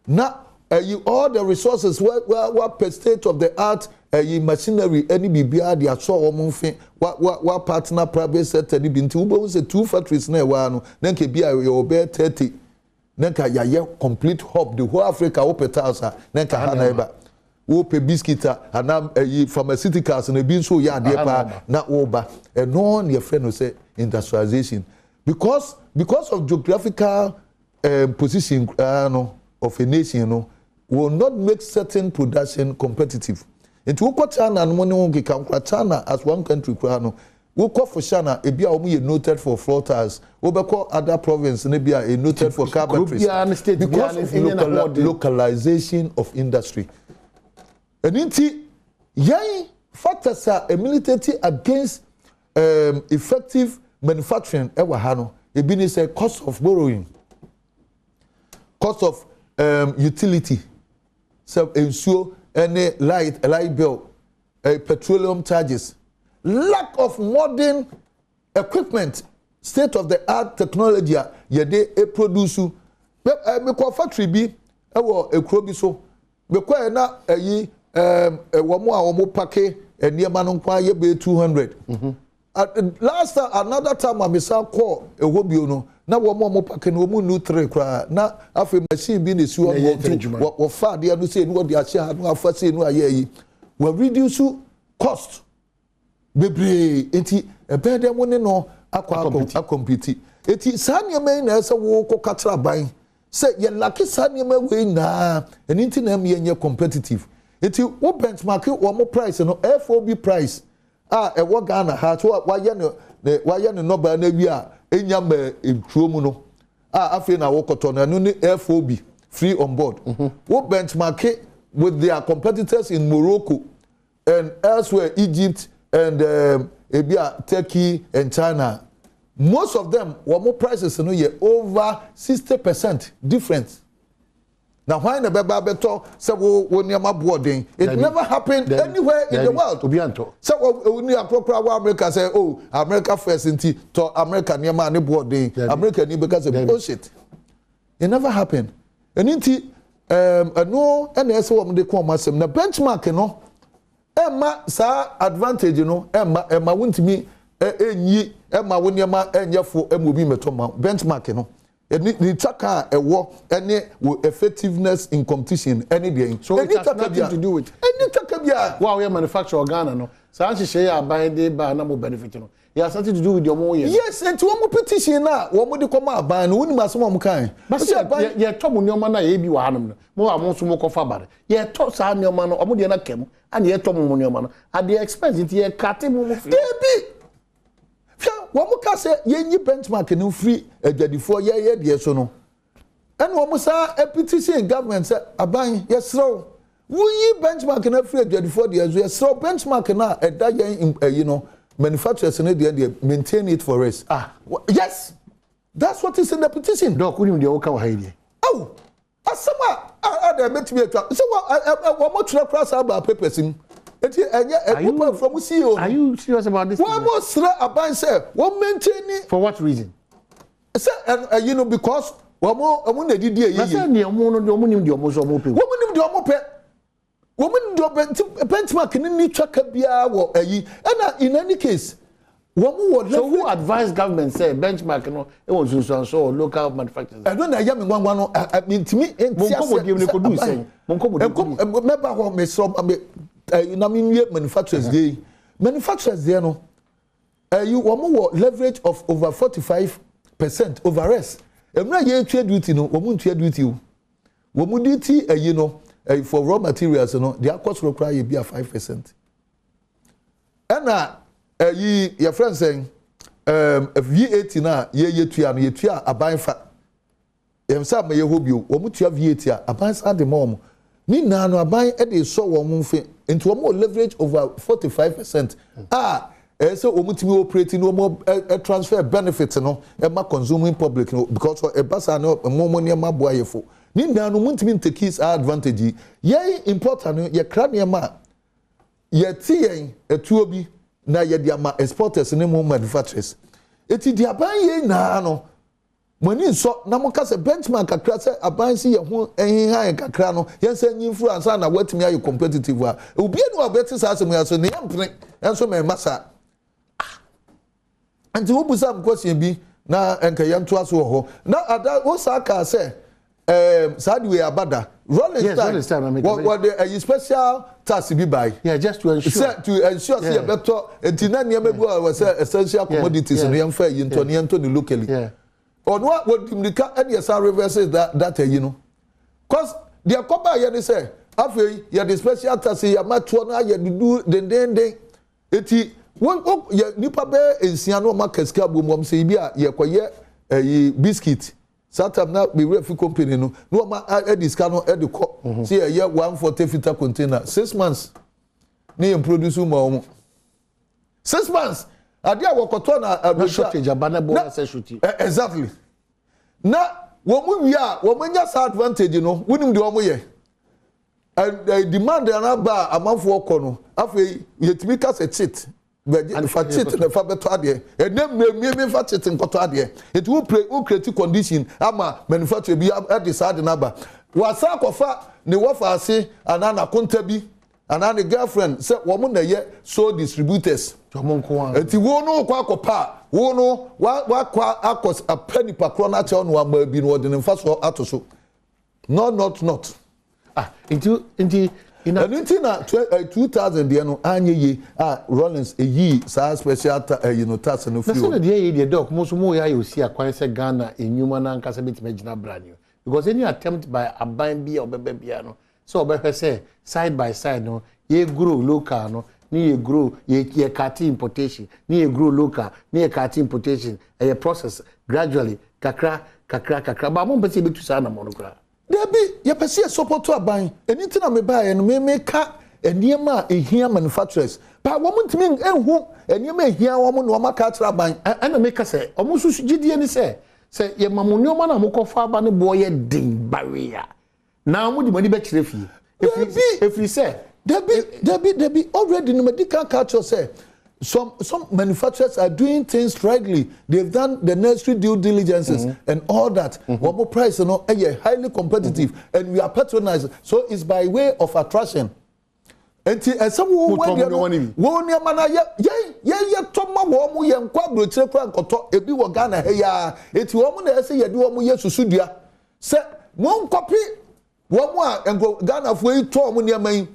now all the resources what per state of the art machinery any bibia they are so omonfe what partner private sector ni binti wo say 2 factories na wa no then ke bia you be 30 then ka ya complete hub the whole Africa wo petasa then ka ha na eba wo pe biscuita ana pharmaceuticals na bi so ya de pa na wo ba and no your friend no say industrialization because of geographical position of a nation will not make certain production competitive. Into Uko China and money won't come China as one country crown. Uko for China, a beer only noted for floaters. Obeko other province, maybe a noted for car batteries. Because of localization of industry. And inti yay factors are a military against effective manufacturing. Ewa hano. It been a cost of borrowing, cost of utility. So ensure any light bill, petroleum charges, lack of modern equipment, state of the art technology. Yede e produce. Me kwa factory bi ewo ekro bi so. Me kwa na womo pake enema no kwa ye be 200. Last time, another time I misa call a wobio no. Na womo pake no mu new 3 kra na afi machine bi na si wo fa de no say no de ache ha no afa say no aye we reduce cost bebre enti ebe dem ne no akwa compete enti sanya me na ese wo kokatra ban say ye lucky sanya me we na enti na me ye competitive enti wo benchmark wo mo price no FOB price e wo Ghana ha to wa ye no ba na wi a enya ma etruomu no afi na wokoto na no ni FOB free on board wo benchmark with their competitors in Morocco and elsewhere Egypt and Turkey and China. Most of them were prices no ye over 60% difference. Now why na beba beto say wo niam boarding it never happened anywhere in the world. So we appropriate America say oh America first into to America niam ani boarding America ni because of bullshit. It never happened. And inti no and ese wo de come asem na benchmark no emma sa advantage no emma wuntimi enyi emma wo niam enyefo emobi metoma benchmark no ni taka ewo any effectiveness in competition any day
so it has nothing to do with
any taka bia
wow we manufacture Ghana no so share ya buy dey ba na mo benefit no it has something to do with your own
yes and wo petition na wo mo de come aban no woni maso mo kan
but ye to mo nyoma na ye bi wa hanom no mo amonso mo kofa bare ye to sa nyoma no omo de na kem and ye to mo nyoma no at the expense it ye kate mo free womu ka say yenyi benchmark no free adwadifo ye de so no and womu sa petition government say aban yesro wuyi benchmark na free adwadifo de so yesro benchmark na eda yen manufacturers no de maintain it for us yes that's what is in the petition doc we dey work wa here
oh asama ada metimi atwa so womu try cross about papers him. Are
you serious about this?
One more about say one maintain
for what reason?
Say because one more benchmark in any tracker bia wo in any case
So who advised government say benchmark no e won so local manufacturers?
I don't know yam ngwan no I mean to me member ho me so na me manufacturers dey no you wo leverage of over 45% over rest. Emra ye trade duty no wo trade duty o. Wo duty no for raw materials no their cost require you be a 5%. And your friend saying VAT na ye tua aban fa. Em sa ma ye hobio wo mutua VAT a aban sa de mom. Ni na no aban e de so wo mfe into wo leverage over 45%. So wo mutimi operate no mo transfer benefits no e ma consuming public no because e basa no mo money ma boa yefo. Ni na no mutimi take his advantage. Ye important no ye kra ne ma ye tie etuo bi na ye dia ma exporters ne mo manufacturers. Eti dia ban ye na no money so na mo ka se benchmark kakra se aban si ye ho han kakra no ye se nyimfru ansa na watimi aye competitive a obi no abeti sa asem ya so ne yampre enso me masa anti wo busa am question bi na enka ye nto aso ho na ada wo sa ka se sadwe abada rolling time what the special tax be by
just to ensure
say better entina ne be was essential commodities no yam fa yinto ne yinto locally on what dimika and yes reverses that you know cause the akoba ye ne say afei ye the special tax ye mato na ye do den eti won ye nipa be ensia no makaska bomom say bi a ye koye biscuit Satam na be refi company no ma ediska no ediko see a year 140 liter container 6 months ni produce mo 6 months ade a wokoto na
shortage abana bo say shortage
exactly na wo mu wi a wo manya sa advantage no wonim de wo mo ye demand na ba amanfo okono afei yetimi ka se cheat and for cheat the fa beto ade and me fa cheat nkoto ade it will create condition ama manufacturer bi decide number wasa kofa ne wofa ase anana konta bi anana girlfriend say wo mo na ye so distributors enti wo no kwa kopa wo no wa kwa akos a penny per krona che no ama bi no de nfa so atoso not
inti
in 2000 there no anye ye Rollins ye sa special tax no
few. Na so dey ye doc mo so mo ya yo si akwan se Ghana enyuma na nkasa betima gina brand new because any attempt by aban bia obebe bia no so obehwe say side by side no ye grow local no ni ye grow ye cart importation ni ye grow local ni ye cart importation a process gradually kakra ba mo be se betu sa na mo no kra
Debi ye pese support to aban anything na me buy no me ka eniema ehia manufacturers ba wo ntimi enhu eniema ehia wo mo no ma ka tra aban
ana me ka se omo susu gidie ni se ye mamonyo ma na mo kofa aba ne boy din barrier na mo di mani be kire fie if you say Debi already no medical culture say some manufacturers are doing things rightly. They've done the necessary due diligences and all that. One more price, highly competitive, and we are patronized. So it's by way of attraction. And some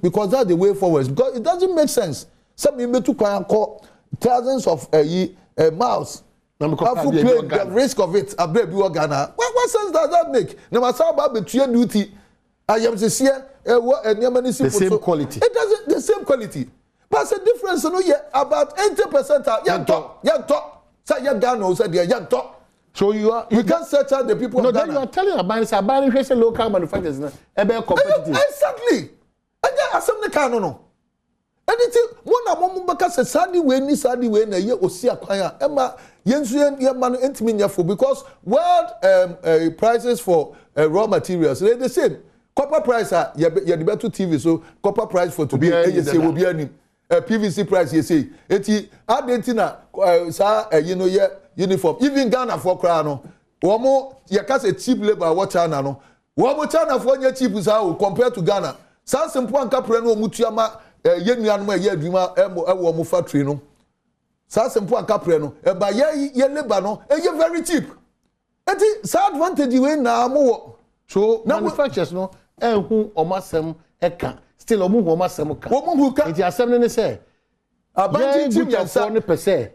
because that's the way forward. Because it doesn't make sense. Some you to call thousands of miles. The risk of it, a baby Ghana. What sense does that make? No matter about between duty, I am the same quality.
It doesn't the same quality. But the difference, about 80% are young talk. Say young Ghana, said young talk.
So you
can't search out the people.
No, then you are telling about local manufacturers.
Exactly. And there are some no. Anything one among because a sandy way na ye osia kwan ema yensu ye man entimi nyafo because world prices for raw materials they the same copper price ye the better TV so copper price for today ye say obi ani PVC price ye say enti adentina sa ye uniform even Ghana for kra no wo mo ye ka say cheap labor what China no wo mo China for nya cheap sa compared to Ghana san simple anka pre no mutuama ye nuanu ma ye adwuma e wo mo factory no Sa sempo akapre no e ba ye labor no e very cheap. Eti sa advantage we na mo
so manufacturers no enhu omasem eka still omu hu omasem ka.
Omu hu ka.
Enti asem ne say
abanti team ya sa
ne pese.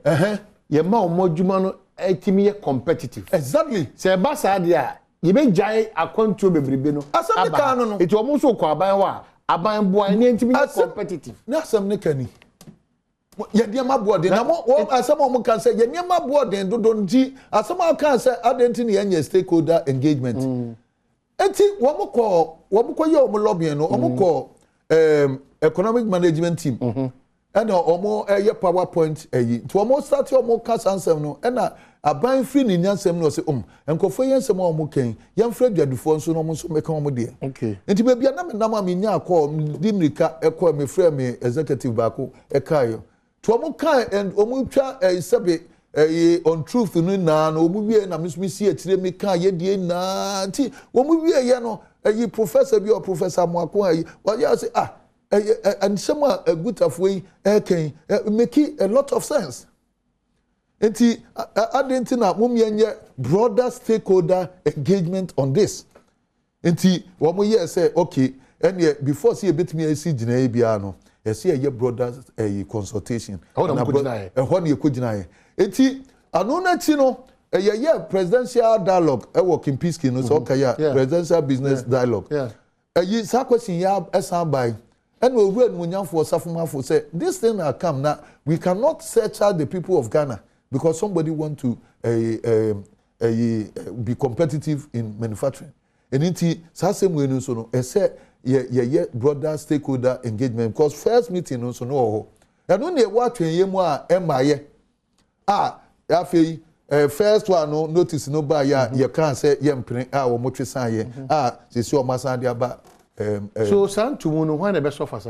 Ye ma omodwuma no etimi ye competitive.
Exactly.
Say ba sa dia ye be jai akwantuo bebrebe no.
Asem ka no no.
Eti omu so kwa aban wa aban boy ne etimi ye competitive.
Na asem ne kani. Ye dia ma boarding na mo asem mo kan say ye dia ma boarding dodo nti asem kan say adenti ne ye stakeholder engagement. Eti wo ko ye omo lobby no omo ko economic management team. And omo ye PowerPoint to omo start omo cast answer no na aban free ni nyansem no say enkofo yensem omo kan yemfra dwadufo nso no omo nso meka omo de.
Okay.
Enti be bia na me nam amenya akọ dimrika ekọ me frɛ me executive baako ekayo. To omo kan and omo twa sebe on truth no na omo wie na me si atire me kan ye die na nti omo wie ye no professor bi or professor Moako wa ya say and some a good of way make a lot of sense. Enti adenti na mumyenye broader stakeholder engagement on this. Enti womo ye say okay and before see a bit me see gina bia no see a broader consultation. Ho na ku gina. Enti anu na ti no presidential dialogue working peace no so okay presidential business dialogue. Yeah. Sa question ya esan by and we will for Safumafo say this thing will come now. We cannot search out the people of Ghana because somebody want to be competitive in manufacturing. And inti same way no so no say broader stakeholder engagement because first meeting no so no. And when they watch ye mo emaye first one no notice no ba ya can say yempre wo motwe san ye sisi o masan dia ba
so santumu no when e be so for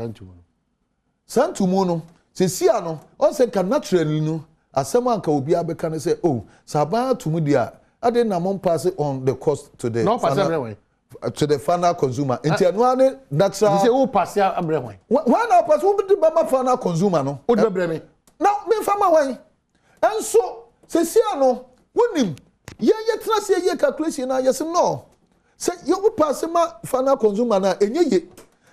santumu
no sisi ano on say can naturally no asema anka obi abeka no say oh saban tumu dia ade na mon pass on the cost to the to the final consumer into anu natural
say who pass abrehwan
why na pass who be the final consumer no
o de breme
now me fama wan and so sisi ano wonim ye tena se ye calculation na yes no say you pass ma final consumer na enye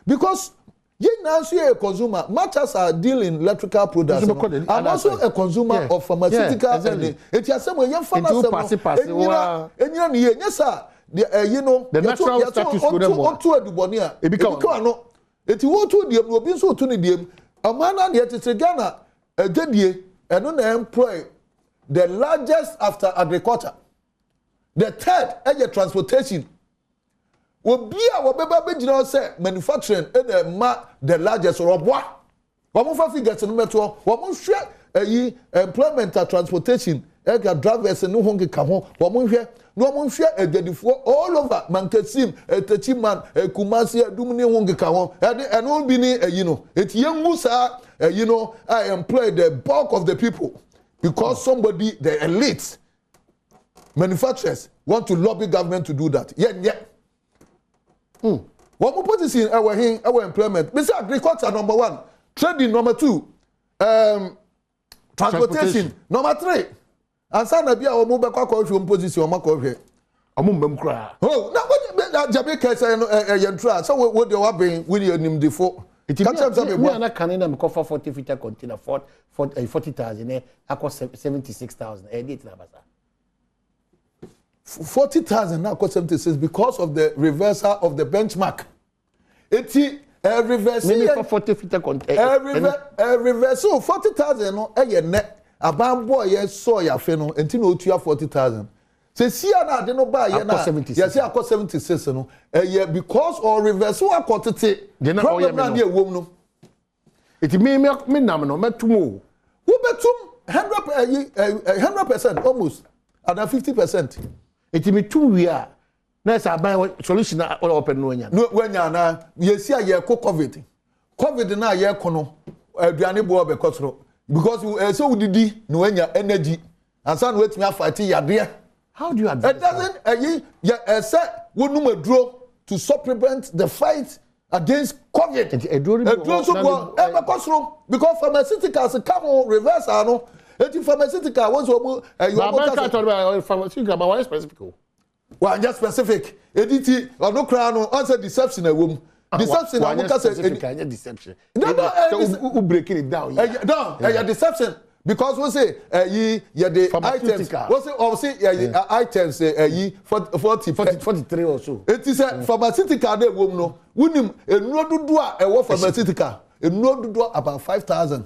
because ye na so a consumer much as are dealing electrical products and also a consumer of pharmaceutical it has some ye final enyina ne ye nyesa you know
the natural status for them
onto aduboni a ebika no eti wo to diem no obi so to ne diem amana ne tete Ghana adedie eno na employ the largest after agriculture the third is transportation obi a wo beba be gina say manufacturing the largest robwa wo mo fa figures no meto wo mo hwe employment and transportation drivers no ho nkeka ho wo mo hwe no mo hwe adwadifo all over Mankasim Tachiman Kumasi adum ne ho nkeka ho eno bi ni no etiyengu sa I employ the bulk of the people because somebody the elite manufacturers want to lobby government to do that what more position our employment me say agriculture number 1 trading number 2 transportation number 3 and sana bia o mo be kwa hwe position o makọ hwe
omo mbem kra
na what Jamaica say yentra so we dey wa ben we nim defo
it is na Canada me cover 40 feet container 40,000 akọ 76,000 date na basa
40,000 now cost 76 because of the reversal of the benchmark. Eti reverse
maybe for 40 feet container
reversal 40,000 no e net aban boy yes so ya fe no enti no otua 40,000 se sia na ade no ba ye na yes ya cost 76 no because or reversal akotete problem na dey ewom no
eti me nam no metum o
wo betum 100% almost and 50%.
Eti me 2 year na sa ban solution all open no nya
no wanya na yesi aye ko covid na aye ko no aduane bo be kotoro because so udidi no wanya energy and san wait me fight yade
how do you advise
it doesn't say wonum aduro to supplement the fight against covid eduro so go kotoro because pharmaceuticals come reverse ano Eti pharmaceutical was omo you
about pharmaceutical but why specific?
Well, just specific. Editi no cry no answer deception a wom. Deception na muka say
deception.
No,
breaking it down.
Yeah, deception. Because we say the items we say items 43 or so. It is a pharmaceutical dey wom no. Wunim enuro dudu a ewo pharmaceutical. Enuro dudu about 5,000.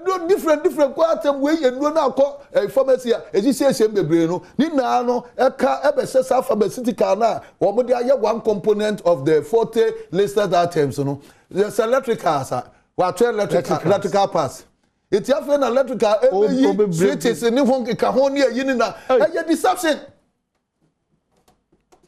No different quantum way enuro na akọ pharmacy a eji bebre no. Ni na no eka ebesesa pharmaceutical na wo mo dey aye one component of the 40 listed items no. There's electrical electrical parts. It's your friend electrical switches in the deception.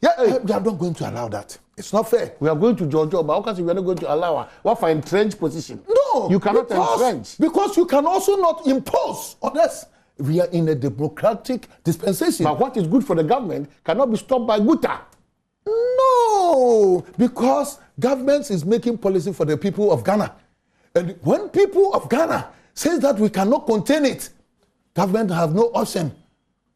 Yeah, we are not going to allow that. It's not fair.
We are going to judge, but how can we are not going to allow what for entrenched position?
No,
you cannot entrench.
Because you can also not impose on us. We are in a democratic dispensation.
But what is good for the government cannot be stopped by Guta.
No, because government is making policy for the people of Ghana. And when people of Ghana says that we cannot contain it, government have no option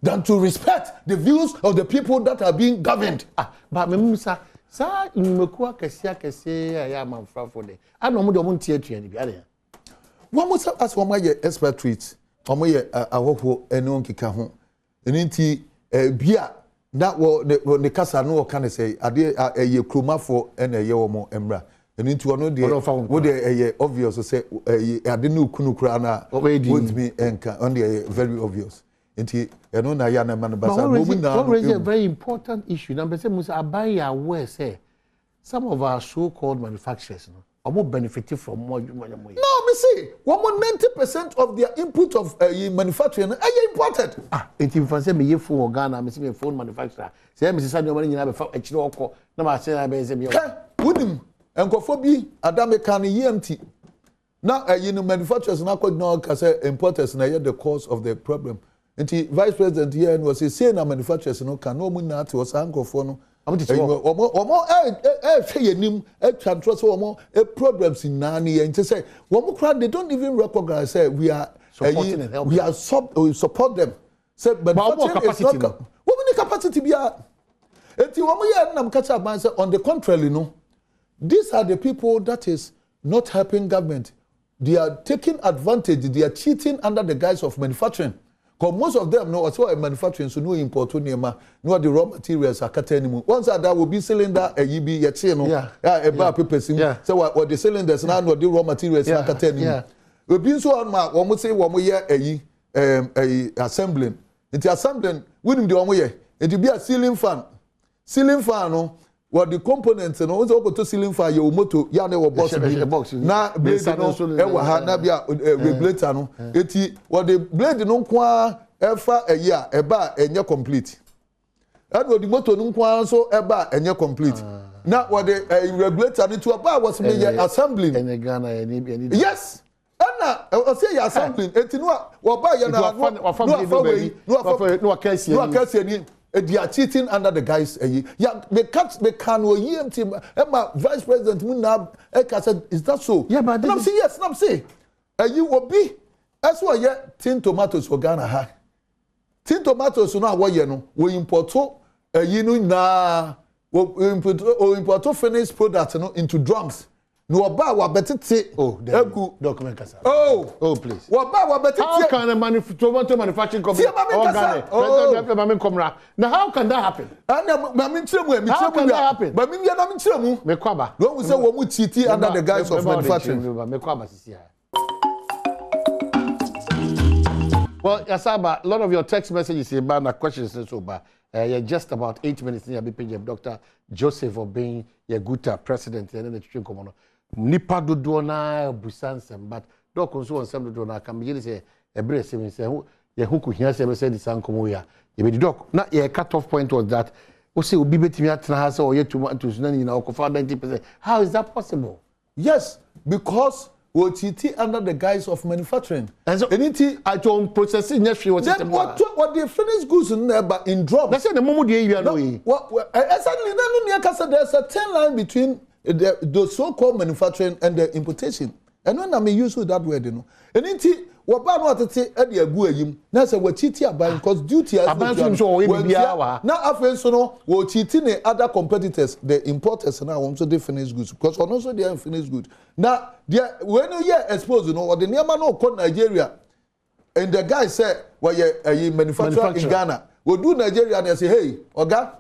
than to respect the views of the people that are being governed.
But Musa, sa imekuwa kesia ya manfra for the. I know mo tie tua ni bi ade.
One must as one my expert treat. Omo ye ahoho ene onkika ho. Enti bia na wo the kasa no kan say ade ye kromafo ene ye wo mo emra. And into one day, what they obvious say, I didn't know Kunukra with me and only very obvious. And he, I know Nayana Manabasa.
What is a very important issue? Number seven, I buy aware say some of our so-called manufacturers are more benefiting from more. No,
me see, 90% of their input of manufacturing are imported.
It if say me for Ghana, me see me phone manufacturer. Say me say no money na be fa actually okọ. Na ma say na be say me.
Wouldn't Enkofobi Adame can EMT. Now manufacturers now could not say importers na the cause of the problem. And the vice president here was saying na manufacturers no can no money to us ankofo no. Problems in Nani and to say they don't even recognize say we are supporting and helping. We support them. Say but capacity. What many capacity be are? On the contrary, no. These are the people that is not helping government. They are taking advantage. They are cheating under the guise of manufacturing. Because most of them know what's what manufacturing, so no import no the raw materials are cut anymore. Once that will be cylinder a EB a bar papers. So what the cylinders now no the raw materials are cut anymore. We've been so on my one say 1 year a assembling. It's assembling with the 1 year. It will be a ceiling fan. Ceiling fan no. What the components and also go to ceiling fan your motor ya na wo box na blade no e wa ha na bia regulator no eti what the blade no kwa efa eya e ba enye complete and what the motor no kwa so e ba enye complete na what the regulator no to ba was me assembling
in Ghana
yes ana o say you assembling eti no wo ba ya na no akasi ni they are cheating under the guise. Yeah, they can EMT. Emma, Vice President Munab Eka said, is that so?
Yeah, but
I'm saying yes, I'm saying. You will be. That's why tin tomatoes for Ghana high. Tin tomatoes now what you know we import na we import finished products into drums. No ba wa betete
document kasa. Please.
Wa betete.
How can a manufacturing company now how can that happen?
How can that happen? But me na me tire mu.
Me kwaba.
When we say we mu cheat under the guise of manufacturing.
Me kwaba sisi. Well, Yasaba, a lot of your text messages about the questions and so but you're just about 8 minutes in your BPJ Dr. Joseph of being your Guta president and then the Chicken Commoner. Nipa dodo na busansem but do konso onsem dodo na kam yiri say ebre sem say ye huku hia say be say the sankomo ya ye be doc na ye cut off point was that o say obi betimi atena ha say o ye tomatoes na ni na okofa 90%. How is that possible?
Yes, because OTT under the guise of manufacturing.
And so anything at your processing industry was
what the finished goods in there but in drums.
That's the moment you know.
Exactly there's a thin line between the so-called manufacturing and the importation. And when I may use that word, you know. And wo ba no atete e de agu ayim na say we cheat aban because duty as
aban so we bia wa
na afen so no we cheat ne other competitors the importers na won so dey finished goods because one also dey finished good na there when you expose no or the near man no come Nigeria and the guy said well you manufacturer in Ghana we do Nigeria and they say hey oga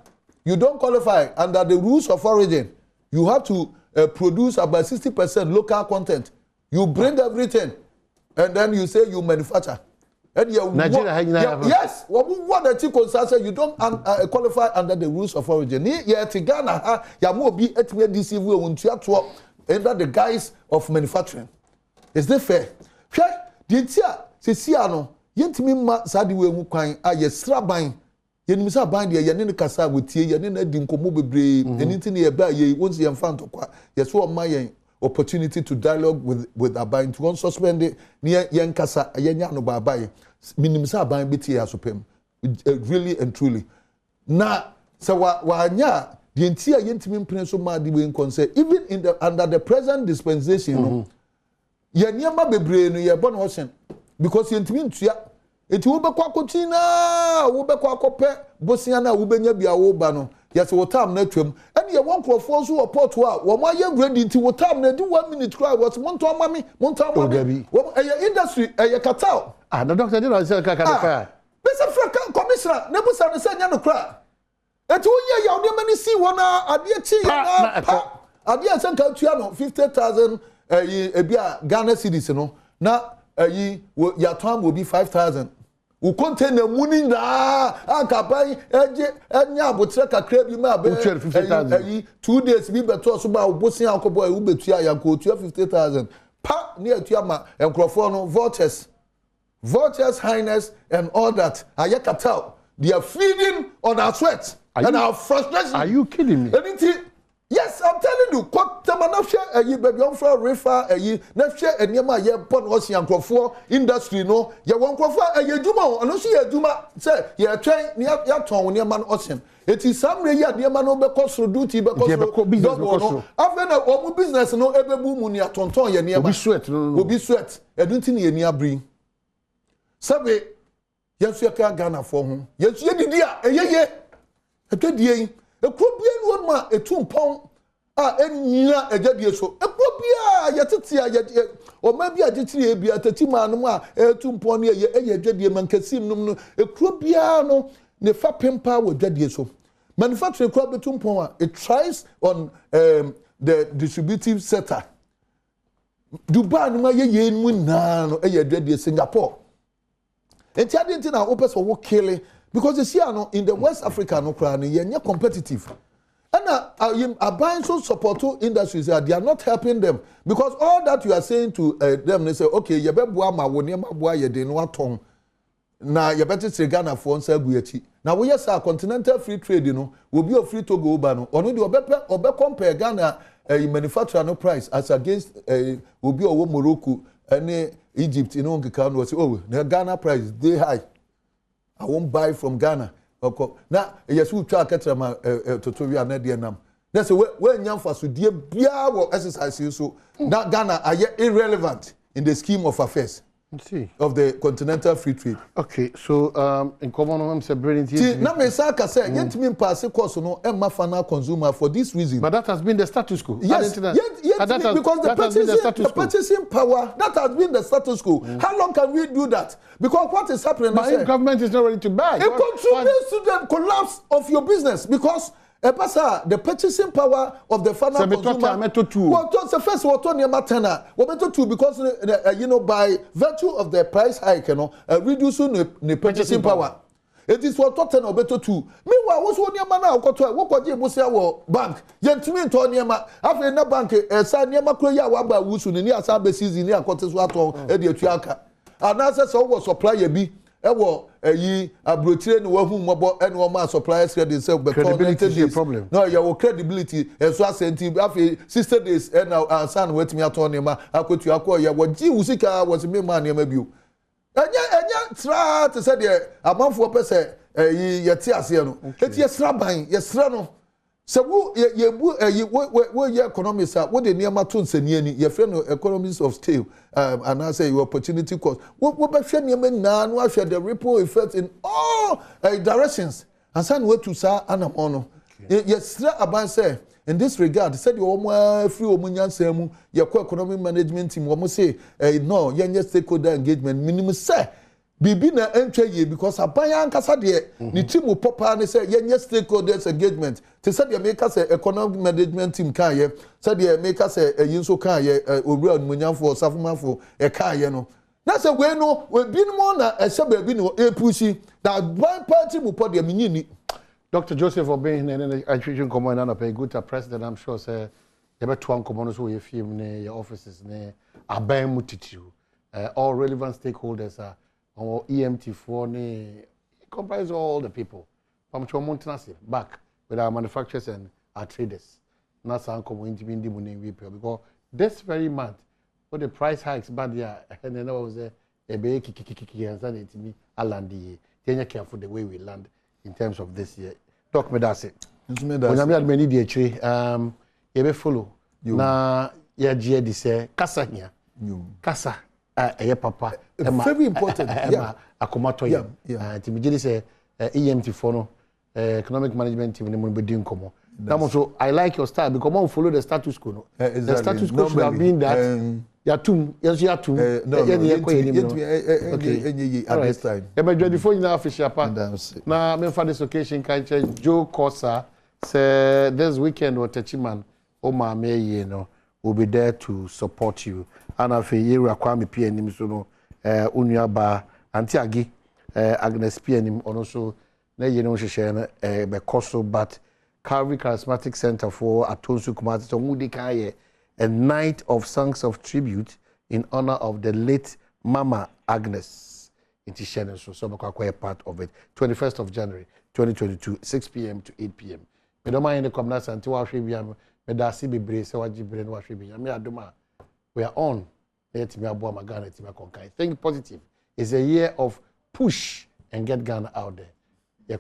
you don't qualify under the rules of origin you have to produce about 60% local content you bring everything and then you say you manufacture and you
Nigeria
yes what the chico say you don't qualify under the rules of origin here to Ghana ya mo bi etime deceive we untua to under the guise of manufacturing is that fair hwe the tia se sia no yentimi ma sade we mu kwan ayesra ban yenim sa ban de yene ne kasa wotie yene na di nkomo bebre eniti ne ye ba ye wonsi ye mfa ntokwa yeso o ma yen opportunity to dialogue with Aban to suspend it near Yankasa, Yanya no Babai, Minimsa Aban BT Asopem, really and truly. Now, so wanya, the entire Yentimin Prince of Madi wing concern, even in the under the present dispensation, Yanyama Bebre, no Yabon Ocean, because Yentimin Tia, it will be Quacotina, Ubekwa Cope, Bosiana, Ubenya Biaobano. Yes, what time netrum, and you won't propose who a pot to what young ready to what time they do 1 minute cry was Montam Mammy, Montam Mammy. Well, a industry, a catao.
Ah, the doctor didn't say Kaka.
Mr. Commissioner, never said the same Yano cry. And 2 years, you have many see one idea tea, idea sent out 50,000 Ghana cities, you know. Now, your time will be 5,000. We contain the money da akabai enya abotre kakra bi ma be 2 days bi beto so ba obosin akobo e ubetua yanko 50,000 pa ne atua ma enkrofo no vultures highness and all that ayakatal they are feeding on our sweat and our frustration.
Are you kidding me?
Anything? Yes, I'm telling you. What Tamanafia, a baby on for refer, a ye, Nafia, and Yama, ye pon Ocean Crawford industry, no, ye won't Crawford, a ye Duma, and also ye Duma, say, ye are trying near Yaton, near Man Ocean. It is some way yet near Man because for duty, because business. After a business, no ever boom near Tonton, ye near
sweat,
will be sweat, a duty near bring. Sabe, yes, you can't Ghana for him. Yes, ye did, a good year. A problem one ma a 2 pound enya a jadi so a problem yetitia or maybe a jitri be at a timano a 2 pound a jadi man kasim no a crobiano ne fa pempa with jadi so manufacturing crop 2 pound it tries on the distributive sector Dubai no ye mu na no e jadi Singapore and tiadinti na opes for work killing. Because you see, in the West Africa, no crowd, you're competitive. And are buying so support to industries that they are not helping them. Because all that you are saying to them, they say, okay, you better buy my one, you buy your day, no tongue. Now, you better say Ghana for one side. Now, we have a continental free trade, you know, will be free to go ban. Or no, or compare Ghana manufacturer no price as against will be over Morocco and Egypt, you know, can say, oh, the Ghana price, they high. I won't buy from Ghana. Now, yes, we try to get them tutorial net the nam. That's when young for so dear biawo exercise you so that Ghana are irrelevant in the scheme of affairs.
See
of the continental free trade.
Okay, so in common I'm celebrating
see na me saka say yet me pass course no emma final consumer for this reason.
But that has been the status quo.
Yes, because the purchasing power that has been the status quo. How long can we do that? Because what is happening
now? If government is not ready to buy,
it contributes to the collapse of your business because the purchasing power of the final consumer. Well, just the first one, Tony Matana. Well, two because by virtue of the price hike, reducing the purchasing power. It is what Totten or better two. Meanwhile, what's one your man now? What you must say? Bank. Gentlemen, Tony Ma. After na bank, sign your macroya waba wusu ni asabe season ni akotes wato ediatuaka. And as so was supply be. Ewo yi abrotire ni wahu mobo ene o ma suppliers credit say be
credibility is a problem.
No, your credibility so asenti after 60 days and san wetimi ato ne ma akotu akọ ya woji usika was me man ne ma biu. Enya tra to say the amanfo pese yi yete ase no. Eti yesra ban, yesra no. So we economists are what the near matun senior your friend economists of scale and I say your opportunity cost. What by friend now no share the ripple effect in all directions. And send way to sa anamono. Yes, about say in this regard, said you almost free omunyan semu your economic management team almost say no, young stakeholder engagement minimum say Bibi na entry ye because abaya ankasa de ni team will pop and say yes stakeholders engagement. They said the make us economic management team kan ye. Said the make us yinso kan ye owura munyan for safuma for kan ye no. Na say we no we bi no na ehye baby no pushi that one party will put the minini.
Dr. Joseph Obin and Education Command and a good president, I'm sure say you better one commanders who you film ne your offices ne aban mutitu. All relevant stakeholders are our EMT4 ne comprise all the people from Chomontanasi back with our manufacturers and our traders. Not some community being because this very month, for the price hikes, but yeah, and then I was a kiki and said it to me, I land the then you careful the way we land in terms of this year. Talk me that's it. When I'm at many day tree, you follow. Na ya GD say, Kasa here. Kasa. Papa,
very important.
Akomato yeah. Timijili say EMT4 no economic management team no be doing komo. Now so I like your style because I follow the status quo.
Exactly.
The status quo should have been that yatum
at this time.
Ebe jodi phone na official pa. Na me for this occasion kan Joe Kosa say this weekend what Techiman o ma me ye no will be there to support you. And I feel you are Kwame PNM so no unuaba anti agi Agnes PNM also na you know she share be koso but Calvary Charismatic Center for Atonsu Kumasi so mudi kaye a night of songs of tribute in honor of the late Mama Agnes in Tishene so quite part of it 21st of January 2022 6 p.m. to 8 p.m. Me don't mind the community until I should be me da si bebre se waji bre no should be me adoma. We are on. Think positive. It's a year of push and get Ghana out there.